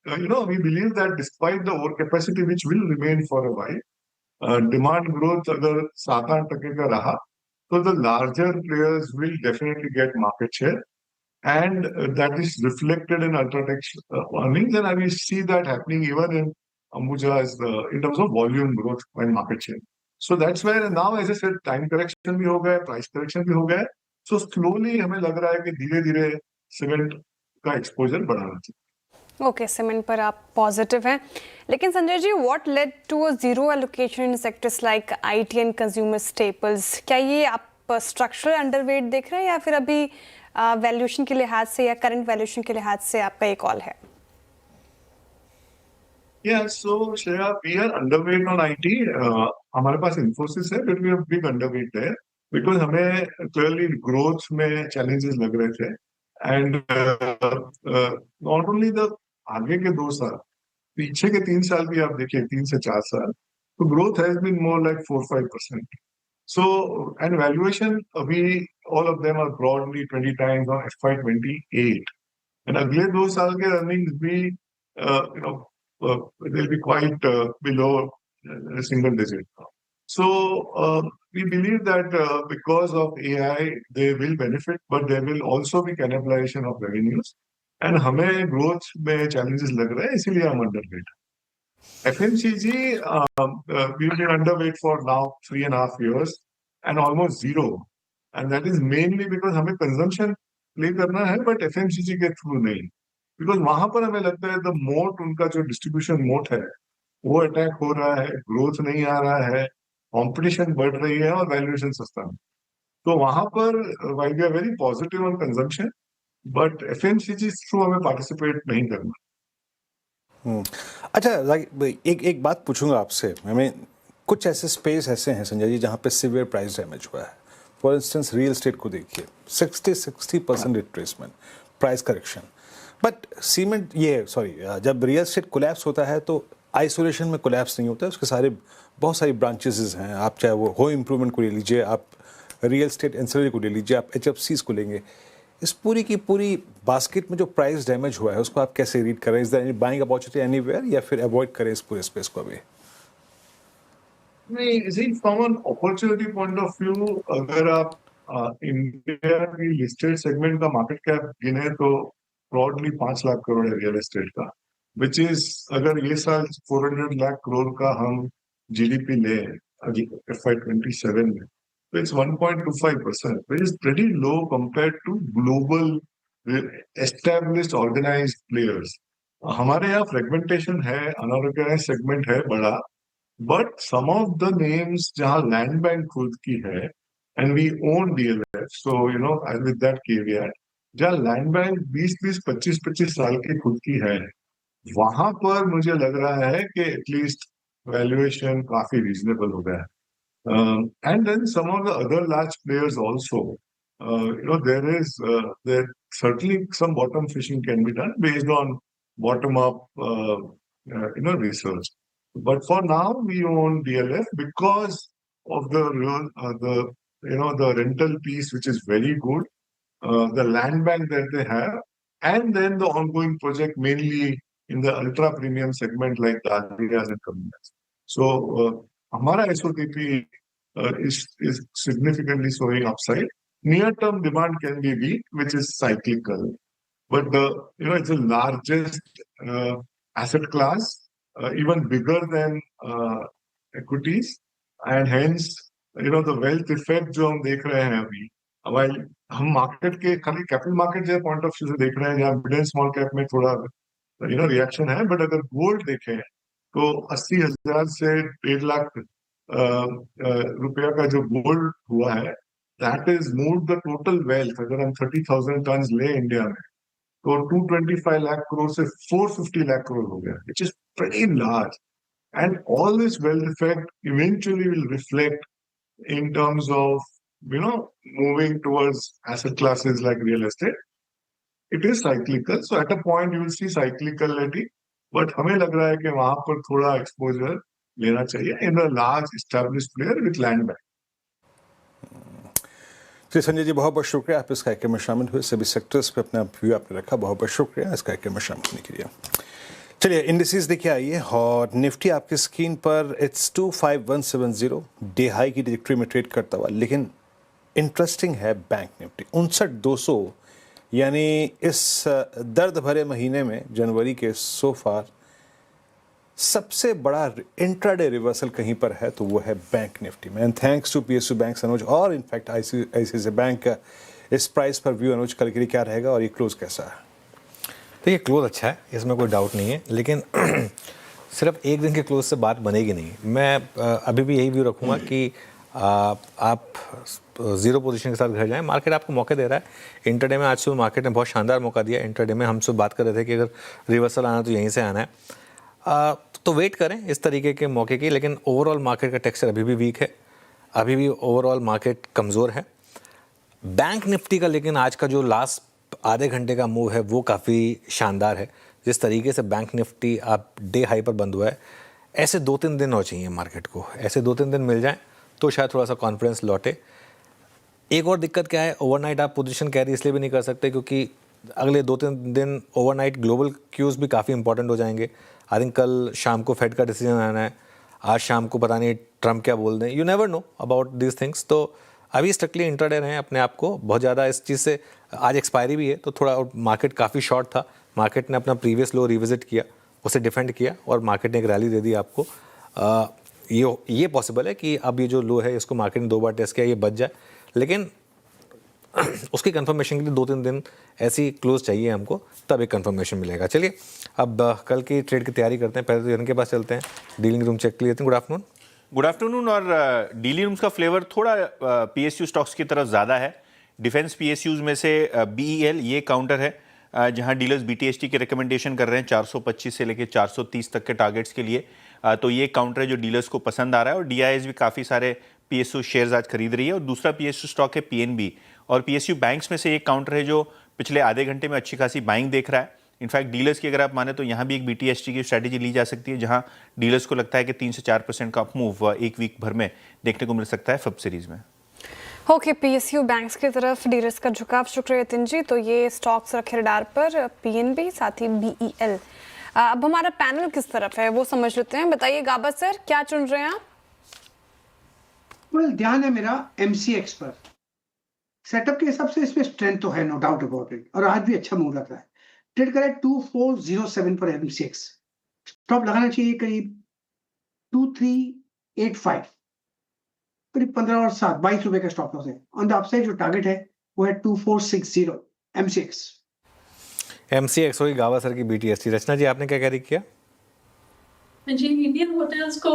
we believe that despite the overcapacity, which will remain for a while, demand growth अगर 7-8% का रहा, so the larger players will definitely get market share, and that is reflected in Ultratech's earnings, and I will see that happening even in Ambuja's in terms of volume growth and market share. So that's where now, as I said, time correction भी हो गया है, price correction भी हो गया है. So slowly हमें लग रहा है कि धीरे-धीरे सीमेंट का एक्सपोजर बढ़ाना चाहिए. ओके सीमेंट पर आप पॉजिटिव हैं, लेकिन Sanjay ji what led to a zero allocation in sectors like IT and consumer staples? क्या ये आप स्ट्रक्चरल अंडरवेट देख रहे हैं या फिर अभी वैल्यूएशन के लिहाज से या करंट वैल्यूएशन के लिहाज से आपका ये कॉल है? Yeah, so Shreya, we are underweight on IT. हमारे पास Infosys है, but we are big underweight there because हमें clearly growth में challenges लग रहे थे, and not only the आगे के 2 साल, पीछे के 3 साल भी आप देखिए 3 से 4 साल, तो growth has been more like 4-5%. So, and valuation, we all of them are broadly 20 times on FY28, and अगले 2 साल के earnings भी they'll be quite below a single digit. So we believe that because of AI, they will benefit, but there will also be cannibalization of revenues. And हमें growth में challenges लग रहे हैं, इसीलिए हम underweight. FMCG, we've been underweight for now 3.5 years and almost zero. And that is mainly because हमें consumption play करना है, but FMCG के through नहीं. बिकॉज वहां पर हमें लगता है द मोट, उनका जो डिस्ट्रीब्यूशन मोट है वो अटैक हो रहा है, ग्रोथ नहीं आ रहा है, कंपटीशन बढ़ रही है और वैल्यूएशन सस्ता है. तो वहां पर while we are very positive on consumption, but FMCG through हमें पार्टिसिपेट नहीं करना. अच्छा, एक बात पूछूंगा आपसे. हमें कुछ ऐसे स्पेस ऐसे हैं संजय जी जहाँ पे सिवियर प्राइस डैमेज हुआ है. फॉर इंस्टेंस रियल एस्टेट को देखिए, 60% retracement, price correction. But cement जब रियल एस्टेट कोलैप्स होता है तो आइसोलेशन में कोलैप्स नहीं होता है, उसके बहुत सारी ब्रांचेस हैं. आप चाहे वो होम इम्प्रूवमेंट को ले लीजिए, आप रियल एस्टेट एंसिलरी को ले लीजिए, आप HFCs को लेंगे. इस पूरी की पूरी बास्केट में जो प्राइस डैमेज हुआ है उसको आप कैसे रीड करें? Is there any buying opportunity anywhere या फिर अवॉइड करें इस पूरे स्पेस को अभी? नहीं, from an opportunity point of view, अगर आप इंडिया की लिस्टेड सेगमेंट का मार्केट कैप गिने तो ब्रॉडली 5 लाख करोड़ है रियल एस्टेट का, विच इज, अगर ये साल 400 लाख करोड़ का हम जीडीपी ले FY27 में, तो it's 1.25%, which is pretty low compared to global established organised players. हमारे यहाँ फ्रेगमेंटेशन है, अनऑर्गेनाइज्ड सेगमेंट है बड़ा, but some of the names जहाँ लैंड बैंक खुद की है, and we own DLF, so with that caveat, जहाँ लैंड बैंक 20-25 साल की खुद की है, वहां पर मुझे लग रहा है कि एटलीस्ट वैल्यूएशन काफी रीजनेबल हो गया है. And then some of the other large players also, there certainly some bottom fishing can be done based on bottom up research. But for now we own DLF because of the rental piece, which is very good. The land bank that they have, and then the ongoing project mainly in the ultra premium segment like Dahlias and Camellias. So, हमारा SOTP is significantly showing upside. Near-term demand can be weak, which is cyclical, but it's the largest asset class, even bigger than equities, and hence the wealth effect जो हम देख रहे हैं अभी, while हम market के खाली कैपिटल मार्केट जैसे पॉइंट ऑफ व्यू से देख रहे हैं, जहाँ मिड एंड स्मॉल कैप में थोड़ा रिएक्शन है, बट अगर गोल्ड देखें तो 80,000 से 1.5 लाख रुपया का जो गोल्ड हुआ है, that is move the total wealth. अगर हम 30,000 टन ले इंडिया में तो 225 लाख करोड़ से 450 लाख करोड़ हो गया, which is very large. And all this wealth effect eventually will reflect in terms of moving towards asset classes like real estate. It is cyclical, so at a point you will see cyclicality, but हमें लग रहा है कि वहां पर थोड़ा exposure लेना चाहिए in a large established player with land bank. Shri Sanjay ji, बहुत बहुत शुक्रिया, आप इस कार्यक्रम में शामिल हुए, सभी सेक्टर्स पे अपना व्यू आपने रखा, बहुत बहुत शुक्रिया इस कार्यक्रम में शामिल होने के लिए। चलिए इंडिसेस देखिए आइए, और निफ्टी आपकी स्क्रीन पर इट्स 25170 डे हाई की ट्रैजेक्टरी में ट्रेड करता हुआ, लेकिन इंटरेस्टिंग है बैंक निफ्टी 59,200, यानी इस दर्द भरे महीने में जनवरी के सो फार सबसे बड़ा इंट्राडे रिवर्सल कहीं पर है तो वो है बैंक निफ्टी में। And thanks to PSU bank Anuj और इनफैक्ट आईसीआईसीआई बैंक इस प्राइस पर व्यू अनुज कल के लिए क्या रहेगा और ये क्लोज कैसा है? देखिए क्लोज अच्छा है, इसमें कोई डाउट नहीं है, लेकिन सिर्फ एक दिन के क्लोज से बात बनेगी नहीं। मैं अभी भी यही व्यू रखूँगा कि आप जीरो पोजीशन के साथ घर जाएं, मार्केट आपको मौके दे रहा है। इंटरडे में आज सुबह मार्केट ने बहुत शानदार मौका दिया। इंटरडे में हम सब बात कर रहे थे कि अगर रिवर्सल आना तो यहीं से आना है, तो वेट करें इस तरीके के मौके की। लेकिन ओवरऑल मार्केट का टेक्सचर अभी भी वीक है, अभी भी ओवरऑल मार्केट कमज़ोर है। बैंक निफ्टी का लेकिन आज का जो लास्ट आधे घंटे का मूव है वो काफ़ी शानदार है। जिस तरीके से बैंक निफ्टी आप डे हाई पर बंद हुआ है, ऐसे 2-3 दिन और चाहिए मार्केट को, ऐसे 2-3 दिन मिल जाएं तो शायद थोड़ा सा कॉन्फिडेंस लौटे। एक और दिक्कत क्या है, ओवरनाइट आप पोजीशन कैरी इसलिए भी नहीं कर सकते क्योंकि अगले 2-3 दिन ओवरनाइट ग्लोबल क्यूज़ भी काफ़ी इंपॉर्टेंट हो जाएंगे। आई थिंक कल शाम को फेड का डिसीजन आना है, आज शाम को पता नहीं ट्रम्प क्या बोल दें, you never know about this things. तो अभी स्ट्रिक्टली इंट्राडे रहें अपने आप को, बहुत ज़्यादा इस चीज़ से। आज एक्सपायरी भी है तो थोड़ा मार्केट काफ़ी शॉर्ट था, मार्केट ने अपना प्रीवियस लो रिविजिट किया, उसे डिफेंड किया और मार्केट ने एक रैली दे दी आपको। ये पॉसिबल है कि अब ये जो लो है इसको मार्केट ने 2 बार टेस्ट किया, ये बच जाए, लेकिन उसकी कंफर्मेशन के लिए 2-3 दिन ऐसी क्लोज चाहिए हमको, तब एक कंफर्मेशन मिलेगा। चलिए अब कल की ट्रेड की तैयारी करते हैं। पहले तो इनके पास चलते हैं, डीलिंग रूम चेक कर लेते हैं। Good afternoon. और डीलिंग रूम्स का फ्लेवर थोड़ा पीएसयू स्टॉक्स की तरफ ज़्यादा है। डिफेंस पीएसयूज में से बीईएल ये काउंटर है जहां डीलर्स बीटीएसटी की रिकमेंडेशन कर रहे हैं 425 से लेकर 430 तक के टारगेट्स के लिए। तो ये काउंटर है जो डीलर्स को पसंद आ रहा है, और डीआईएस भी काफ़ी सारे पीएसयू शेयर्स आज खरीद रही है। और दूसरा पीएसयू स्टॉक है पीएनबी, और पीएसयू बैंक्स में से एक काउंटर है जो पिछले आधे घंटे में अच्छी खासी बाइंग देख रहा है। इनफैक्ट डीलर्स की अगर आप माने तो यहाँ भी एक बीटीएसटी की स्ट्रैटेजी ली जा सकती है, जहाँ डीलर्स को लगता है कि 3 से 4% का अप मूव एक वीक भर में देखने को मिल सकता है फब सीरीज में। ओके, पीएसयू बैंक्स की तरफ डीलर्स का झुकाव। शुक्रिया यतिन जी। तो ये स्टॉक्स रखे रडार पर, पीएनबी साथ ही बीईएल। अब हमारा पैनल किस तरफ है वो समझ लेते हैं। बताइए गाबा सर, क्या चुन रहे हैं आप? ध्यान है मेरा एमसीएक्स पर। सेटअप के हिसाब से इसमें स्ट्रेंथ तो है, नो डाउट अबाउट इट, और आज भी अच्छा मूव लग रहा है। ट्रेड करें 2407 पर एमसीएक्स, स्टॉप लगाना चाहिए करीब 2385, करीब 15 और 7 22 रुपए का स्टॉप लॉस है। ऑन द अपसाइड जो टारगेट है वो है 2460 एमसीएक्स। एमसीएक्स होगी गावा सर की बीटीएसटी। रचना जी आपने क्या कैरी किया? जी, इंडियन होटल्स को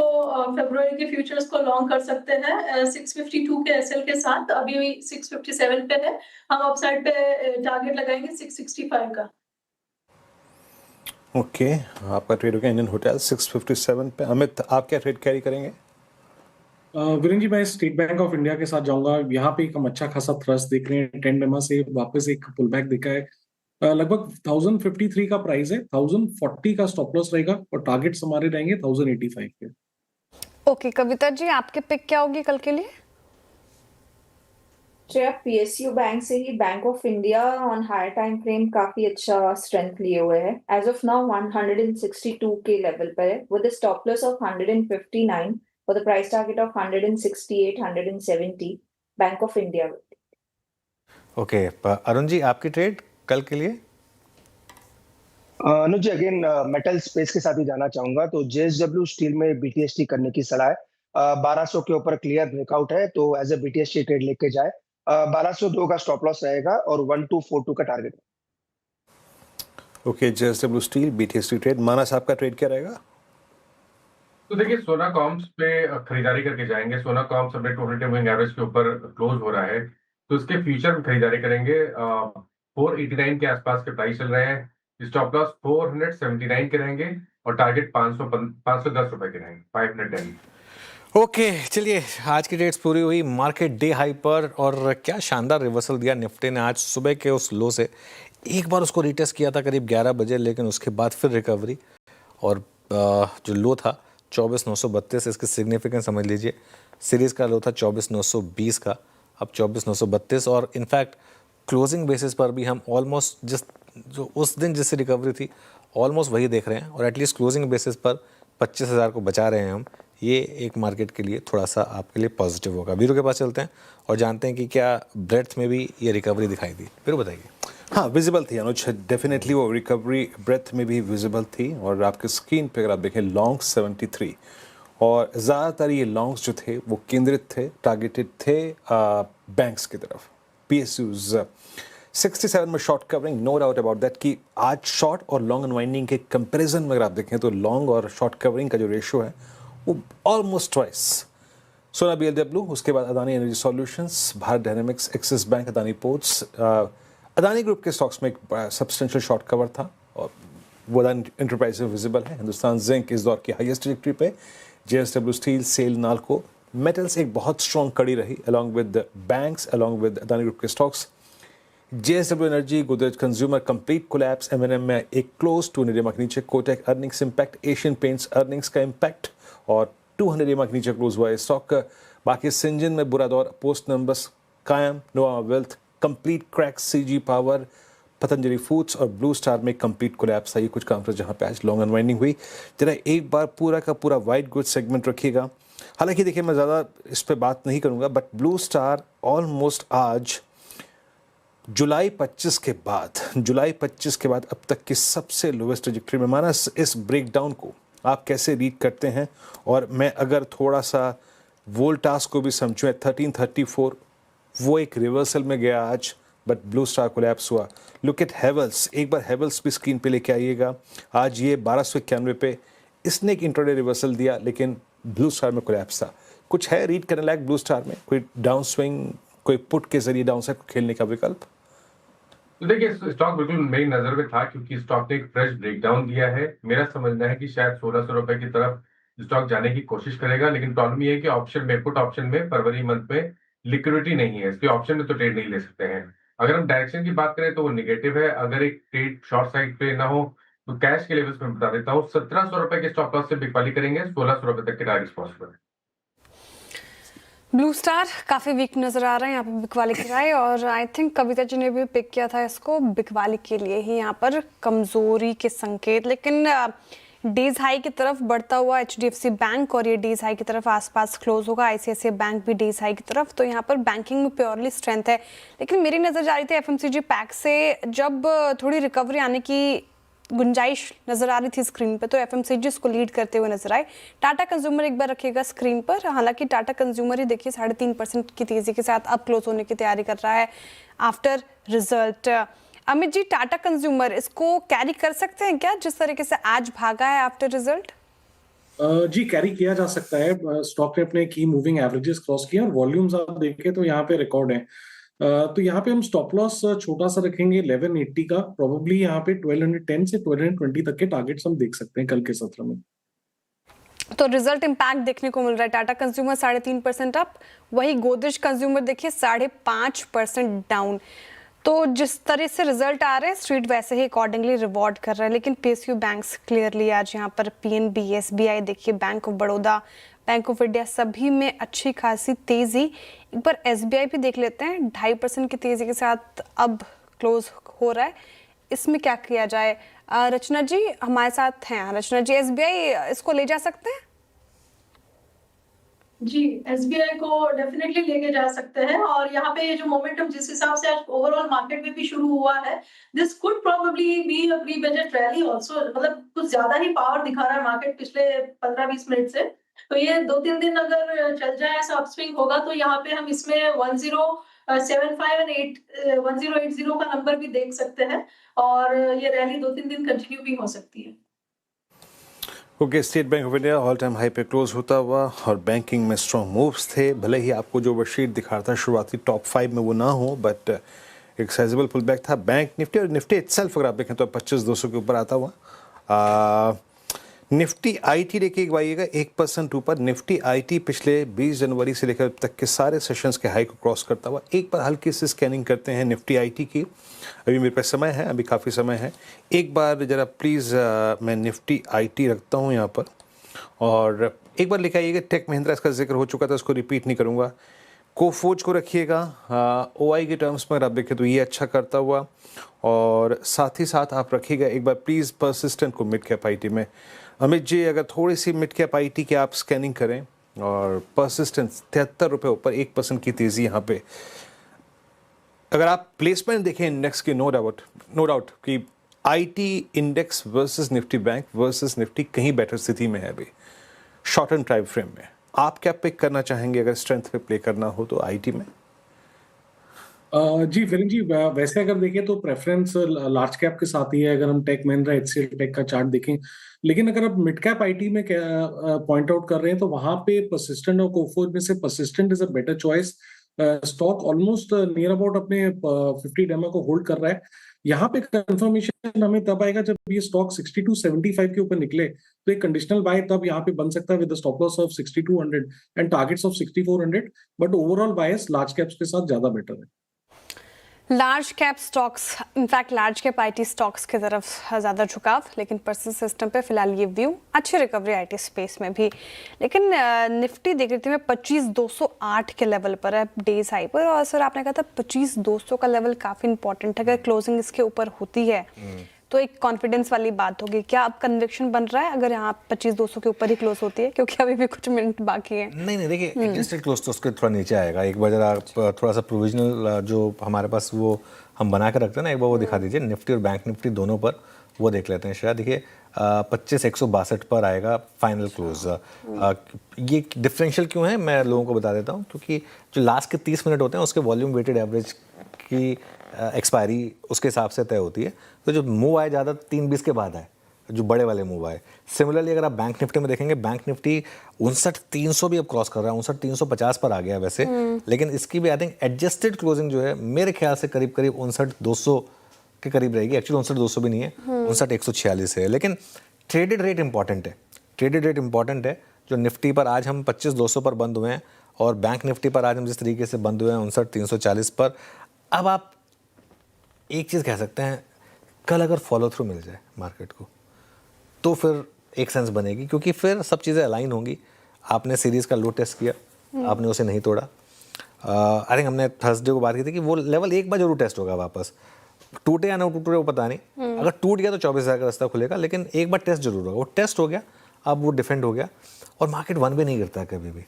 फरवरी के फ्यूचर्स को लॉन्ग कर सकते हैं 652 के एसएल के साथ, अभी 657 पे है। हम अपसाइड पे टारगेट लगाएंगे 665 का। ओके, आपका ट्रेड हो गया इंडियन होटल 657 पे। अमित, आप क्या ट्रेड कैरी करेंगे? वीरेंद्र जी, मैं स्टेट बैंक ऑफ इंडिया के साथ जाऊंगा। यहाँ पे एक हम अच्छा खासा थ्रस्ट देख रहे हैं, 10 डेमा से वापस एक पुल बैक देखा है। लगभग 1053 का प्राइस है, 1040 का स्टॉप लॉस रहेगा और टारगेट्स हमारे रहेंगे 1085 के। ओके कविता जी, आपके पिक क्या होगी कल के लिए? पीएसयू बैंक से ही bank of India on higher time frame काफी अच्छा स्ट्रेंथ लिए हुए है। एज ऑफ नाउ 162 के लेवल पर है with a stop loss of 159 for the price target of 168, 170, Bank of India. Okay, Arun ji आपकी ट्रेड कल के लिए? Anuj ji, again metal space के साथ ही जाना चाहूंगा। तो जेएसडब्ल्यू स्टील में बीटीएसटी करने की सलाह है। 1200 के ऊपर क्लियर ब्रेकआउट है तो एज ए बीटीएसटी ट्रेड लेके जाए। 1202 का स्टॉप लॉस रहेगा और 1242 का target. Okay, JSW steel BTST trade, Manas आपका ट्रेड क्या रहेगा? तो देखिए सोना कॉम्स पे खरीदारी करके जाएंगे। सोना कॉम्स अपने 200 मूविंग एवरेज के ऊपर क्लोज हो रहा है, तो इसके फ्यूचर में खरीदारी करेंगे। 489 के आसपास के प्राइस चल रहे हैं। स्टॉप लॉस 479 के रहेंगे और टारगेट 510 रुपए के रहेंगे, 510। ओके चलिए, आज की डेट्स पूरी हुई मार्केट डे हाई पर, और क्या शानदार रिवर्सल दिया निफ्टी ने आज सुबह के उस लो से। एक बार उसको रिटेस्ट किया था करीब 11 बजे, लेकिन उसके बाद फिर रिकवरी, और जो लो था 24,932, इसकी सिग्निफिकेंस समझ लीजिए। सीरीज़ का लो था 24,920 का, अब 24,932, और इनफैक्ट क्लोजिंग बेसिस पर भी हम ऑलमोस्ट जो उस दिन जिससे रिकवरी थी ऑलमोस्ट वही देख रहे हैं, और एटलीस्ट क्लोजिंग बेसिस पर 25,000 को बचा रहे हैं हम। ये एक मार्केट के लिए थोड़ा सा आपके लिए पॉजिटिव होगा। वीरू के पास चलते हैं और जानते हैं कि क्या ब्रेड्थ में भी ये रिकवरी दिखाई दी। वीरू बताइए। हाँ, विजिबल थी अनुज, डेफिनेटली वो रिकवरी ब्रेथ में भी विजिबल थी। और आपके स्क्रीन पे अगर आप देखें लॉन्ग 73, और ज़्यादातर ये लॉन्ग्स जो थे वो केंद्रित थे, टारगेटेड थे बैंक्स की तरफ, PSUs। 67 में short covering, no doubt about that कि आज शॉर्ट और लॉन्ग अनवाइंडिंग के कंपैरिजन में अगर आप देखें तो लॉन्ग और शॉर्ट कवरिंग का जो रेशियो है वो ऑलमोस्ट ट्वाइस। सोना BLW, उसके बाद Adani energy solutions, Bharat dynamics, axis bank, Adani ports. Adani group के स्टॉक्स में एक सब्सटेंशियल शॉर्ट कवर था, और वो अदानी एंटरप्राइज में विजिबल है। हिंदुस्तान जिंक इस दौर की हाईएस्ट ट्रैजेक्टरी पे। JSW steel, SAIL, NALCO metals एक बहुत स्ट्रॉन्ग कड़ी रही, along with banks, along with Adani group के stocks. JSW energy, Godrej consumer complete collapse, M&M में एक क्लोज 200 EMA के नीचे। Kotak earnings impact, Asian Paints earnings का इम्पैक्ट, और 200 EMA के नीचे क्लोज हुआ है स्टॉक। बाकी सिंजन में बुरा दौर, पोस्ट नंबर्स कायम, Nova wealth complete crack, CG power, Patanjali foods और ब्लू स्टार में कंप्लीट कोलैप्स था। ये कुछ काउंटर जहां पे आज लॉन्ग अनवाइंडिंग हुई। जरा एक बार पूरा का पूरा वाइट गुड सेगमेंट रखिएगा। हालांकि देखिए मैं ज़्यादा इस पर बात नहीं करूंगा, बट ब्लू स्टार ऑलमोस्ट आज जुलाई 25 के बाद अब तक की सबसे लोवेस्ट ट्रैजेक्टरी में। माना इस ब्रेकडाउन को आप कैसे रीड करते हैं? और मैं अगर थोड़ा सा वोल्टास को भी समझूँ, 1334 वो एक रिवर्सल में गया आज, बट ब्लू स्टार कोलैप्स हुआ। लुक एट हेवल्स, एक बार हेवल्स भी स्क्रीन पे लेके आइएगा। आज ये 1291 पे इसने एक इंट्राडे रिवर्सल दिया, लेकिन ब्लू स्टार में कोलैप्स था। कुछ है रीड करने लायक ब्लू स्टार में? कोई डाउन स्विंग, कोई पुट के जरिए डाउन साइड खेलने का विकल्प? तो देखिए स्टॉक बिल्कुल मेरी नजर में था, क्योंकि स्टॉक ने एक फ्रेश ब्रेकडाउन दिया है। मेरा समझना है कि शायद 1600 रुपए की तरफ स्टॉक जाने की कोशिश करेगा, लेकिन प्रॉब्लम ये है कि ऑप्शन में, पुट ऑप्शन में फरवरी मंथ में लिक्विडिटी नहीं है, इसलिए ऑप्शन में तो ट्रेड नहीं ले सकते हैं। अगर हम डायरेक्शन की बात करें तो वो निगेटिव है। अगर एक ट्रेड शॉर्ट साइड पे ना हो तो कैश के लेवल्स में बता देता हूँ, 1700 रुपए के स्टॉप लॉस से बिकवाली करेंगे, 1600 रुपए तक के टारगेट पॉसिबल है। ब्लू स्टार काफ़ी वीक नज़र आ रहा है यहाँ पे बिकवाली के राय, और आई थिंक कविता जी ने भी पिक किया था इसको बिकवाली के लिए ही, यहाँ पर कमज़ोरी के संकेत। लेकिन डेज हाई की तरफ बढ़ता हुआ HDFC बैंक, और ये डेज हाई की तरफ आसपास क्लोज होगा। ICICI बैंक भी डेज हाई की तरफ, तो यहाँ पर बैंकिंग में प्योरली स्ट्रेंथ है। लेकिन मेरी नज़र जा रही थी FMCG पैक से, जब थोड़ी रिकवरी आने की गुंजाइश नजर आ रही थी स्क्रीन पे, तो FMCG को लीड करते हुए नजर आए। टाटा कंज्यूमर एक बार रखिएगा स्क्रीन पर। हालांकि टाटा कंज्यूमर ही देखिए 3.5% की तेजी के साथ अब क्लोज होने की तैयारी कर रहा है after result. Amit ji, Tata consumer इसको कैरी कर सकते हैं क्या, जिस तरीके से आज भागा है आफ्टर रिजल्ट? जी कैरी किया जा सकता है। स्टॉक ने अपने की मूविंग एवरेजेस क्रॉस किए और वॉल्यूम्स आप देखें तो यहाँ पे रिकॉर्ड है। तो यहाँ पे हम स्टॉप लॉस छोटा सा रखेंगे 1180 का। प्रोबेबली यहाँ पे 1210 से 1220 तक के टारगेट्स हम देख सकते हैं कल के सत्र में। तो रिजल्ट इंपैक्ट देखने को मिल रहा है। टाटा कंज्यूमर 3.5% अप, वही गोदरेज कंज्यूमर देखिए 5.5% डाउन। तो जिस तरह से रिजल्ट आ रहे हैं स्ट्रीट वैसे ही अकॉर्डिंगली रिवॉर्ड कर रहा है। लेकिन PSU बैंक्स क्लियरली आज यहाँ पर PNB, SBI देखिए, bank of Baroda, bank of India सभी में अच्छी खासी तेजी। एक बार SBI भी देख लेते हैं, 2.5% की तेजी के साथ अब क्लोज हो रहा है। इसमें क्या किया जाए? रचना जी हमारे साथ हैं। रचना जी, SBI इसको ले जा सकते हैं? जी SBI को डेफिनेटली लेके जा सकते हैं, और यहाँ पे जो मोमेंटम जिस हिसाब से आज ओवरऑल मार्केट में भी शुरू हुआ है, this could probably be a pre budget rally also. मतलब कुछ ज्यादा ही पावर दिखा रहा है मार्केट पिछले 15-20 मिनट से। तो ये 2-3 दिन अगर चल जाए ऐसा अपस्विंग होगा, तो यहाँ पे हम इसमें 75 and 1080 का नंबर भी देख सकते हैं और ये रैली 2-3 दिन कंटिन्यू भी हो सकती है। Okay, state bank of India all time high पे क्लोज होता हुआ और बैंकिंग में स्ट्रॉन्ग मूव्स थे। भले ही आपको जो वर्कशीट दिखा रहा था शुरुआती टॉप 5 में वो ना हो, बट एक साइजेबल पुल बैक था। बैंक निफ्टी और निफ्टी इटसेल्फ अगर आप देखें तो 25,200 के ऊपर आता हुआ। निफ्टी आईटी देखिए एक बाइएगा 1% ऊपर। निफ्टी आईटी पिछले 20 जनवरी से लेकर अब तक के सारे सेशंस के हाई को क्रॉस करता हुआ। एक बार हल्की सी स्कैनिंग करते हैं निफ्टी आईटी की। अभी मेरे पास समय है, अभी काफ़ी समय है। एक बार ज़रा प्लीज़ मैं निफ्टी आईटी रखता हूँ यहाँ पर और एक बार लिखा आइएगा। टेक महिंद्रा इसका जिक्र हो चुका था, उसको रिपीट नहीं करूँगा। कोफोज को रखिएगा। ओआई के टर्म्स में आप देखें तो ये अच्छा करता हुआ और साथ ही साथ आप रखिएगा एक बार प्लीज़ परसिस्टेंट को मिड कैप आईटी में। अमित जी अगर थोड़ी सी मिड कैप आईटी की आप स्कैनिंग करें और परसिस्टेंस 73 रुपये ऊपर 1% की तेज़ी यहाँ पे। अगर आप प्लेसमेंट देखें इंडेक्स की नो डाउट कि IT index versus Nifty bank versus Nifty कहीं बेटर स्थिति में है अभी शॉर्ट टर्म टाइम फ्रेम में। आप क्या पिक करना चाहेंगे अगर स्ट्रेंथ पे प्ले करना हो तो आईटी में? जी वीरेंद्र जी, वैसे अगर देखें तो प्रेफरेंस लार्ज कैप के साथ ही है अगर हम टेक महिंद्रा एचसीएल टेक का चार्ट देखें। लेकिन अगर आप मिड कैप आईटी में पॉइंट आउट कर रहे हैं तो वहां पे परसिस्टेंट और कोफोज में से persistent is a better choice. Stock almost near about अपने 50 डेमो को होल्ड कर रहा है। यहाँ पे कंफर्मेशन हमें तब आएगा जब ये स्टॉक 6275 के ऊपर निकले तो एक कंडीशनल बाय तब यहाँ पे बन सकता है with stop loss of 6200 and targets of 6400, but overall bias large caps के साथ ज्यादा बेटर है। Large cap stocks, in fact large cap IT stocks की तरफ ज़्यादा झुकाव, लेकिन पर्सन सिस्टम पे फिलहाल ये व्यू। अच्छी रिकवरी आईटी स्पेस में भी, लेकिन निफ्टी देख रही थी मैं 25,208 के लेवल पर है डेज हाई पर। और सर आपने कहा था 25,200 का लेवल काफ़ी इंपॉर्टेंट है, अगर क्लोजिंग इसके ऊपर होती है तो एक कॉन्फिडेंस वाली बात होगी। क्या अब कन्विक्शन बन रहा है अगर यहाँ 25,200 के ऊपर ही क्लोज होती है, क्योंकि अभी भी कुछ मिनट बाकी है? नहीं देखिए, एडजस्टेड क्लोज तो उसके थोड़ा नीचे आएगा। एक बार जरा थोड़ा सा प्रोविजनल जो हमारे पास वो हम बना के रखते हैं ना, एक बार वो दिखा दीजिए। निफ्टी और बैंक निफ्टी दोनों पर वो देख लेते हैं। शायद देखिए 25,162 पर आएगा फाइनल क्लोज। ये डिफरेंशियल क्यों है मैं लोगों को बता देता हूँ, क्योंकि जो लास्ट के 30 मिनट होते हैं उसके वॉल्यूम वेटेड एवरेज की एक्सपायरी उसके हिसाब से तय होती है। तो जो मूव आए ज़्यादा 3:20 के बाद आए, जो बड़े वाले मूव आए। सिमिलरली अगर आप बैंक निफ्टी में देखेंगे, बैंक निफ्टी 59,300 भी अब क्रॉस कर रहा है, 59,50 पर आ गया वैसे। लेकिन इसकी भी आई थिंक एडजस्टेड क्लोजिंग जो है मेरे ख्याल से करीब 59,200 के करीब रहेगी। एक्चुअली 59,200 भी नहीं है, 59,146 है। लेकिन ट्रेडेड रेट इंपॉर्टेंट है, ट्रेडेड रेट इंपॉर्टेंट है। जो निफ्टी पर आज हम 25,200 पर बंद हुए हैं और बैंक निफ्टी पर आज हम जिस तरीके से बंद हुए हैं 59,340 पर। अब आप एक चीज़ कह सकते हैं, कल अगर फॉलो थ्रू मिल जाए मार्केट को तो फिर एक सेंस बनेगी, क्योंकि फिर सब चीज़ें अलाइन होंगी। आपने सीरीज़ का लो टेस्ट किया, आपने उसे नहीं तोड़ा। आई थिंक हमने थर्सडे को बात की थी कि वो लेवल एक बार जरूर टेस्ट होगा वापस। टूटे या ना टूटे वो पता नहीं, अगर टूट गया तो 24,000 का रास्ता खुलेगा, लेकिन एक बार टेस्ट जरूर होगा। वो टेस्ट हो गया, अब वो डिफेंड हो गया और मार्केट वन वे नहीं करता कभी भी।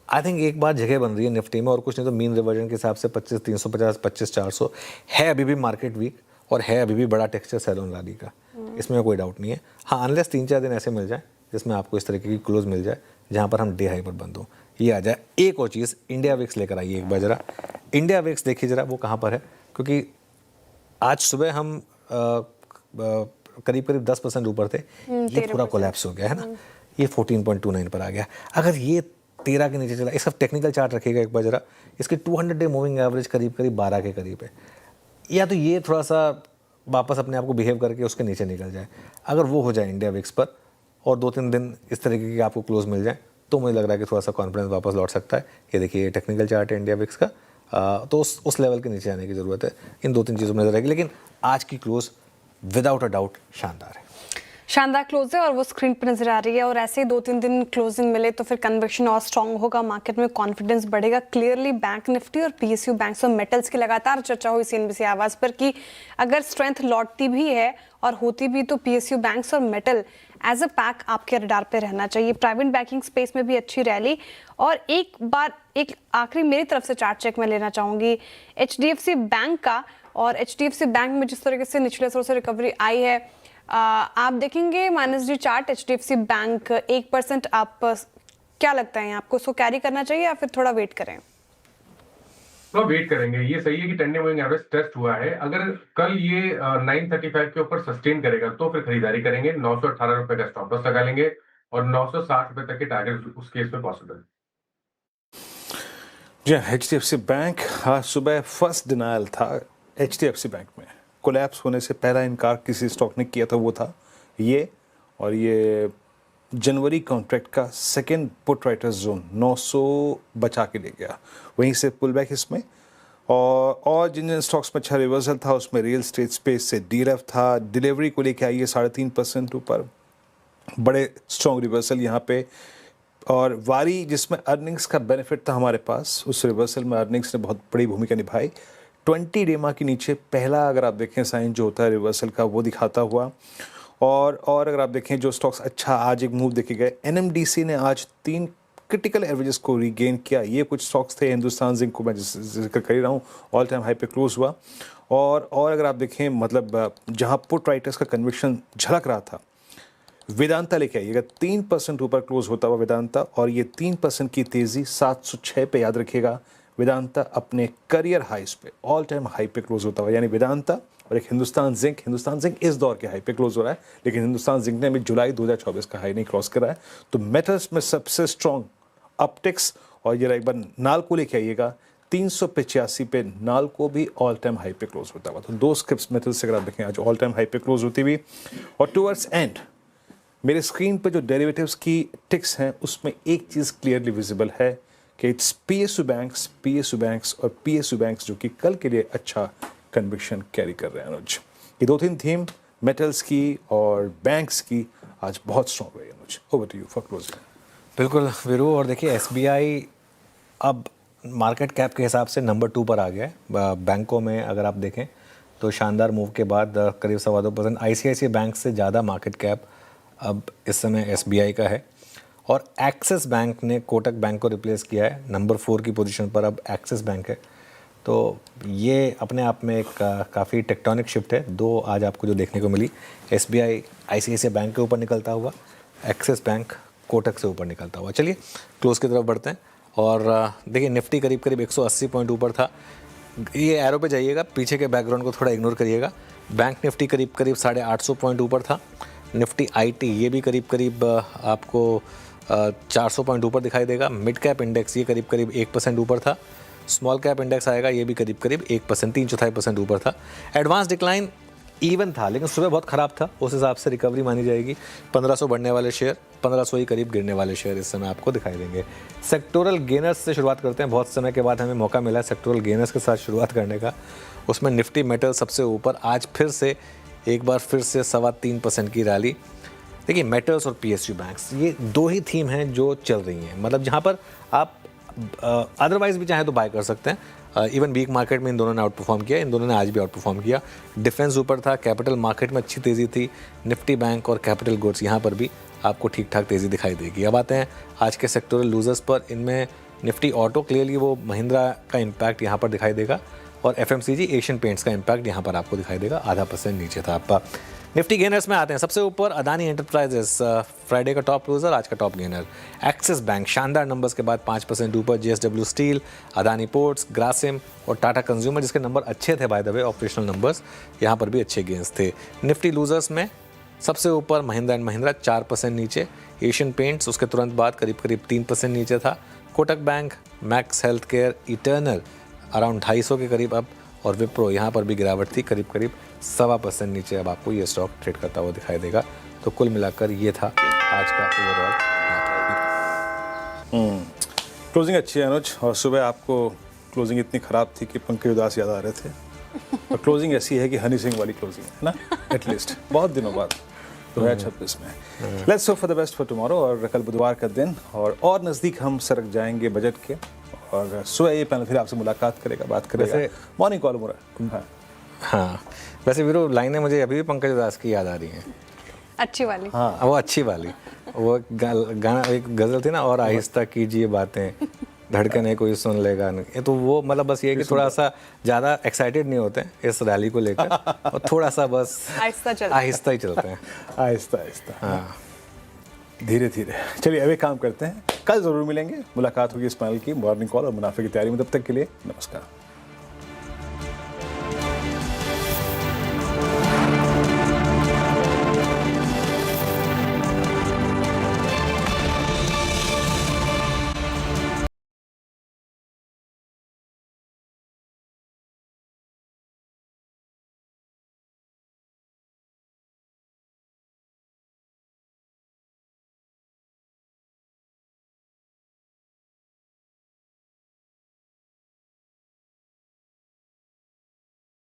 आई थिंक एक बार जगह बन रही है निफ्टी में, और कुछ नहीं तो मीन रिवर्जन के हिसाब से 25,350 25,400 है अभी भी मार्केट वीक, और है अभी भी बड़ा टेक्सचर सेल ऑन रैली का, इसमें कोई डाउट नहीं है। हाँ, अनलेस 3-4 दिन ऐसे मिल जाए जिसमें आपको इस तरीके की क्लोज मिल जाए जहाँ पर हम डे हाई पर बंद हो, ये आ जाए। एक और चीज़, इंडिया विक्स लेकर आइए एक बार जरा। इंडिया विक्स देखिए जरा वो कहाँ पर है, क्योंकि आज सुबह हम करीब 10% ऊपर थे, ये पूरा कोलैप्स हो गया है ना, ये 14.29 पर आ गया। अगर ये 13 के नीचे चला, इसका टेक्निकल चार्ट रखिएगा एक बार जरा, इसके 200 डे मूविंग एवरेज करीब 12 के करीब है। या तो ये थोड़ा सा वापस अपने आप को बिहेव करके उसके नीचे निकल जाए, अगर वो हो जाए इंडिया विक्स पर और 2-3 दिन इस तरीके की आपको क्लोज मिल जाए, तो मुझे लग रहा है कि थोड़ा सा कॉन्फिडेंस वापस लौट सकता है। ये देखिए टेक्निकल चार्ट है इंडिया विक्स का, तो उस लेवल के नीचे आने की ज़रूरत है। इन 2-3 चीज़ों में नजर आएगी, लेकिन आज की क्लोज विदाउट अ डाउट शानदार है। शानदार क्लोज है और वो स्क्रीन पर नजर आ रही है। और ऐसे ही 2-3 दिन क्लोजिंग मिले तो फिर कन्विक्शन और स्ट्रांग होगा, मार्केट में कॉन्फिडेंस बढ़ेगा। क्लियरली बैंक निफ्टी और पीएसयू बैंक्स और मेटल्स की लगातार चर्चा हुई सीएनबीसी आवाज पर कि अगर स्ट्रेंथ लौटती भी है और होती भी तो पीएसयू बैंक्स और मेटल एज अ पैक आपके रडार पे रहना चाहिए। प्राइवेट बैंकिंग स्पेस में भी अच्छी रैली। और एक आखिरी मेरी तरफ से चार्ट चेक मैं लेना चाहूंगी एचडीएफसी बैंक का। और एचडीएफसी बैंक में जिस तरीके से निचले स्तर से रिकवरी आई है, आप देखेंगे -D चार्ट एचडीएफसी बैंक 1%। आप क्या लगता है आपको उसको कैरी करना चाहिए या फिर थोड़ा वेट करें? थोड़ा वेट करेंगे। ये सही है कि 10 डे मूविंग एवरेज टेस्ट हुआ है, अगर कल ये 935 के ऊपर सस्टेन करेगा तो फिर खरीदारी करेंगे। 918 रुपए का स्टॉप लॉस लगा लेंगे और 960 रुपए तक के टारगेट उस केस में पॉसिबल है। जी HDFC बैंक आज सुबह फर्स्ट डिनायल था HDFC बैंक में। कोलैप्स होने से पहला इनकार किसी स्टॉक ने किया था वो था ये, और ये जनवरी कॉन्ट्रैक्ट का सेकंड पुट राइटर्स जोन 900 बचा के ले गया, वहीं से पुल बैक इसमें। और जिन जिन स्टॉक्स में अच्छा रिवर्सल था उसमें रियल स्टेट स्पेस से DRF था, डिलीवरी को लेके आई है 3.5% ऊपर, बड़े स्ट्रॉन्ग रिवर्सल यहाँ पे। और वारी जिसमें अर्निंग्स का बेनिफिट था हमारे पास, उस रिवर्सल में अर्निंग्स ने बहुत बड़ी भूमिका निभाई। 20 डेमा के नीचे पहला अगर आप देखें साइन जो होता है रिवर्सल का वो दिखाता हुआ। और अगर आप देखें जो स्टॉक्स अच्छा आज एक मूव देखे गए, NMDC ने आज 3 क्रिटिकल एवरेजेस को रीगेन किया। ये कुछ स्टॉक्स थे, हिंदुस्तान जिंक को मैं जिक्र कर ही रहा हूँ, ऑल टाइम हाई पे क्लोज हुआ। और अगर आप देखें मतलब जहाँ पुट राइटर्स का कन्विक्शन झलक रहा था, वेदांता लेके आइएगा 3% ऊपर क्लोज होता हुआ वेदांता, और ये 3% की तेज़ी 706 पे याद रखिएगा। वेदांता अपने करियर हाइस पे ऑल टाइम हाई पे क्लोज होता हुआ, यानी वेदांता और एक हिंदुस्तान जिंक इस दौर के हाई पे क्लोज हो रहा है, लेकिन हिंदुस्तान जिंक ने भी जुलाई 2024 का हाई नहीं क्रॉस करा है। तो मेटल्स में सबसे स्ट्रॉन्ग अपटिक्स, और ये एक बार नालको लेके आइएगा 385 पे, नालको भी ऑल टाइम हाई पे क्लोज होता हुआ। तो 2 स्क्रिप्स मेटल्स से अगर आप देखें आज ऑल टाइम हाई पे क्लोज होती हुई। और टूवर्ड्स एंड मेरे स्क्रीन पे जो डेरिवेटिव्स की टिक्स हैं उसमें एक चीज़ क्लियरली विजिबल है कि इट्स PSU बैंक्स और PSU बैंक्स जो कि कल के लिए अच्छा कन्विक्शन कैरी कर रहे हैं। अनुज, ये 2-3 थीम मेटल्स की और बैंक्स की आज बहुत स्ट्रॉन्ग रही है। Anuj, over to you for closing. बिल्कुल वीरू, और देखिए SBI अब मार्केट कैप के हिसाब से नंबर 2 पर आ गया है। बैंकों में अगर आप देखें तो शानदार मूव के बाद करीब 2.25% ICICI बैंक से ज़्यादा मार्केट कैप अब इस समय SBI का है। और एक्सिस बैंक ने कोटक बैंक को रिप्लेस किया है, नंबर 4 की पोजीशन पर अब एक्सिस बैंक है। तो ये अपने आप में एक काफ़ी टेक्टोनिक शिफ्ट है। 2 आज आपको जो देखने को मिली, SBI ICICI बैंक के ऊपर निकलता हुआ, एक्सिस बैंक कोटक से ऊपर निकलता हुआ। चलिए क्लोज की तरफ बढ़ते हैं। और देखिए निफ्टी करीब 180 पॉइंट ऊपर था। ये एरो पे जाइएगा, पीछे के बैकग्राउंड को थोड़ा इग्नोर करिएगा। बैंक निफ्टी करीब 850 पॉइंट ऊपर था। निफ्टी IT ये भी करीब आपको 400 पॉइंट ऊपर दिखाई देगा। मिड कैप इंडेक्स ये करीब 1% ऊपर था। स्मॉल कैप इंडेक्स आएगा, ये भी करीब 1%, 3/4% ऊपर था। एडवांस डिक्लाइन इवन था, लेकिन सुबह बहुत ख़राब था, उस हिसाब से रिकवरी मानी जाएगी। 1500 बढ़ने वाले शेयर, 1500 ही करीब गिरने वाले शेयर इस समय आपको दिखाई देंगे। सेक्टोरल गेनर्स से शुरुआत करते हैं। बहुत समय के बाद हमें मौका मिला है सेक्टोरल गेनर्स के साथ शुरुआत करने का। उसमें निफ्टी मेटल सबसे ऊपर, आज एक बार फिर से 3.25% की रैली। देखिए मेटल्स और PSU बैंक्स ये 2 ही थीम हैं जो चल रही हैं, मतलब जहाँ पर आप अदरवाइज भी चाहें तो बाय कर सकते हैं। इवन वीक मार्केट में इन दोनों ने आउट परफॉर्म किया, इन दोनों ने आज भी आउट परफॉर्म किया। डिफेंस ऊपर था, कैपिटल मार्केट में अच्छी तेज़ी थी। निफ्टी बैंक और कैपिटल गुड्स यहाँ पर भी आपको ठीक ठाक तेज़ी दिखाई देगी। अब आते हैं आज के सेक्टोरल लूजर्स पर। इनमें निफ्टी ऑटो, क्लियरली वो महिंद्रा का इम्पैक्ट यहाँ पर दिखाई देगा, और FMCG एशियन पेंट्स का इम्पैक्ट यहाँ पर आपको दिखाई देगा, 0.5% नीचे था आपका। निफ्टी गेनर्स में आते हैं। सबसे ऊपर अदानी एंटरप्राइजेस, फ्राइडे का टॉप लूजर, आज का टॉप गेनर। एक्सिस बैंक शानदार नंबर्स के बाद 5% ऊपर। JSW steel, Adani ports, Grasim और टाटा कंज्यूमर, जिसके नंबर अच्छे थे by the way, operational numbers, यहाँ पर भी अच्छे गेन्स थे। निफ्टी लूजर्स में सबसे ऊपर महिंद्रा एंड महिंद्रा 4% नीचे। एशियन पेंट्स उसके तुरंत बाद करीब 3% नीचे था। Kotak bank, max health care, eternal around 250 के करीब अब, और विप्रो यहाँ पर भी गिरावट थी, करीब 1.25% नीचे अब आपको ये स्टॉक ट्रेड करता हुआ दिखाई देगा। तो कुल मिलाकर ये था आज का ओवरऑल। क्लोजिंग अच्छी है अनुज, और सुबह आपको क्लोजिंग इतनी ख़राब थी कि पंकज उदास याद आ रहे थे, और क्लोजिंग ऐसी है कि हनी सिंह वाली क्लोजिंग है ना, एटलीस्ट बहुत दिनों बाद 2026 में। Let's hope for the best for tomorrow, और कल बुधवार का दिन और नज़दीक हम सरक जाएंगे बजट के, और सुबह ये पैनल फिर आपसे मुलाकात करेगा, बात करेगा। मॉर्निंग कॉल मुरा। हाँ वैसे वीरू, लाइनें मुझे अभी भी पंकज उदास की याद आ रही हैं, अच्छी वाली। हाँ वो अच्छी वाली, वो गाना एक गज़ल थी ना, और आहिस्ता कीजिए बातें, धड़कने कोई सुन लेगा नहीं। तो वो मतलब बस ये कि थोड़ा सा ज़्यादा एक्साइटेड नहीं होते हैं इस रैली को लेकर, और थोड़ा सा बस आहिस्ता ही चलते हैं, आहिस्ता आहिस्ता। हाँ धीरे धीरे। चलिए अब एक काम करते हैं, कल ज़रूर मिलेंगे, मुलाकात होगी इस पैनल की मॉर्निंग कॉल और मुनाफे की तैयारी में। तब तक के लिए नमस्कार।